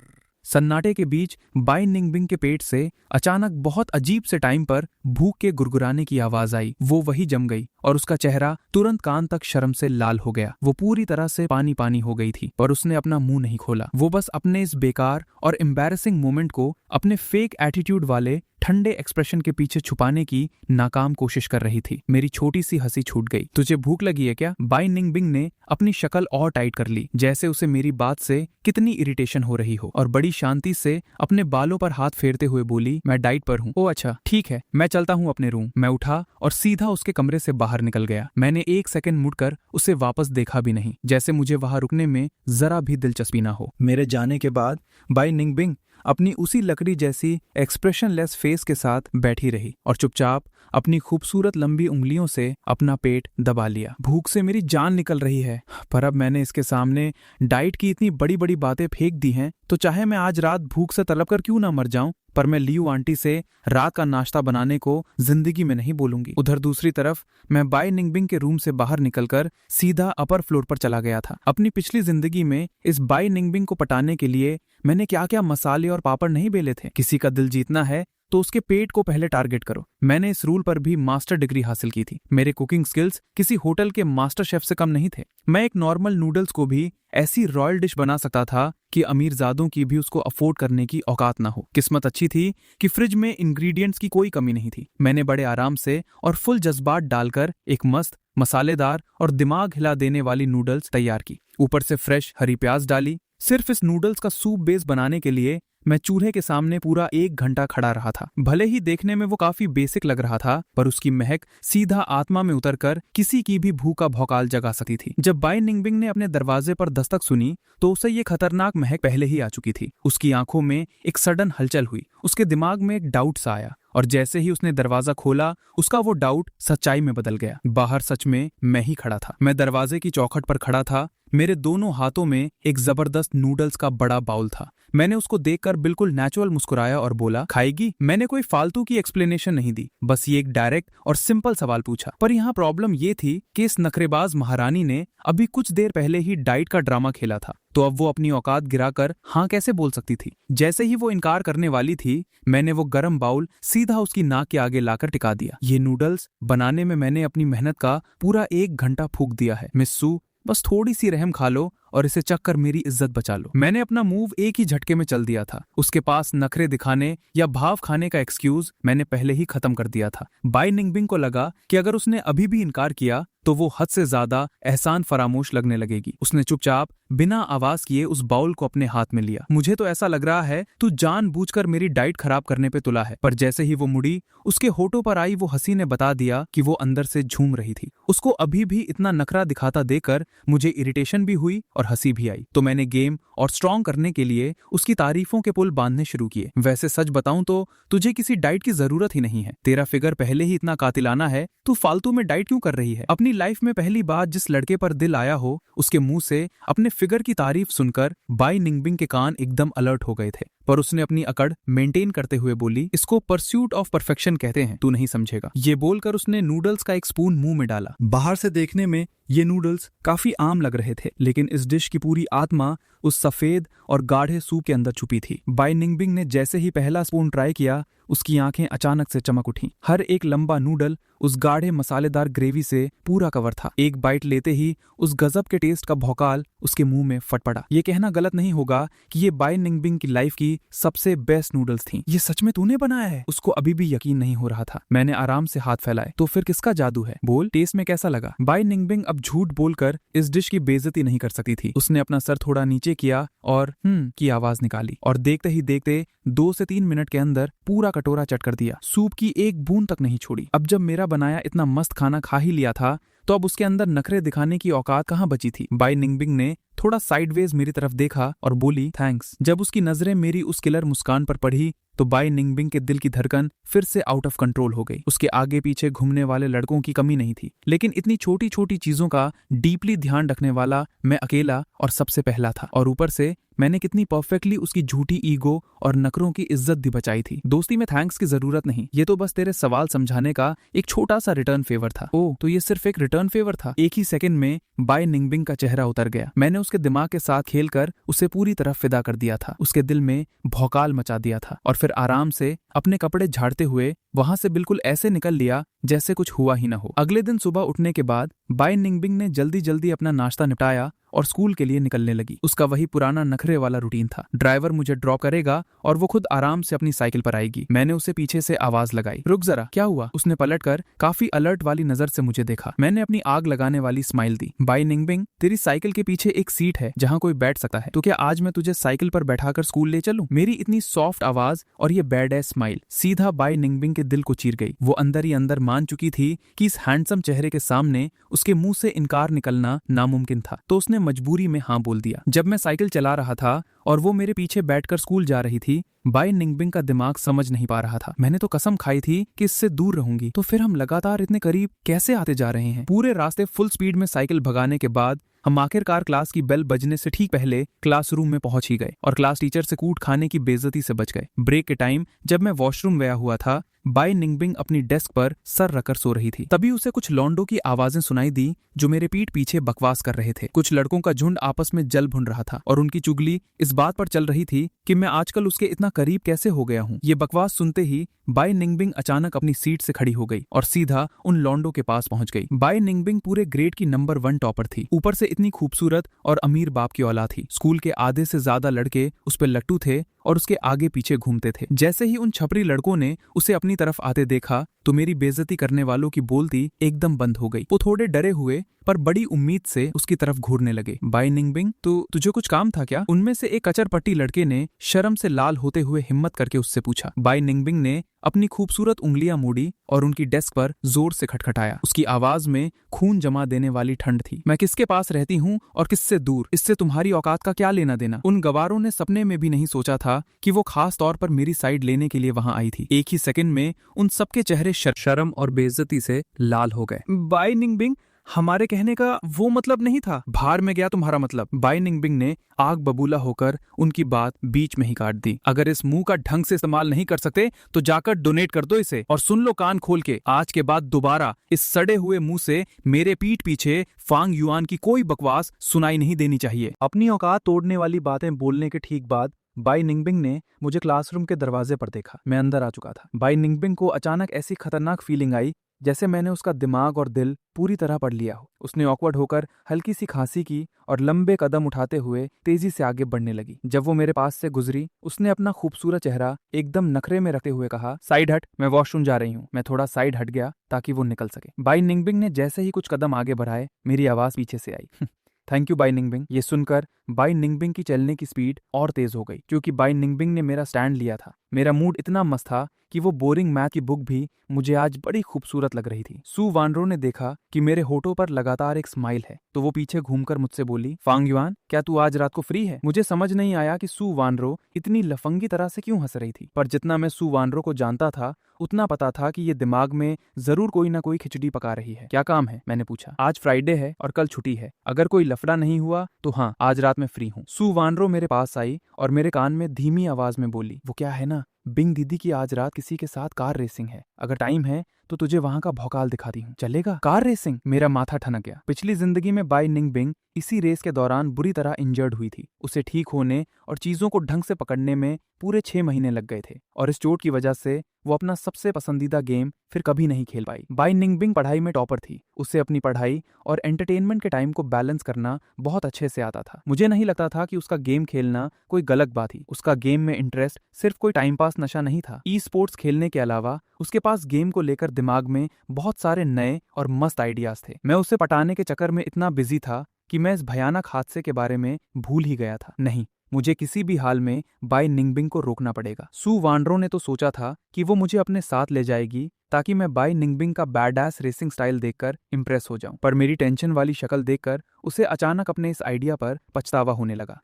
सन्नाटे के बीच बाई निंगबिंग के पेट से अचानक बहुत अजीब से टाइम पर भूख के गुरगुराने की आवाज आई। वो वही जम गई और उसका चेहरा तुरंत कान तक शर्म से लाल हो गया। वो पूरी तरह से पानी पानी हो गई थी, पर उसने अपना मुंह नहीं खोला। वो बस अपने इस बेकार और एम्बैरेसिंग मोमेंट को अपने फेक एटीट्यूड वाले ठंडे एक्सप्रेशन के पीछे छुपाने की नाकाम कोशिश कर रही थी। मेरी छोटी सी हंसी छूट गई। तुझे भूख लगी है क्या? बाई निंगबिंग ने अपनी शक्ल और टाइट कर ली, जैसे उसे मेरी बात से कितनी इरिटेशन हो रही हो, और बड़ी शांति से अपने बालों पर हाथ फेरते हुए बोली, मैं डाइट पर हूँ। ओ अच्छा, ठीक है, मैं चलता हूँ अपने रूम। मैं उठा और सीधा उसके कमरे से बाहर निकल गया। मैंने एक सेकंड मुड़कर उसे वापस देखा भी नहीं, जैसे मुझे वहां रुकने में जरा भी दिलचस्पी ना हो। मेरे जाने के बाद बाई निंगबिंग अपनी उसी लकड़ी जैसी एक्सप्रेशनलेस फेस के साथ बैठी रही और चुपचाप अपनी खूबसूरत लंबी उंगलियों से अपना पेट दबा लिया। भूख से मेरी जान निकल रही है, पर अब मैंने इसके सामने डाइट की इतनी बड़ी बड़ी बातें फेंक दी हैं तो चाहे मैं आज रात भूख से तड़प कर क्यों ना मर जाऊं, पर मैं लियू आंटी से रात का नाश्ता बनाने को जिंदगी में नहीं बोलूंगी। उधर दूसरी तरफ मैं बाई निंगबिंग के रूम से बाहर निकलकर सीधा अपर फ्लोर पर चला गया था। अपनी पिछली जिंदगी में इस बाई निंगबिंग को पटाने के लिए मैंने क्या क्या मसाले और पापड़ नहीं बेले थे। किसी का दिल जीतना है तो उसके पेट को पहले टारगेट करो। मैंने इस रूल पर भी मास्टर डिग्री हासिल की थी। मेरे कुकिंग स्किल्स किसी होटल के मास्टर शेफ से कम नहीं थे। मैं एक नॉर्मल नूडल्स को भी ऐसी रॉयल डिश बना सकता था कि अमीरजादों की भी उसको अफोर्ड करने की औकात ना हो। किस्मत अच्छी थी कि फ्रिज में इंग्रेडिएंट्स की कोई कमी नहीं थी। मैंने बड़े आराम से और फुल जज्बात डालकर एक मस्त, मसालेदार और दिमाग हिला देने वाली नूडल्स तैयार की। ऊपर से फ्रेश हरी प्याज डाली। सिर्फ इस नूडल्स का सूप बेस बनाने के लिए मैं चूल्हे के सामने पूरा 1 घंटा खड़ा रहा था। भले ही देखने में वो काफी बेसिक लग रहा था, पर उसकी महक सीधा आत्मा में उतरकर किसी की भी भूख का भौकाल जगा सकती थी। जब बाई निंगबिंग ने अपने दरवाजे पर दस्तक सुनी तो उसे ये खतरनाक महक पहले ही आ चुकी थी। उसकी आंखों में एक सडन हलचल हुई। उसके दिमाग में एक डाउट सा आया और जैसे ही उसने दरवाजा खोला उसका वो डाउट सच्चाई में बदल गया। बाहर सच में मैं ही खड़ा था। मैं दरवाजे की चौखट पर खड़ा था। मेरे दोनों हाथों में एक जबरदस्त नूडल्स का बड़ा बाउल था। मैंने उसको देखकर बिल्कुल नेचुरल मुस्कुराया और बोला, खाएगी? मैंने कोई फालतू की एक्सप्लेनेशन नहीं दी, बस ये एक डायरेक्ट और सिंपल सवाल पूछा। पर यहाँ प्रॉब्लम ये थी कि इस नखरेबाज महारानी ने अभी कुछ देर पहले ही डाइट का ड्रामा खेला था, तो अब वो अपनी औकात गिराकर हाँ कैसे बोल सकती थी। जैसे ही वो इनकार करने वाली थी, मैंने वो गरम बाउल सीधा उसकी नाक के आगे लाकर टिका दिया। ये नूडल्स बनाने में मैंने अपनी मेहनत का पूरा 1 घंटा फूंक दिया है। मिस सू, बस थोड़ी सी रहम खा लो और इसे चख कर मेरी इज्जत बचा लो। मैंने अपना मूव एक ही झटके में चल दिया था। उसके पास नखरे दिखाने या भाव खाने का एक्सक्यूज मैंने पहले ही खत्म कर दिया था। बाई निंगबिंग को लगा कि अगर उसने अभी भी इनकार किया तो वो हद से ज्यादा एहसान फरामोश लगने लगेगी। उसने चुपचाप बिना आवाज किए उस बाउल को अपने हाथ में लिया। मुझे तो ऐसा लग रहा है तू जानबूझकर मेरी डाइट खराब करने पे तुला है। पर जैसे ही वो मुड़ी, उसके होठों पर आई वो हंसी ने बता दिया कि वो अंदर से झूम रही थी। उसको अभी भी इतना नखरा दिखाता देखकर मुझे इरिटेशन भी हुई और हंसी भी आई। तो मैंने गेम और स्ट्रॉन्ग करने के लिए उसकी तारीफों के पुल बांधने शुरू किए। वैसे सच बताऊं तो तुझे किसी डाइट की जरूरत ही नहीं है। तेरा फिगर पहले ही इतना कातिलाना है, तू फालतू में डाइट क्यों कर रही है? अपनी लाइफ में पहली बार जिस लड़के पर दिल आया हो, उसके मुंह से अपने फिगर की तारीफ सुनकर बाई निंगबिंग के कान एकदम अलर्ट हो गए थे। पर उसने अपनी अकड़ मेंटेन करते हुए बोली, इसको परस्यूट ऑफ परफेक्शन कहते हैं, तू नहीं समझेगा। ये बोलकर उसने नूडल्स का एक स्पून मुंह में डाला। बाहर से देखने में ये नूडल्स काफी आम लग रहे थे, लेकिन इस डिश की पूरी आत्मा उस सफेद और गाढ़े सूप के अंदर छुपी थी। बाई निंगबिंग ने जैसे ही पहला स्पून ट्राई किया, उसकी आंखें अचानक से चमक उठी। हर एक लंबा नूडल उस गाढ़े मसालेदार ग्रेवी से पूरा कवर था। एक बाइट लेते ही उस गजब के टेस्ट का भौकाल उसके मुंह में फट पड़ा। ये कहना गलत नहीं होगा कि ये बाई निंगबिंग की लाइफ की सबसे बेस्ट नूडल्स थी। ये सच में तूने बनाया है? उसको अभी भी यकीन नहीं हो रहा था। मैंने आराम से हाथ फैलाए। तो फिर किसका जादू है? बोल, टेस्ट में कैसा लगा? बाई निंगबिंग अब झूठ बोलकर इस डिश की बेइज्जती नहीं कर सकती थी। उसने अपना सर थोड़ा नीचे किया और की आवाज निकाली, और देखते ही देखते 2 से 3 मिनट के अंदर पूरा कटोरा चट कर दिया। सूप की एक बूंद तक नहीं छोड़ी। अब जब मेरा बनाया इतना मस्त खाना खा ही लिया था, तो अब उसके अंदर नखरे दिखाने की औकात कहाँ बची थी। बाई निंगबिंग ने थोड़ा साइडवेज मेरी तरफ देखा और बोली, थैंक्स। जब उसकी नजरें मेरी उस किलर मुस्कान पर पड़ी तो बाई निंगबिंग के दिल की धड़कन फिर से आउट ऑफ कंट्रोल हो गई। उसके आगे पीछे घूमने वाले लड़कों की कमी नहीं थी, लेकिन इतनी छोटी छोटी चीजों का डीपली ध्यान रखने वाला मैं अकेला और सबसे पहला था। और ऊपर से मैंने कितनी परफेक्टली उसकी झूठी ईगो और नखरों की इज्जत भी बचाई थी। दोस्ती में थैंक्स की जरूरत नहीं, ये तो बस तेरे सवाल समझाने का एक छोटा सा रिटर्न फेवर था। ओह, तो ये सिर्फ एक रिटर्न फेवर था? एक ही सेकंड में बाई निंगबिंग का चेहरा उतर गया। मैंने उसके दिमाग के साथ खेलकर उसे पूरी तरह फिदा कर दिया था। उसके दिल में भौकाल मचा दिया था और फिर आराम से अपने कपड़े झाड़ते हुए वहां से बिल्कुल ऐसे निकल लिया जैसे कुछ हुआ ही ना हो। अगले दिन सुबह उठने के बाद बाई निंगबिंग ने जल्दी जल्दी अपना नाश्ता निपटाया और स्कूल के लिए निकलने लगी। उसका वही पुराना नखरे वाला रूटीन था। ड्राइवर मुझे ड्रॉप करेगा और वो खुद आराम से अपनी साइकिल पर आएगी। मैंने उसे पीछे से आवाज लगाई, रुक जरा, क्या हुआ? उसने पलटकर काफी अलर्ट वाली नजर से मुझे देखा। मैंने अपनी आग लगाने वाली स्माइल दी। बाई निंगबिंग, तेरी साइकिल के पीछे एक सीट है जहाँ कोई बैठ सकता है, तो क्या आज मैं तुझे साइकिल पर बैठाकर स्कूल ले चलूं? मेरी इतनी सॉफ्ट आवाज और ये बैड एस स्माइल सीधा बाई निंगबिंग के दिल को चीर गई। वो अंदर ही अंदर मान चुकी थी कि इस हैंडसम चेहरे के सामने उसके मुंह से इनकार निकलना नामुमकिन था, तो उसने मजबूरी में हाँ बोल दिया। जब मैं साइकिल चला रहा था और वो मेरे पीछे बैठकर स्कूल जा रही थी। बाई निंगबिंग का दिमाग समझ नहीं पा रहा था। मैंने तो कसम खाई थी कि इससे दूर रहूंगी, तो फिर हम लगातार इतने करीब कैसे आते जा रहे हैं। पूरे रास्ते फुल स्पीड में साइकिल भगाने के बाद हम आखिरकार क्लास की बेल बजने से ठीक पहले क्लासरूम में पहुंच ही गए और क्लास टीचर से कूट खाने की बेइज्जती से बच गए। ब्रेक के टाइम जब मैं वॉशरूम गया हुआ था, बाई निंगबिंग अपनी डेस्क पर सर रखकर सो रही थी। तभी उसे कुछ लौंडों की आवाजें सुनाई दी जो मेरे पीठ पीछे बकवास कर रहे थे। कुछ लड़कों का झुंड आपस में जल भुन रहा था और उनकी चुगली इस बात पर चल रही थी कि मैं आजकल उसके इतना करीब कैसे हो गया हूँ। ये बकवास सुनते ही बाई निंगबिंग अचानक अपनी सीट से खड़ी हो गई और सीधा उन लौंडों के पास पहुंच गई। बाई निंगबिंग पूरे ग्रेड की नंबर 1 टॉपर थी। ऊपर से इतनी खूबसूरत और अमीर बाप की औलाद थी। स्कूल के आधे से ज्यादा लड़के उस पर लट्टू थे और उसके आगे पीछे घूमते थे। जैसे ही उन छपरी लड़कों ने उसे अपनी तरफ आते देखा तो मेरी बेइज्जती करने वालों की बोलती एकदम बंद हो गई। वो थोड़े डरे हुए पर बड़ी उम्मीद से उसकी तरफ घूरने लगे। बाई निंगबिंग, तो तुझे कुछ काम था क्या? उनमें से एक कचरपट्टी लड़के ने शर्म से लाल होते हुए हिम्मत करके उससे पूछा। बाई निंगबिंग ने अपनी खूबसूरत उंगलियां मोड़ी और उनकी डेस्क पर जोर से खटखटाया। उसकी आवाज में खून जमा देने वाली ठंड थी। मैं किसके पास रहती हूँ और किससे दूर, इससे तुम्हारी औकात का क्या लेना देना? उन गवारों ने सपने में भी नहीं सोचा था कि वो खास तौर पर मेरी साइड लेने के लिए वहां आई थी। एक ही सेकंड में उन सबके चेहरे शर्म और बेइज्जती से लाल हो गए। बाई निंगबिंग, हमारे कहने का वो मतलब नहीं था। बाहर में गया तुम्हारा मतलब। बाई निंगबिंग ने आग बबूला होकर उनकी बात बीच में ही काट दी। अगर इस मुंह का ढंग से इस्तेमाल नहीं कर सकते तो जाकर डोनेट कर दो इसे। और सुन लो कान खोल के, आज के बाद दोबारा इस सड़े हुए मुंह से मेरे पीठ पीछे फांग युआन की कोई बकवास सुनाई नहीं देनी चाहिए। अपनी औकात तोड़ने वाली बातें बोलने के ठीक बाद बाई निंगबिंग ने मुझे क्लासरूम के दरवाजे पर देखा। मैं अंदर आ चुका था। बाई निंगबिंग को अचानक ऐसी खतरनाक फीलिंग आई जैसे मैंने उसका दिमाग और दिल पूरी तरह पढ़ लिया हो। उसने ऑकवर्ड होकर हल्की सी खांसी की और लंबे कदम उठाते हुए तेजी से आगे बढ़ने लगी। जब वो मेरे पास से गुजरी, उसने अपना खूबसूरत चेहरा एकदम नखरे में रखते हुए कहा, साइड हट, मैं वॉशरूम जा रही हूँ। मैं थोड़ा साइड हट गया ताकि वो निकल सके। बाई निंगबिंग ने जैसे ही कुछ कदम आगे बढ़ाए, मेरी आवाज पीछे से आई, थैंक यू बाई निंगबिंग। ये सुनकर बाई निंगबिंग की चलने की स्पीड और तेज हो गई क्योंकि बाई निंगबिंग ने मेरा स्टैंड लिया था। मेरा मूड इतना मस्त था कि वो बोरिंग मैथ की बुक भी मुझे आज बड़ी खूबसूरत लग रही थी। सू वानरो ने देखा कि मेरे होठों पर लगातार एक स्माइल है तो वो पीछे घूमकर मुझसे बोली, फांग युआन, क्या तू आज रात को फ्री है? मुझे समझ नहीं आया कि सू वानरो इतनी लफंगी तरह से क्यों हंस रही थी, पर जितना मैं सू वानरो को जानता था उतना पता था कि ये दिमाग में जरूर कोई ना कोई खिचड़ी पका रही है। क्या काम है? मैंने पूछा। आज फ्राइडे है और कल छुट्टी है। अगर कोई लफड़ा नहीं हुआ तो हाँ, आज रात में फ्री हूँ। सू वानरो मेरे पास आई और मेरे कान में धीमी आवाज में बोली, वो क्या है ना, बिंग दीदी की आज रात किसी के साथ कार रेसिंग है। अगर टाइम है तो तुझे वहां का भौकाल दिखाती हूँ, चलेगा? Car racing? मेरा माथा ठनक गया। पिछली जिंदगी में बाई निंगबिंग इसी रेस के दौरान बुरी तरह इंजर्ड हुई थी। उसे ठीक होने और चीजों को ढंग से पकड़ने में पूरे 6 महीने लग गए थे और इस चोट की वजह से वो अपना सबसे पसंदीदा गेम फिर कभी नहीं खेल पाई। बाई निंगबिंग पढ़ाई में टॉपर थी। उसे अपनी पढ़ाई और एंटरटेनमेंट के टाइम को बैलेंस करना बहुत अच्छे से आता था। मुझे नहीं लगता था कि उसका गेम खेलना कोई गलत बात थी। उसका गेम में इंटरेस्ट सिर्फ कोई टाइम पास नशा नहीं था। ई स्पोर्ट्स खेलने के अलावा उसके पास गेम को लेकर दिमाग में बहुत सारे नए और मस्त आइडियाज थे। मैं उसे पटाने के चक्कर में इतना बिजी था कि मैं इस भयानक हादसे के बारे में भूल ही गया था। नहीं, मुझे किसी भी हाल में बाई निंगबिंग को रोकना पड़ेगा। सू वानरो ने तो सोचा था कि वो मुझे अपने साथ ले जाएगी ताकि मैं बाई निंगबिंग का बैडएस रेसिंग स्टाइल देखकर इंप्रेस हो जाऊं, पर मेरी टेंशन वाली शक्ल देखकर उसे अचानक अपने इस आइडिया पर पछतावा होने लगा।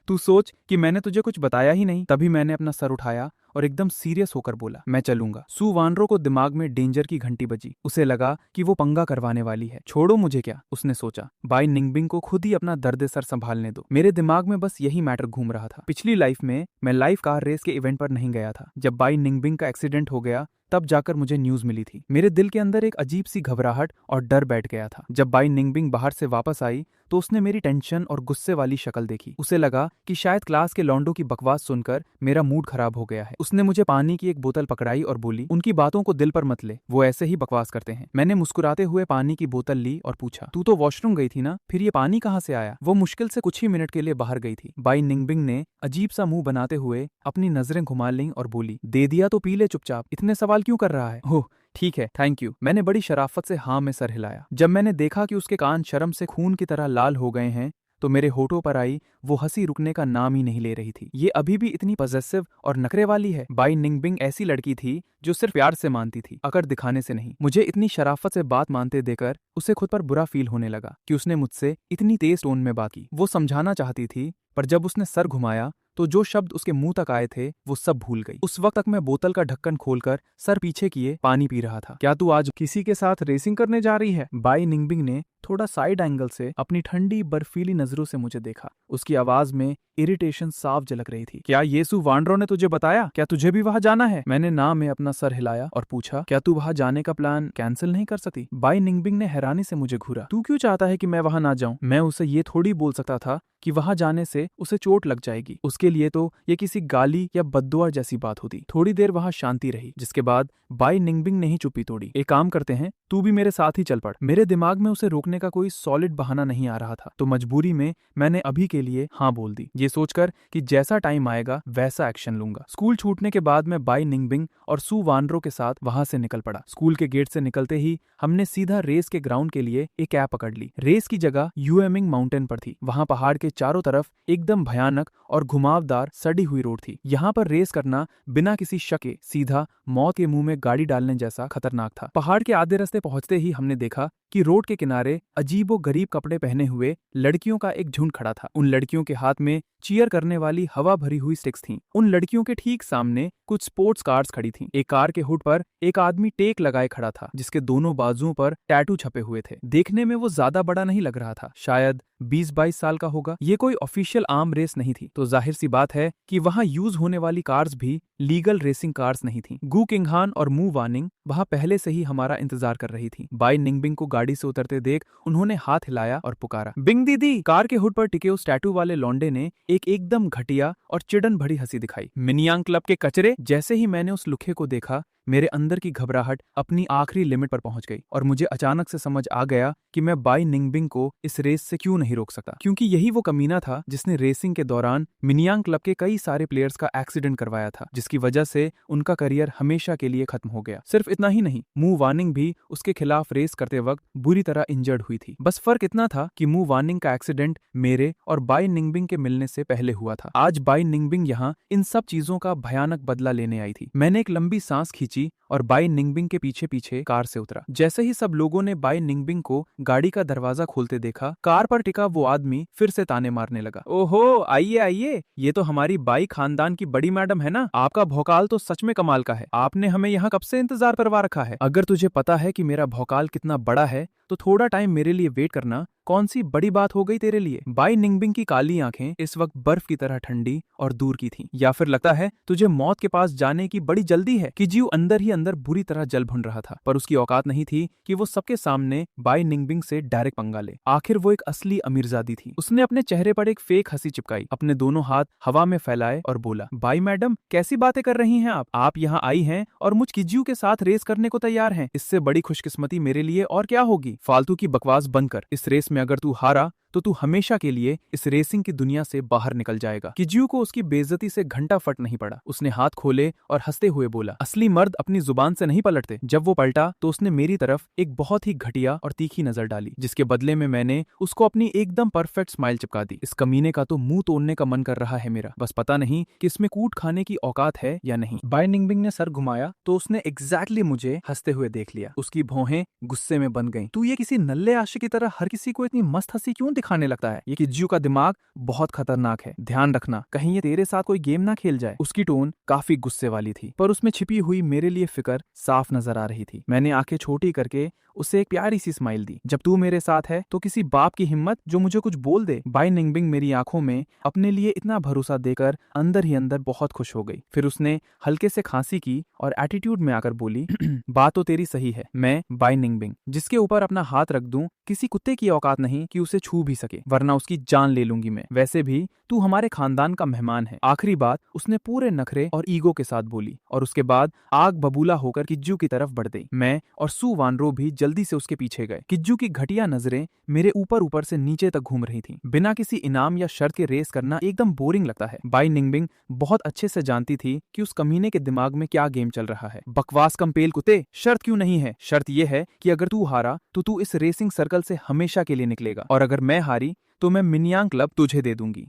तू सोच कि मैंने तुझे कुछ बताया ही नहीं। तभी मैंने अपना सर उठाया और एकदम सीरियस होकर बोला, मैं चलूंगा। सू वानरो को दिमाग में डेंजर की घंटी बजी। उसे लगा कि वो पंगा करवाने वाली है। छोड़ो मुझे क्या, उसने सोचा, बाई निंगबिंग को खुद ही अपना दर्द सर संभालने दो। मेरे दिमाग में बस यही मैटर घूम रहा था। पिछली लाइफ में मैं लाइव कार रेस के इवेंट पर नहीं गया था। जब बाई निंगबिंग का एक्सीडेंट हो गया तब जाकर मुझे न्यूज मिली थी। मेरे दिल के अंदर एक अजीब सी घबराहट और डर बैठ गया था। जब बाई निंगबिंग बाहर से वापस आई तो उसने मेरी टेंशन और गुस्से वाली शक्ल देखी। उसे लगा कि शायद क्लास के लौंडों की बकवास सुनकर मेरा मूड खराब हो गया है। उसने मुझे पानी की एक बोतल पकड़ाई और बोली, उनकी बातों को दिल पर मत ले, वो ऐसे ही बकवास करते हैं। मैंने मुस्कुराते हुए पानी की बोतल ली और पूछा, तू तो वॉशरूम गई थी ना, फिर ये पानी कहाँ से आया? वो मुश्किल से कुछ ही मिनट के लिए बाहर गई थी। बाई निंगबिंग ने अजीब सा मुंह बनाते हुए अपनी नजरें घुमा लीं और बोली, दे दिया तो पी ले चुपचाप, इतने सवाल क्यों कर रहा है? ओह ठीक है, थैंक यू। मैंने बड़ी शराफत से हाँ में सर हिलाया। जब मैंने देखा कि उसके कान शर्म से खून की तरह लाल हो गए हैं तो मेरे होठों पर आई वो हंसी रुकने का नाम ही नहीं ले रही थी। ये अभी भी इतनी पॉसेसिव और नखरे वाली है। बाई निंगबिंग ऐसी लड़की थी जो सिर्फ प्यार से मानती थी, अकड़ दिखाने से नहीं। मुझे इतनी शराफत से बात मानते देकर उसे खुद पर बुरा फील होने लगा कि उसने मुझसे इतनी तेज टोन में बात की। वो समझाना चाहती थी, पर जब उसने सर घुमाया तो जो शब्द उसके मुंह तक आए थे वो सब भूल गई। उस वक्त तक मैं बोतल का ढक्कन खोलकर सर पीछे किए पानी पी रहा था। क्या तू आज किसी के साथ रेसिंग करने जा रही है? बाई निंगबिंग ने थोड़ा साइड एंगल से अपनी ठंडी बर्फीली नजरों से मुझे देखा। उसकी आवाज में इरिटेशन साफ झलक रही थी। क्या येसु वांड्रो ने तुझे बताया? क्या तुझे भी वहां जाना है? मैंने ना में अपना सर हिलाया और पूछा, क्या तू वहां जाने का प्लान कैंसिल नहीं कर सकती? बाई निंगबिंग ने हैरानी से मुझे घूरा। तू क्यों चाहता है कि मैं वहां ना जाऊं? मैं उसे ये थोड़ी बोल सकता था कि वहां जाने से उसे चोट लग जाएगी। उसके लिए तो ये किसी गाली या बद्दुआ जैसी बात होती। थोड़ी देर वहां शांति रही, जिसके बाद बाई निंगबिंग ने ही चुप्पी तोड़ी। एक काम करते हैं, तू भी मेरे साथ ही चल पड़। मेरे दिमाग में उसे रोकने का कोई सॉलिड बहाना नहीं आ रहा था, तो मजबूरी में मैंने अभी के लिए हाँ बोल दी, ये सोचकर कि जैसा टाइम आएगा वैसा एक्शन लूंगा। स्कूल छूटने के बाद मैं बाई निंगबिंग और सू वानरो के साथ वहां से निकल पड़ा। स्कूल के गेट से निकलते ही हमने सीधा रेस के ग्राउंड के लिए एक कैब पकड़ ली। रेस की जगह यूएमिंग माउंटेन पर थी। वहां पहाड़ के चारों तरफ एकदम भयानक और घुमावदार सड़ी हुई रोड थी। यहाँ पर रेस करना बिना किसी शक के सीधा मौत के मुंह में गाड़ी डालने जैसा खतरनाक था। पहाड़ के आधे रास्ते पहुंचते ही हमने देखा कि रोड के किनारे अजीबो गरीब कपड़े पहने हुए लड़कियों का एक झुंड खड़ा था। उन लड़कियों के हाथ में चीयर करने वाली हवा भरी हुई स्टिक्स थीं। उन लड़कियों के ठीक सामने कुछ स्पोर्ट्स कार्स खड़ी थीं। एक कार के हुड पर एक आदमी टेक लगाए खड़ा था, जिसके दोनों बाजुओं पर टैटू छपे हुए थे। देखने में वो ज्यादा बड़ा नहीं लग रहा था, शायद 20-22 साल का होगा। ये कोई ऑफिशियल आर्म रेस नहीं थी, तो जाहिर सी बात है कि वहां यूज होने वाली कार्स भी लीगल रेसिंग कार्स नहीं थी। गु किंगहान और मू वानिंग वहां पहले से ही हमारा इंतजार कर रही थी। बाई निंगबिंग को गाड़ी से उतरते देख उन्होंने हाथ हिलाया और पुकारा, बिंग दीदी। कार के हुड पर टिके उस टैटू वाले लौंडे ने एक एकदम घटिया और चिड़न भरी हंसी दिखाई। मिनियांग क्लब के कचरे। जैसे ही मैंने उस लुखे को देखा, मेरे अंदर की घबराहट अपनी आखिरी लिमिट पर पहुंच गई और मुझे अचानक से समझ आ गया कि मैं बाई निंगबिंग को इस रेस से क्यों नहीं रोक सकता, क्योंकि यही वो कमीना था जिसने रेसिंग के दौरान मिनियांग क्लब के कई सारे प्लेयर्स का एक्सीडेंट करवाया था, जिसकी वजह से उनका करियर हमेशा के लिए खत्म हो गया। सिर्फ इतना ही नहीं, मू वानिंग भी उसके खिलाफ रेस करते वक्त बुरी तरह इंजर्ड हुई थी। बस फर्क इतना था कि मू वानिंग का एक्सीडेंट मेरे और बाई निंगबिंग के मिलने से पहले हुआ था। आज बाई निंगबिंग यहाँ इन सब चीजों का भयानक बदला लेने आई थी। मैंने एक लंबी सांस खींची और बाई निंगबिंग के पीछे पीछे कार से उतरा। जैसे ही सब लोगों ने बाई निंगबिंग को गाड़ी का दरवाजा खोलते देखा, कार पर टिका वो आदमी फिर से ताने मारने लगा। ओहो, आइए आइए, ये तो हमारी बाई खानदान की बड़ी मैडम है ना। आपका भौकाल तो सच में कमाल का है। आपने हमें यहाँ कब से इंतजार करवा रखा है? अगर तुझे पता है कि मेरा भौकाल कितना बड़ा है तो थोड़ा टाइम मेरे लिए वेट करना। कौन सी बड़ी बात हो गई तेरे लिए? बाई निंगबिंग की काली आंखें इस वक्त बर्फ की तरह ठंडी और दूर की थीं। या फिर लगता है तुझे मौत के पास जाने की बड़ी जल्दी है? कि जीव अंदर ही अंदर बुरी तरह जल भुन रहा था, पर उसकी औकात नहीं थी कि वो सबके सामने बाई निंगबिंग से डायरेक्ट पंगा ले। आखिर वो एक असली अमीरजादी थी। उसने अपने चेहरे पर एक फेक हंसी चिपकाई, अपने दोनों हाथ हवा में फैलाए और बोला, बाई मैडम, कैसी बातें कर रही हैं आप यहाँ आई हैं और मुझ किज्जू के साथ रेस करने को तैयार हैं। इससे बड़ी खुशकिस्मती मेरे लिए और क्या होगी? फालतू की बकवास बंद कर। इस रेस में अगर तू हारा तो तू हमेशा के लिए इस रेसिंग की दुनिया से बाहर निकल जाएगा। किज्यू को उसकी बेइज्जती से घंटा फट नहीं पड़ा। उसने हाथ खोले और हंसते हुए बोला, असली मर्द अपनी जुबान से नहीं पलटते। जब वो पलटा तो उसने मेरी तरफ एक बहुत ही घटिया और तीखी नजर डाली, जिसके बदले में मैंने उसको अपनी एकदम परफेक्ट स्माइल चिपका दी। इस कमीने का तो मुंह तोड़ने का मन कर रहा है मेरा, बस पता नहीं कि इसमें कूट खाने की औकात है या नहीं। बाई निंगबिंग ने सर घुमाया तो उसने एग्जैक्टली मुझे हंसते हुए देख लिया। उसकी भौहें गुस्से में बन गईं। तू ये किसी नल्ले आशिक की तरह हर किसी को इतनी मस्त हंसी क्यों दिखाने लगता है? ये किज्जू का दिमाग बहुत खतरनाक है, ध्यान रखना कहीं ये तेरे साथ कोई गेम ना खेल जाए। उसकी टोन काफी गुस्से वाली थी, पर उसमें छिपी हुई मेरे लिए फिक्र साफ नजर आ रही थी। मैंने आंखें छोटी करके उसे एक प्यारी सी स्माइल दी। जब तू मेरे साथ है तो किसी बाप की हिम्मत जो मुझे कुछ बोल दे। बाई निंगबिंग मेरी आंखों में अपने लिए इतना भरोसा देकर अंदर ही अंदर बहुत खुश हो गई। फिर उसने हल्के से खांसी की और एटीट्यूड में आकर बोली, बात तो तेरी सही है, मैं बाई निंगबिंग जिसके ऊपर अपना हाथ रख दूं किसी कुत्ते की औकात नहीं कि उसे छू भी सके, वरना उसकी जान ले लूंगी मैं। वैसे भी तू हमारे खानदान का मेहमान है। आखिरी बात उसने पूरे नखरे और ईगो के साथ बोली और उसके बाद आग बबूला होकर किज्जू की तरफ बढ़ गई। मैं और सू वानरो भी जल्दी से उसके पीछे गए। किज्जू की घटिया नजरें मेरे ऊपर ऊपर से नीचे तक घूम रही थीं। बिना किसी इनाम या शर्त के रेस करना एकदम बोरिंग लगता है। बाई निंगबिंग बहुत अच्छे से जानती थी कि उस कमीने के दिमाग में क्या गेम चल रहा है। बकवास कंपेल कुत्ते, शर्त क्यों नहीं है? शर्त यह है कि अगर तू हारा तो तू इस रेसिंग सर्कल से हमेशा के लिए निकलेगा, और अगर मैं हारी तो मैं मिनियांग क्लब तुझे दे दूंगी।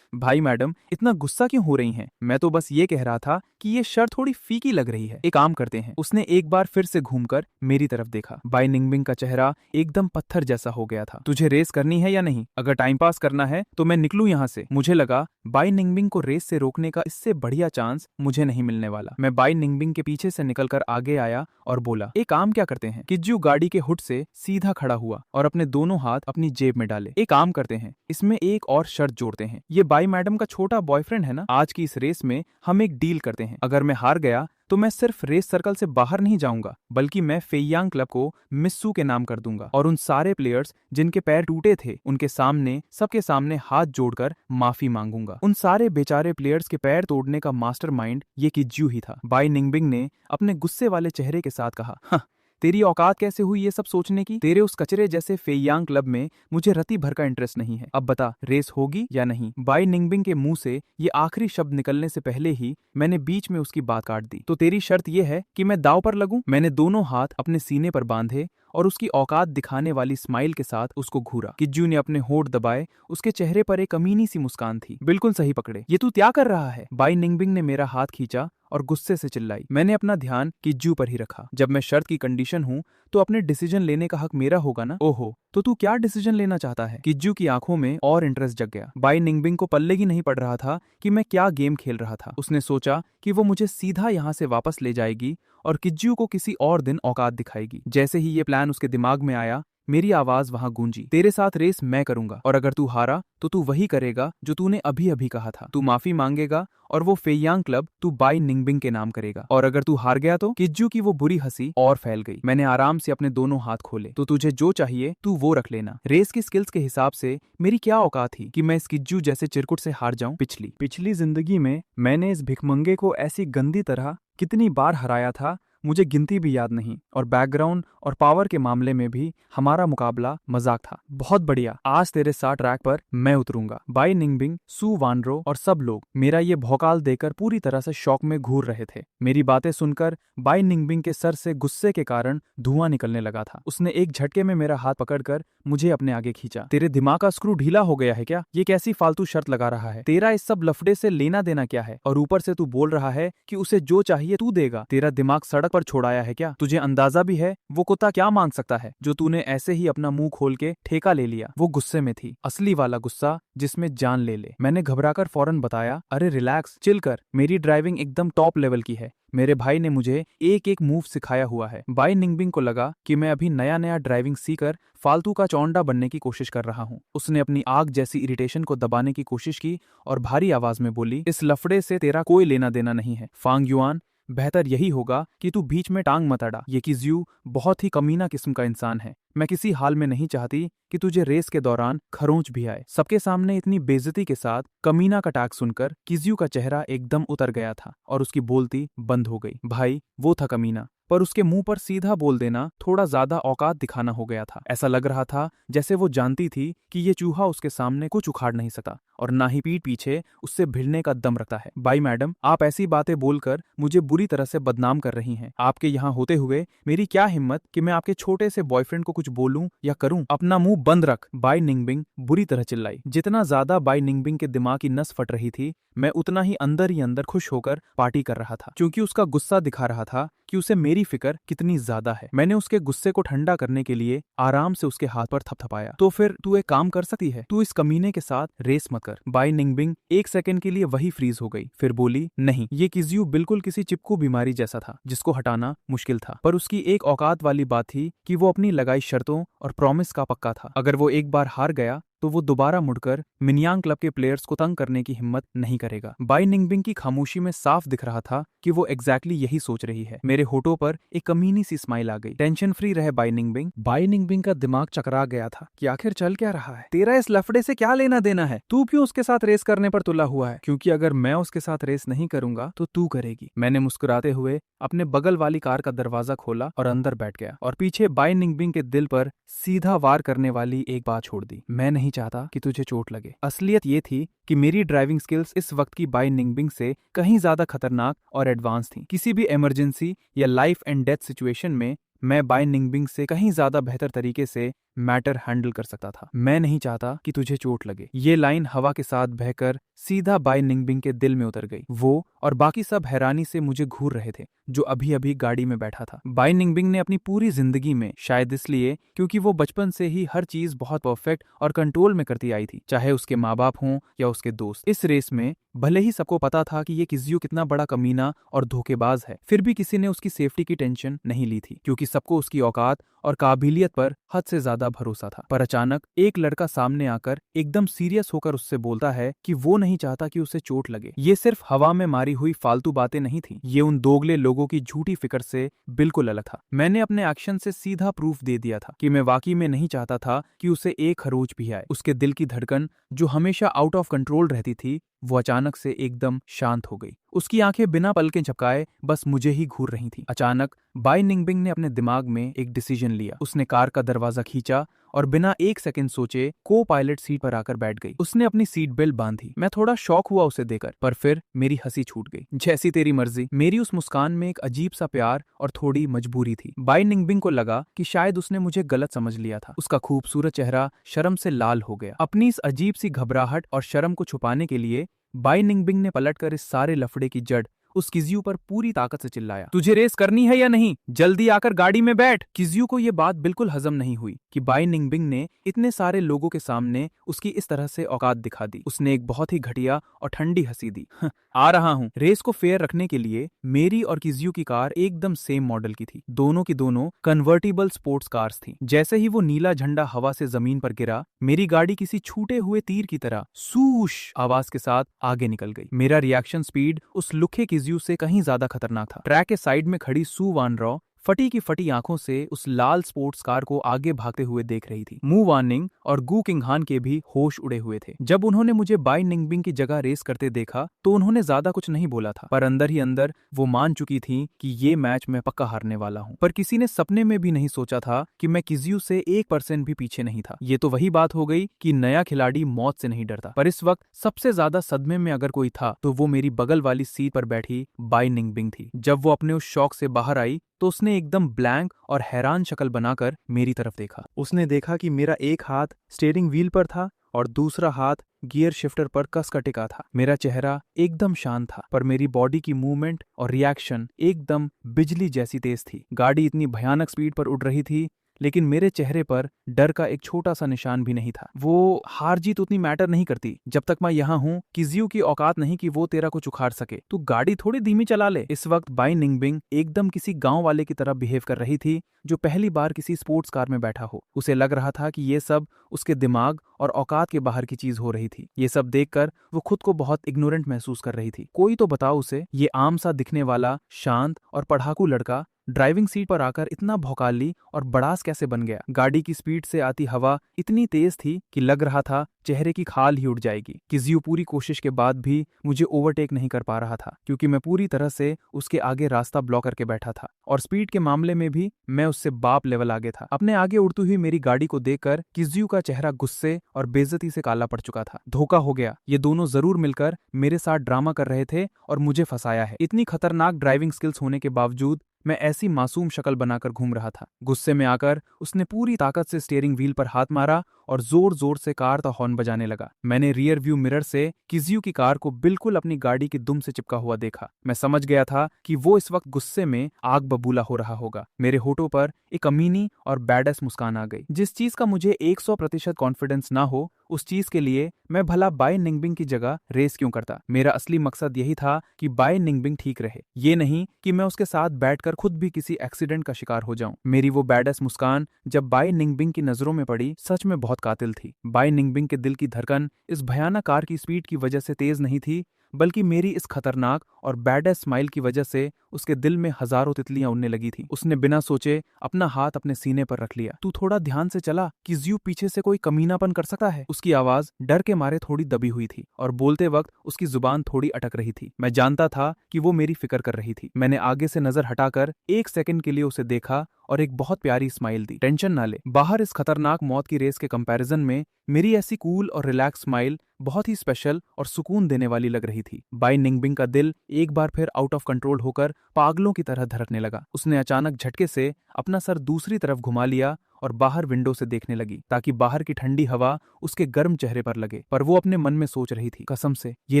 भाई मैडम इतना गुस्सा क्यों हो रही हैं? मैं तो बस ये कह रहा था कि ये शर्त थोड़ी फीकी लग रही है। एक काम करते हैं। उसने एक बार फिर से घूमकर मेरी तरफ देखा। बाई निंगबिंग का चेहरा एकदम पत्थर जैसा हो गया था। तुझे रेस करनी है या नहीं? अगर टाइम पास करना है तो मैं निकलूं यहाँ से। मुझे लगा बाई निंगबिंग को रेस से रोकने का इससे बढ़िया चांस मुझे नहीं मिलने वाला। मैं बाई निंगबिंग के पीछे से निकलकर आगे आया और बोला, एक काम क्या करते हैं? किज्जू गाड़ी के हुड से सीधा खड़ा हुआ और अपने दोनों हाथ अपनी जेब में डाले। एक काम करते हैं, इसमें एक और शर्त जोड़ते हैं। ये बाई मैडम का छोटा बॉयफ्रेंड है ना? आज की इस रेस में हम एक डील करते हैं। अगर मैं हार गया तो मैं सिर्फ रेस सर्कल से बाहर नहीं जाऊंगा, बल्कि मैं फेयांग क्लब को मिस्सू के नाम कर दूंगा और उन सारे प्लेयर्स जिनके पैर टूटे थे उनके सामने सबके सामने हाथ जोड़कर माफी मांगूंगा। उन सारे बेचारे प्लेयर्स के पैर तोड़ने का मास्टरमाइंड ये किज्जू ही था। बाई निंगबिंग ने अपने गुस्से वाले चेहरे के साथ कहा, हाँ, तेरी औकात कैसे हुई ये सब सोचने की? तेरे उस कचरे जैसे फेयांग क्लब में मुझे रति भर का इंटरेस्ट नहीं है। अब बता, रेस होगी या नहीं? बाई निंगबिंग के मुंह से ये आखिरी शब्द निकलने से पहले ही मैंने बीच में उसकी बात काट दी। तो तेरी शर्त ये है कि मैं दांव पर लगूं? मैंने दोनों हाथ अपने सीने पर बांधे और उसकी औकात दिखाने वाली स्माइल के साथ उसको घूरा। किज्जू ने अपने होंठ दबाए। उसके चेहरे पर एक कमीनी सी मुस्कान थी। बिल्कुल सही पकड़े, ये तू क्या कर रहा है? बाई निंगबिंग ने मेरा हाथ खींचा और गुस्से से चिल्लाई। मैंने अपना ध्यान किज्जू पर ही रखा। जब मैं शर्त की कंडीशन हूँ तो अपने डिसीजन लेने का हक मेरा होगा ना? ओहो, तो तू क्या डिसीजन लेना चाहता है? किज्जू की आंखों में और इंटरेस्ट जग गया। बाई निंगबिंग को पल्ले ही नहीं पड़ रहा था कि मैं क्या गेम खेल रहा था। उसने सोचा कि वो मुझे सीधा यहाँ से वापस ले जाएगी और किज्जू को किसी और दिन औकात दिखाएगी। जैसे ही ये प्लान उसके दिमाग में आया, मेरी आवाज वहां गूंजी, तेरे साथ रेस मैं करूंगा और अगर तू हारा तो तू वही करेगा जो तूने अभी अभी कहा था। तू माफी मांगेगा और वो फेयांग क्लब तू बाई निंगबिंग के नाम करेगा। और अगर तू हार गया तो? किज्जू की वो बुरी हंसी और फैल गई। मैंने आराम से अपने दोनों हाथ खोले। तो तुझे जो चाहिए तू वो रख लेना। रेस की स्किल्स के हिसाब से मेरी क्या औकात थी कि मैं इस किज्जू जैसे चिरकुट से हार जाऊं? पिछली जिंदगी में मैंने इस भिखमंगे को ऐसी गंदी तरह कितनी बार हराया था मुझे गिनती भी याद नहीं। और बैकग्राउंड और पावर के मामले में भी हमारा मुकाबला मजाक था। बहुत बढ़िया, आज तेरे साथ ट्रैक पर मैं उतरूंगा। बाई निंगबिंग, सू वानरो और सब लोग मेरा ये भौकाल देकर पूरी तरह से शौक में घूर रहे थे। मेरी बातें सुनकर बाई निंगबिंग के सर से गुस्से के कारण धुआं निकलने लगा था। उसने एक झटके में मेरा हाथ पकड़कर मुझे अपने आगे खींचा। तेरे दिमाग का स्क्रू ढीला हो गया है क्या? ये कैसी फालतू शर्त लगा रहा है? तेरा इस सब लफड़े से लेना देना क्या है? और ऊपर से तू बोल रहा है कि उसे जो चाहिए तू देगा। तेरा दिमाग सड़क पर छोड़ाया है क्या? तुझे अंदाजा भी है वो कुत्ता क्या मांग सकता है जो तूने ऐसे ही अपना मुंह खोल के ठेका ले लिया? वो गुस्से में थी, असली वाला गुस्सा जिसमें जान ले ले। मैंने घबराकर फौरन बताया, अरे रिलैक्स, चिल कर, मेरी ड्राइविंग एकदम टॉप लेवल की है। मेरे भाई ने मुझे एक एक मूव सिखाया हुआ है। बाई निंगबिंग को लगा कि मैं अभी नया नया ड्राइविंग सीखकर फालतू का चौंडा बनने की कोशिश कर रहा हूँ। उसने अपनी आग जैसी इरिटेशन को दबाने की कोशिश की और भारी आवाज में बोली, इस लफड़े से तेरा कोई लेना देना नहीं है फांग युआन। बेहतर यही होगा कि तू बीच में टांग मत अड़ा। ये किज्यू बहुत ही कमीना किस्म का इंसान है। मैं किसी हाल में नहीं चाहती कि तुझे रेस के दौरान खरोंच भी आए। सबके सामने इतनी बेइज्जती के साथ कमीना का टैग सुनकर किज्यू का चेहरा एकदम उतर गया था और उसकी बोलती बंद हो गई। भाई वो था कमीना, पर उसके मुंह पर सीधा बोल देना थोड़ा ज्यादा औकात दिखाना हो गया था। ऐसा लग रहा था जैसे वो जानती थी कि ये चूहा उसके सामने कुछ उखाड़ नहीं सकता और ना ही पीठ पीछे उससे भिड़ने का दम रखता है। बाई मैडम, आप ऐसी बातें बोलकर मुझे बुरी तरह से बदनाम कर रही हैं। आपके यहाँ होते हुए मेरी क्या हिम्मत कि मैं आपके छोटे से बॉयफ्रेंड को कुछ बोलूं या करूं? अपना मुंह बंद रख। बाई निंगबिंग बुरी तरह चिल्लाई। जितना ज्यादा बाई निंगबिंग के दिमाग की नस फट रही थी, मैं उतना ही अंदर खुश होकर पार्टी कर रहा था, क्योंकि उसका गुस्सा दिखा रहा था कि उसे मेरी फिक्र कितनी ज्यादा है। मैंने उसके गुस्से को ठंडा करने के लिए आराम से उसके हाथ पर थपथपाया। तो फिर तू एक काम कर सकती है, तू इस कमीने के साथ रेस मत कर। बाई निंगबिंग एक सेकंड के लिए वही फ्रीज हो गई, फिर बोली, नहीं, ये किज्यू बिल्कुल किसी चिपकू बीमारी जैसा था जिसको हटाना मुश्किल था। पर उसकी एक औकात वाली बात थी कि वो अपनी लगाई शर्तों और प्रॉमिस का पक्का था। अगर वो एक बार हार गया तो वो दोबारा मुड़कर मिनियांग क्लब के प्लेयर्स को तंग करने की हिम्मत नहीं करेगा। बाई निंगबिंग की खामोशी में साफ दिख रहा था कि वो एग्जैक्टली यही सोच रही है। मेरे होठों पर एक कमीनी सी स्माइल आ गई। टेंशन फ्री रहे बाई निंगबिंग। बाई निंगबिंग का दिमाग चकरा गया था कि आखिर चल क्या रहा है। तेरा इस लफड़े से क्या लेना देना है? तू क्यों उसके साथ रेस करने पर तुला हुआ है? क्योंकि अगर मैं उसके साथ रेस नहीं करूंगा तो तू करेगी। मैंने मुस्कुराते हुए अपने बगल वाली कार का दरवाजा खोला और अंदर बैठ गया और पीछे बाई निंगबिंग के दिल पर सीधा वार करने वाली एक बात छोड़ दी। मैं नहीं चाहता कि तुझे चोट लगे। असलियत ये थी कि मेरी ड्राइविंग स्किल्स इस वक्त की बाई निंगबिंग से कहीं ज्यादा खतरनाक और एडवांस थी। किसी भी इमरजेंसी या लाइफ एंड डेथ सिचुएशन में मैं बाई निंगबिंग से कहीं ज्यादा बेहतर तरीके से मैटर हैंडल कर सकता था। मैं नहीं चाहता कि तुझे चोट लगे। ये लाइन हवा के साथ बहकर सीधा बाई निंगबिंग के दिल में उतर गई। वो और बाकी सब हैरानी से मुझे घूर रहे थे, जो अभी अभी गाड़ी में बैठा था। बाई निंगबिंग ने अपनी पूरी जिंदगी में, शायद इसलिए क्योंकि वो बचपन से ही हर चीज बहुत परफेक्ट और कंट्रोल में करती आई थी, चाहे उसके माँ बाप हों या उसके दोस्त। इस रेस में भले ही सबको पता था कि ये किजियो कितना बड़ा कमीना और धोखेबाज है, फिर भी किसी ने उसकी सेफ्टी की टेंशन नहीं ली थी, क्योंकि सबको उसकी औकात और काबिलियत पर हद से ज्यादा भरोसा था। पर अचानक एक लड़का सामने आकर एकदम सीरियस होकर उससे बोलता है कि वो नहीं चाहता कि उसे चोट लगे। ये सिर्फ हवा में मारी हुई फालतू बातें नहीं थी, ये उन दोगले लोगों की झूठी फिक्र से बिल्कुल अलग था। मैंने अपने एक्शन से सीधा प्रूफ दे दिया था कि मैं वाकई में नहीं चाहता था कि उसे एक खरोच भी आए। उसके दिल की धड़कन, जो हमेशा आउट ऑफ कंट्रोल रहती थी, वो अचानक से एकदम शांत हो गई। उसकी आंखें बिना पलकें झपकाए बस मुझे ही घूर रही थी। अचानक बाई निंगबिंग ने अपने दिमाग में एक डिसीजन लिया। उसने कार का दरवाजा खींचा और बिना एक सेकंड सोचे को पायलट सीट पर आकर बैठ गई। उसने अपनी सीट बेल्ट बांधी। मैं थोड़ा शॉक हुआ उसे देखकर, पर फिर मेरी हंसी छूट गई। जैसी तेरी मर्जी। मेरी उस मुस्कान में एक अजीब सा प्यार और थोड़ी मजबूरी थी। बाई निंगबिंग को लगा कि शायद उसने मुझे गलत समझ लिया था। उसका खूबसूरत चेहरा शर्म से लाल हो गया। अपनी इस अजीब सी घबराहट और शर्म को छुपाने के लिए बाई निंगबिंग ने पलटकर इस सारे लफड़े की जड़ उस किजियो पर पूरी ताकत से चिल्लाया, तुझे रेस करनी है या नहीं? जल्दी आकर गाड़ी में बैठ। किजियो को यह बात बिल्कुल हजम नहीं हुई कि बाई निंगबिंग ने इतने सारे लोगों के सामने उसकी इस तरह से औकात दिखा दी। उसने एक बहुत ही घटिया और ठंडी हंसी दी। आ रहा हूं। रेस को फेयर रखने के लिए मेरी और किजियो की कार एकदम सेम मॉडल की थी। दोनों की दोनों कन्वर्टिबल स्पोर्ट्स कार्स थी। जैसे ही वो नीला झंडा हवा से जमीन पर गिरा, मेरी गाड़ी किसी छूटे हुए तीर की तरह सूश आवाज के साथ आगे निकल गई। मेरा रिएक्शन स्पीड उस लुखे किजियो से कहीं ज्यादा खतरनाक था। ट्रैक के साइड में खड़ी सू वान रॉ फटी की फटी आंखों से उस लाल स्पोर्ट्स कार को आगे भागते हुए देख रही थी। मू वानिंग और गू किंगहान के भी होश उड़े हुए थे। जब उन्होंने मुझे बाई निंगबिंग की जगह रेस करते देखा तो उन्होंने ज्यादा कुछ नहीं बोला था, पर अंदर ही अंदर वो मान चुकी थी कि ये मैच मैं पक्का हारने वाला हूँ। पर किसी ने सपने में भी नहीं सोचा था कि मैं किजियो से 1% भी पीछे नहीं था। ये तो वही बात हो गई कि नया खिलाड़ी मौत से नहीं डरता। पर इस वक्त सबसे ज्यादा सदमे में अगर कोई था तो वो मेरी बगल वाली सीट पर बैठी बाई निंगबिंग थी। जब वो अपने उस शौक से बाहर आई तो उसने एकदम ब्लैंक और हैरान शक्ल बनाकर मेरी तरफ देखा। उसने देखा कि मेरा एक हाथ स्टीयरिंग व्हील पर था और दूसरा हाथ गियर शिफ्टर पर कस का टिका था। मेरा चेहरा एकदम शांत था, पर मेरी बॉडी की मूवमेंट और रिएक्शन एकदम बिजली जैसी तेज थी। गाड़ी इतनी भयानक स्पीड पर उड़ रही थी, लेकिन मेरे चेहरे पर डर का एक छोटा सा निशान भी नहीं था। वो हार जीत उतनी मैटर नहीं करती जब तक मैं यहाँ हूँ। किजियो की औकात नहीं कि वो तेरा कुछ उखाड़ सके। तू गाड़ी थोड़ी धीमी चला ले। इस वक्त बाई निंगबिंग एकदम किसी गांव वाले की तरह बिहेव कर रही थी जो पहली बार किसी स्पोर्ट्स कार में बैठा हो। उसे लग रहा था कि ये सब उसके दिमाग और औकात के बाहर की चीज हो रही थी। ये सब देखकर वो खुद को बहुत इग्नोरेंट महसूस कर रही थी। कोई तो बताओ उसे, ये आम सा दिखने वाला शांत और पढ़ाकू लड़का ड्राइविंग सीट पर आकर इतना भौकाली और बड़ास कैसे बन गया? गाड़ी की स्पीड से आती हवा इतनी तेज थी कि लग रहा था चेहरे की खाल ही उड़ जाएगी। किजियो पूरी कोशिश के बाद भी मुझे ओवरटेक नहीं कर पा रहा था, क्योंकि मैं पूरी तरह से उसके आगे रास्ता ब्लॉक करके बैठा था। और स्पीड के मामले में भी मैं उससे बाप लेवल आगे था। अपने आगे उड़ती हुई मेरी गाड़ी को देखकर किजियो का चेहरा गुस्से और बेइज्जती से काला पड़ चुका था। धोखा हो गया। ये दोनों जरूर मिलकर मेरे साथ ड्रामा कर रहे थे और मुझे फंसाया है। इतनी खतरनाक ड्राइविंग स्किल्स होने के बावजूद मैं ऐसी मासूम शक्ल बनाकर घूम रहा था। गुस्से में आकर उसने पूरी ताकत से स्टीयरिंग व्हील पर हाथ मारा और जोर जोर से कार का हॉर्न बजाने लगा। मैंने रियर व्यू मिरर से किजियो की कार को बिल्कुल अपनी गाड़ी की दुम से चिपका हुआ देखा। मैं समझ गया था कि वो इस वक्त गुस्से में आग बबूला हो रहा होगा। मेरे होठों पर एक अमीनी और बैडस मुस्कान आ गई। जिस चीज का मुझे 100% कॉन्फिडेंस ना हो, उस चीज के लिए मैं भला बाई निंगबिंग की जगह रेस क्यों करता? मेरा असली मकसद यही था कि बाई निंगबिंग ठीक रहे, ये नहीं कि मैं उसके साथ बैठकर खुद भी किसी एक्सीडेंट का शिकार हो जाऊं। मेरी वो बैडस मुस्कान जब बाई निंगबिंग की नजरों में पड़ी, सच में बहुत कातिल थी। बाई निंगबिंग के दिल की धड़कन इस भयानक कार की स्पीड की वजह से तेज नहीं थी, बल्कि मेरी इस खतरनाक और बैडस स्माइल की वजह से उसके दिल में हजारों तितलियां उड़ने लगी थी। उसने बिना सोचे अपना हाथ अपने सीने पर रख लिया। तू थोड़ा ध्यान से चला, किजियो पीछे से कोई कमीनापन कर सकता है। उसकी आवाज डर के मारे थोड़ी दबी हुई थी और बोलते वक्त उसकी जुबान थोड़ी अटक रही थी। मैं जानता था कि वो मेरी फिक्र कर रही थी। मैंने आगे से नजर हटाकर 1 सेकंड के लिए उसे देखा और एक बहुत प्यारी स्माइल दी। टेंशन ना ले, बाहर इस खतरनाक मौत की रेस के कंपैरिजन में मेरी ऐसी कूल और रिलैक्स स्माइल बहुत ही स्पेशल और सुकून देने वाली लग रही थी। बाई निंगबिंग का दिल एक बार फिर आउट ऑफ कंट्रोल होकर पागलों की तरह धड़कने लगा। उसने अचानक झटके से अपना सर दूसरी तरफ घुमा लिया और बाहर विंडो से देखने लगी ताकि बाहर की ठंडी हवा उसके गर्म चेहरे पर लगे। पर वो अपने मन में सोच रही थी, कसम से ये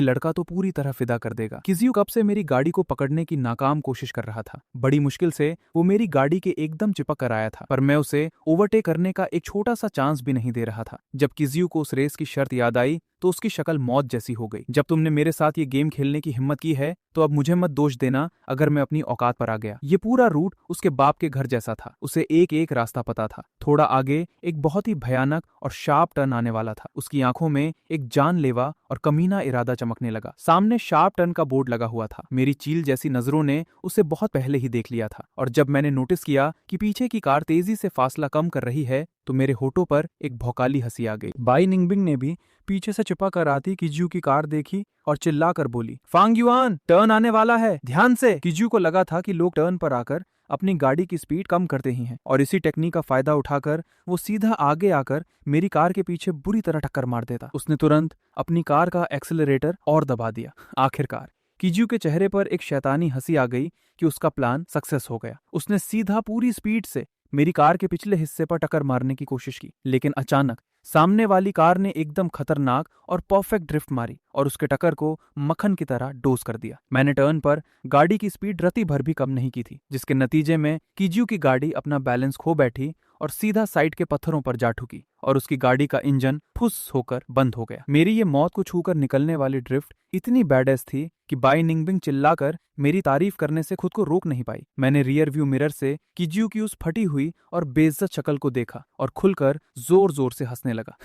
लड़का तो पूरी तरह फिदा कर देगा। किजियो कब से मेरी गाड़ी को पकड़ने की नाकाम कोशिश कर रहा था। बड़ी मुश्किल से वो मेरी गाड़ी के एकदम चिपक कर आया था, पर मैं उसे ओवरटेक करने का एक छोटा सा चांस भी नहीं दे रहा था। जब किजियो को उस रेस की शर्त याद आई तो उसकी शक्ल मौत जैसी हो गई। जब तुमने मेरे साथ ये गेम खेलने की हिम्मत की है तो अब मुझे मत दोष देना अगर मैं अपनी औकात पर आ गया। ये पूरा रूट उसके बाप के घर जैसा था। उसे एक एक रास्ता पता था। थोड़ा आगे एक बहुत ही भयानक और शार्प टर्न आने वाला था। उसकी आंखों में एक जानलेवा और कमीना इरादा चमकने लगा। सामने शार्प टर्न का बोर्ड लगा हुआ था। मेरी चील जैसी नजरों ने उसे बहुत पहले ही देख लिया था, और जब मैंने नोटिस किया कि पीछे की कार तेजी से फासला कम कर रही है तो मेरे होठों पर एक भौकाली हंसी आ गई। बाई निंगबिंग ने भी पीछे से चिपक कर आती किजियो की कार देखी और चिल्लाकर बोली, फांग युआन, टर्न आने वाला है, ध्यान से। किजियो को लगा था कि लोग टर्न पर आकर अपनी गाड़ी की स्पीड कम करते ही हैं, और इसी टेक्निक का फायदा उठाकर वो सीधा आगे आकर मेरी कार के पीछे बुरी तरह टक्कर मार देता। उसने तुरंत अपनी कार का एक्सेलरेटर और दबा दिया। आखिरकार किजियो के चेहरे पर एक शैतानी हंसी आ गई कि उसका प्लान सक्सेस हो गया। उसने सीधा पूरी स्पीड से मेरी कार के पिछले हिस्से पर टक्कर मारने की कोशिश की, लेकिन अचानक सामने वाली कार ने एकदम खतरनाक और परफेक्ट ड्रिफ्ट मारी और उसके टक्कर को मक्खन की तरह डोज कर दिया। मैंने टर्न पर गाड़ी की स्पीड रत्ती भर भी कम नहीं की थी, जिसके नतीजे में किजियो की गाड़ी अपना बैलेंस खो बैठी और सीधा साइड के पत्थरों पर जा ठुकी और उसकी गाड़ी का इंजन फुस होकर बंद हो गया। मेरी ये मौत को छूकर निकलने वाली ड्रिफ्ट इतनी बैडेस थी कि बाई निंगबिंग चिल्लाकर मेरी तारीफ करने से खुद को रोक नहीं पाई। मैंने रियर व्यू मिरर से किजियो की उस फटी हुई और बेइज्जत शक्ल को देखा और खुलकर जोर जोर से हंसने लगा।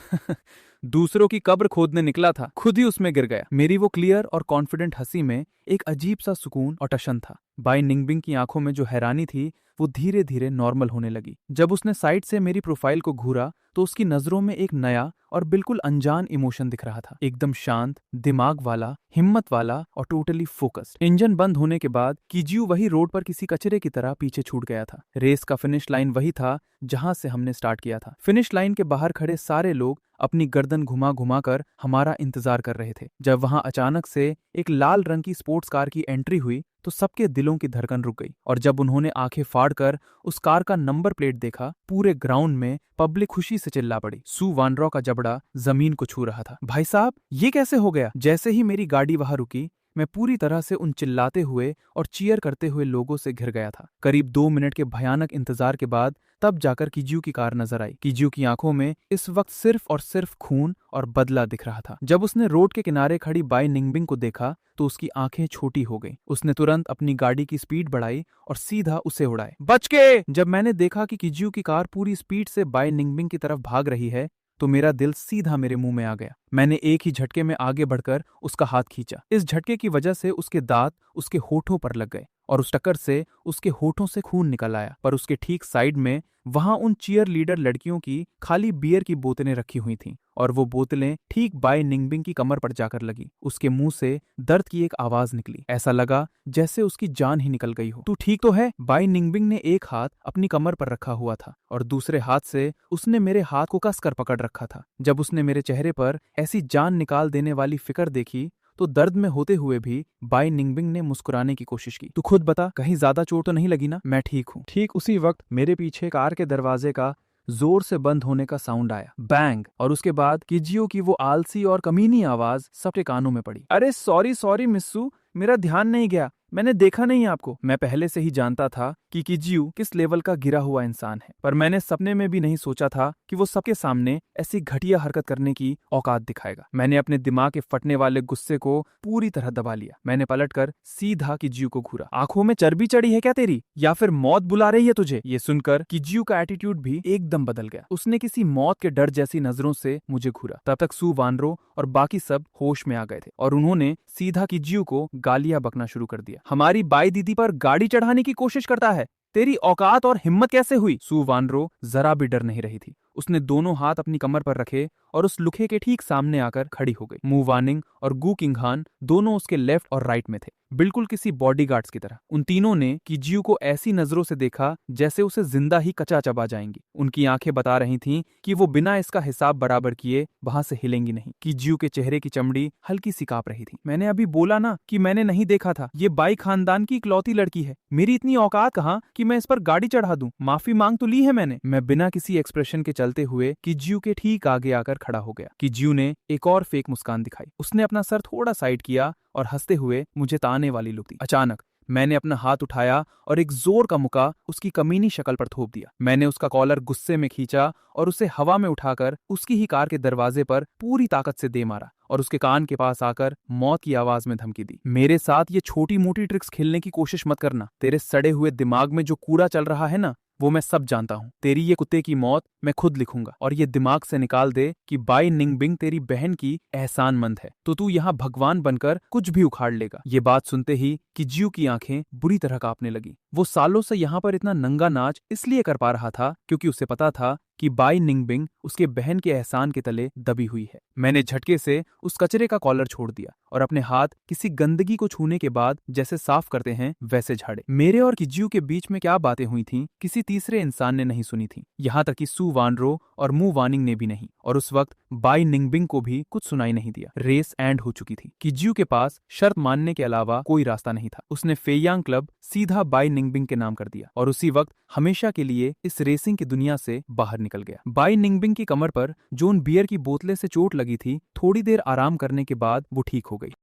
दूसरों की कब्र खोदने निकला था, खुद ही उसमें गिर गया। मेरी वो क्लियर और कॉन्फिडेंट हंसी में एक अजीब सा सुकून और टशन था। बाई निंगबिंग की आंखों में जो हैरानी थी वो धीरे धीरे नॉर्मल होने लगी। जब उसने साइड से मेरी प्रोफाइल को घूरा तो उसकी नजरों में एक नया और बिल्कुल अनजान इमोशन दिख रहा था, एकदम शांत, दिमाग वाला, हिम्मत वाला और टोटली फोकस्ड। इंजन बंद होने के बाद किजियो वही रोड पर किसी कचरे की तरह पीछे छूट गया था। रेस का फिनिश लाइन वही था जहां से हमने स्टार्ट किया था। फिनिश लाइन के बाहर खड़े सारे लोग अपनी गर्दन घुमा घुमा कर हमारा इंतजार कर रहे थे। जब वहां अचानक से एक लाल रंग की स्पोर्ट्स कार की एंट्री हुई तो सबके दिलों की धड़कन रुक गई, और जब उन्होंने आंखें फाड़कर उस कार का नंबर प्लेट देखा, पूरे ग्राउंड में पब्लिक खुशी से चिल्ला पड़ी। सू वानरॉ का जबड़ा जमीन को छू रहा था। भाई साहब, ये कैसे हो गया? जैसे ही मेरी गाड़ी वहां रुकी, मैं पूरी तरह से उन चिल्लाते हुए और चीयर करते हुए लोगों से घिर गया था। करीब 2 मिनट के भयानक इंतजार के बाद तब जाकर किजियो की कार नजर आई। किजियो की आंखों में इस वक्त सिर्फ और सिर्फ खून और बदला दिख रहा था। जब उसने रोड के किनारे खड़ी बाई निंगबिंग को देखा तो उसकी आंखें छोटी हो गईं। उसने तुरंत अपनी गाड़ी की स्पीड बढ़ाई और सीधा उसे उड़ाए। बच के! जब मैंने देखा कि किजियो की कार पूरी स्पीड से बाई निंगबिंग की तरफ भाग रही है तो मेरा दिल सीधा मेरे मुंह में आ गया। मैंने एक ही झटके में आगे बढ़कर उसका हाथ खींचा। इस झटके की वजह से उसके दांत उसके होठों पर लग गए और उस टक्कर से उसके होठों से खून निकल आया। पर उसके ठीक साइड में वहां उन चीयर लीडर लड़कियों की खाली बियर की बोतलें रखी हुई थीं, और वो बोतलें ठीक बाई निंगबिंग की कमर पर जाकर लगी। उसके मुंह से दर्द की एक आवाज निकली। ऐसा लगा जैसे उसकी जान ही निकल गई हो। तू ठीक तो है? बाई निंगबिंग ने एक हाथ अपनी कमर पर रखा हुआ था और दूसरे हाथ से उसने मेरे हाथ को कसकर पकड़ रखा था। जब उसने मेरे चेहरे पर ऐसी जान निकाल देने वाली फिक्र देखी तो दर्द में होते हुए भी बाई निंगबिंग ने मुस्कुराने की कोशिश की। तू खुद बता, कहीं ज्यादा चोट तो नहीं लगी ना? मैं ठीक हूँ। ठीक उसी वक्त मेरे पीछे कार के दरवाजे का जोर से बंद होने का साउंड आया, बैंग, और उसके बाद किजियो की वो आलसी और कमीनी आवाज सबके कानों में पड़ी। अरे सॉरी मिस्सू, मेरा ध्यान नहीं गया, मैंने देखा नहीं आपको। मैं पहले से ही जानता था कि किजियो किस लेवल का गिरा हुआ इंसान है, पर मैंने सपने में भी नहीं सोचा था कि वो सबके सामने ऐसी घटिया हरकत करने की औकात दिखाएगा। मैंने अपने दिमाग के फटने वाले गुस्से को पूरी तरह दबा लिया। मैंने पलटकर सीधा किजियो को घूरा। आंखों में चर्बी चढ़ी है क्या तेरी, या फिर मौत बुला रही है तुझे? ये सुनकर किजियो का एटीट्यूड भी एकदम बदल गया। उसने किसी मौत के डर जैसी नजरों से मुझे घूरा। तब तक सू वानरो और बाकी सब होश में आ गए थे और उन्होंने सीधा किजियो को गालियां बकना शुरू कर दिया। हमारी बाई दीदी पर गाड़ी चढ़ाने की कोशिश करता है, तेरी औकात और हिम्मत कैसे हुई? सू वानरो जरा भी डर नहीं रही थी। उसने दोनों हाथ अपनी कमर पर रखे और उस लुखे के ठीक सामने आकर खड़ी हो गई। मू वानिंग और गू किंगहान दोनों उसके लेफ्ट और राइट में थे, बिल्कुल किसी बॉडीगार्ड्स की तरह। उन तीनों ने किजियो को ऐसी नजरों से देखा जैसे उसे जिंदा ही कचा चबा जाएंगी। उनकी आंखें बता रही थीं कि वो बिना इसका हिसाब बराबर किए वहां से हिलेंगी नहीं। किजियो के चेहरे की चमड़ी हल्की सी कांप रही थी। मैंने अभी बोला ना कि मैंने नहीं देखा था। ये बाई खानदान की इकलौती लड़की है। मेरी इतनी औकात कहाँ कि मैं इस पर गाड़ी चढ़ा दूं। माफी मांग तो ली है मैंने। मैं बिना किसी एक्सप्रेशन के चलते हुए किजियो के ठीक आगे आकर खड़ा हो गया। किजियो ने एक और फेक मुस्कान दिखाई। उसने अपना सर थोड़ा साइड किया और हंसते हुए मुझे ताने वाली लुक दी। अचानक मैंने अपना हाथ उठाया और एक जोर का मुक्का उसकी कमीनी शक्ल पर थोप दिया। मैंने उसका कॉलर गुस्से में खींचा और उसे हवा में उठाकर उसकी ही कार के दरवाजे पर पूरी ताकत से दे मारा और उसके कान के पास आकर मौत की आवाज में धमकी दी। मेरे साथ ये छोटी मोटी ट्रिक्स खेलने की कोशिश मत करना। तेरे सड़े हुए दिमाग में जो कूड़ा चल रहा है ना, वो मैं सब जानता हूँ। तेरी ये कुत्ते की मौत मैं खुद लिखूंगा और ये दिमाग से निकाल दे कि बाई निंगबिंग तेरी बहन की एहसानमंद है, तो तू यहाँ भगवान बनकर कुछ भी उखाड़ लेगा। ये बात सुनते ही किजियो की आंखें बुरी तरह कांपने लगी। वो सालों से यहाँ पर इतना नंगा नाच इसलिए कर पा रहा था क्योंकि उसे पता था कि बाई निंगबिंग उसके बहन के एहसान के तले दबी हुई है। मैंने झटके से उस कचरे का कॉलर छोड़ दिया और अपने हाथ किसी गंदगी को छूने के बाद जैसे साफ करते हैं वैसे झाड़े। मेरे और किजियो के बीच में क्या बातें हुई थीं किसी तीसरे इंसान ने नहीं सुनी थी, यहाँ तक कि सू वानरो और मू वानिंग ने भी नहीं। और उस वक्त बाई निंगबिंग को भी कुछ सुनाई नहीं दिया। रेस एंड हो चुकी थी। किजियो के पास शर्त मानने के अलावा कोई रास्ता नहीं था। उसने फेयांग क्लब सीधा बाई निंगबिंग के नाम कर दिया और उसी वक्त हमेशा के लिए इस रेसिंग की दुनिया से बाहर निकल गया। बाई निंगबिंग की कमर पर जोन बियर की बोतले से चोट लगी थी। थोड़ी देर आराम करने के बाद वो ठीक हो गई।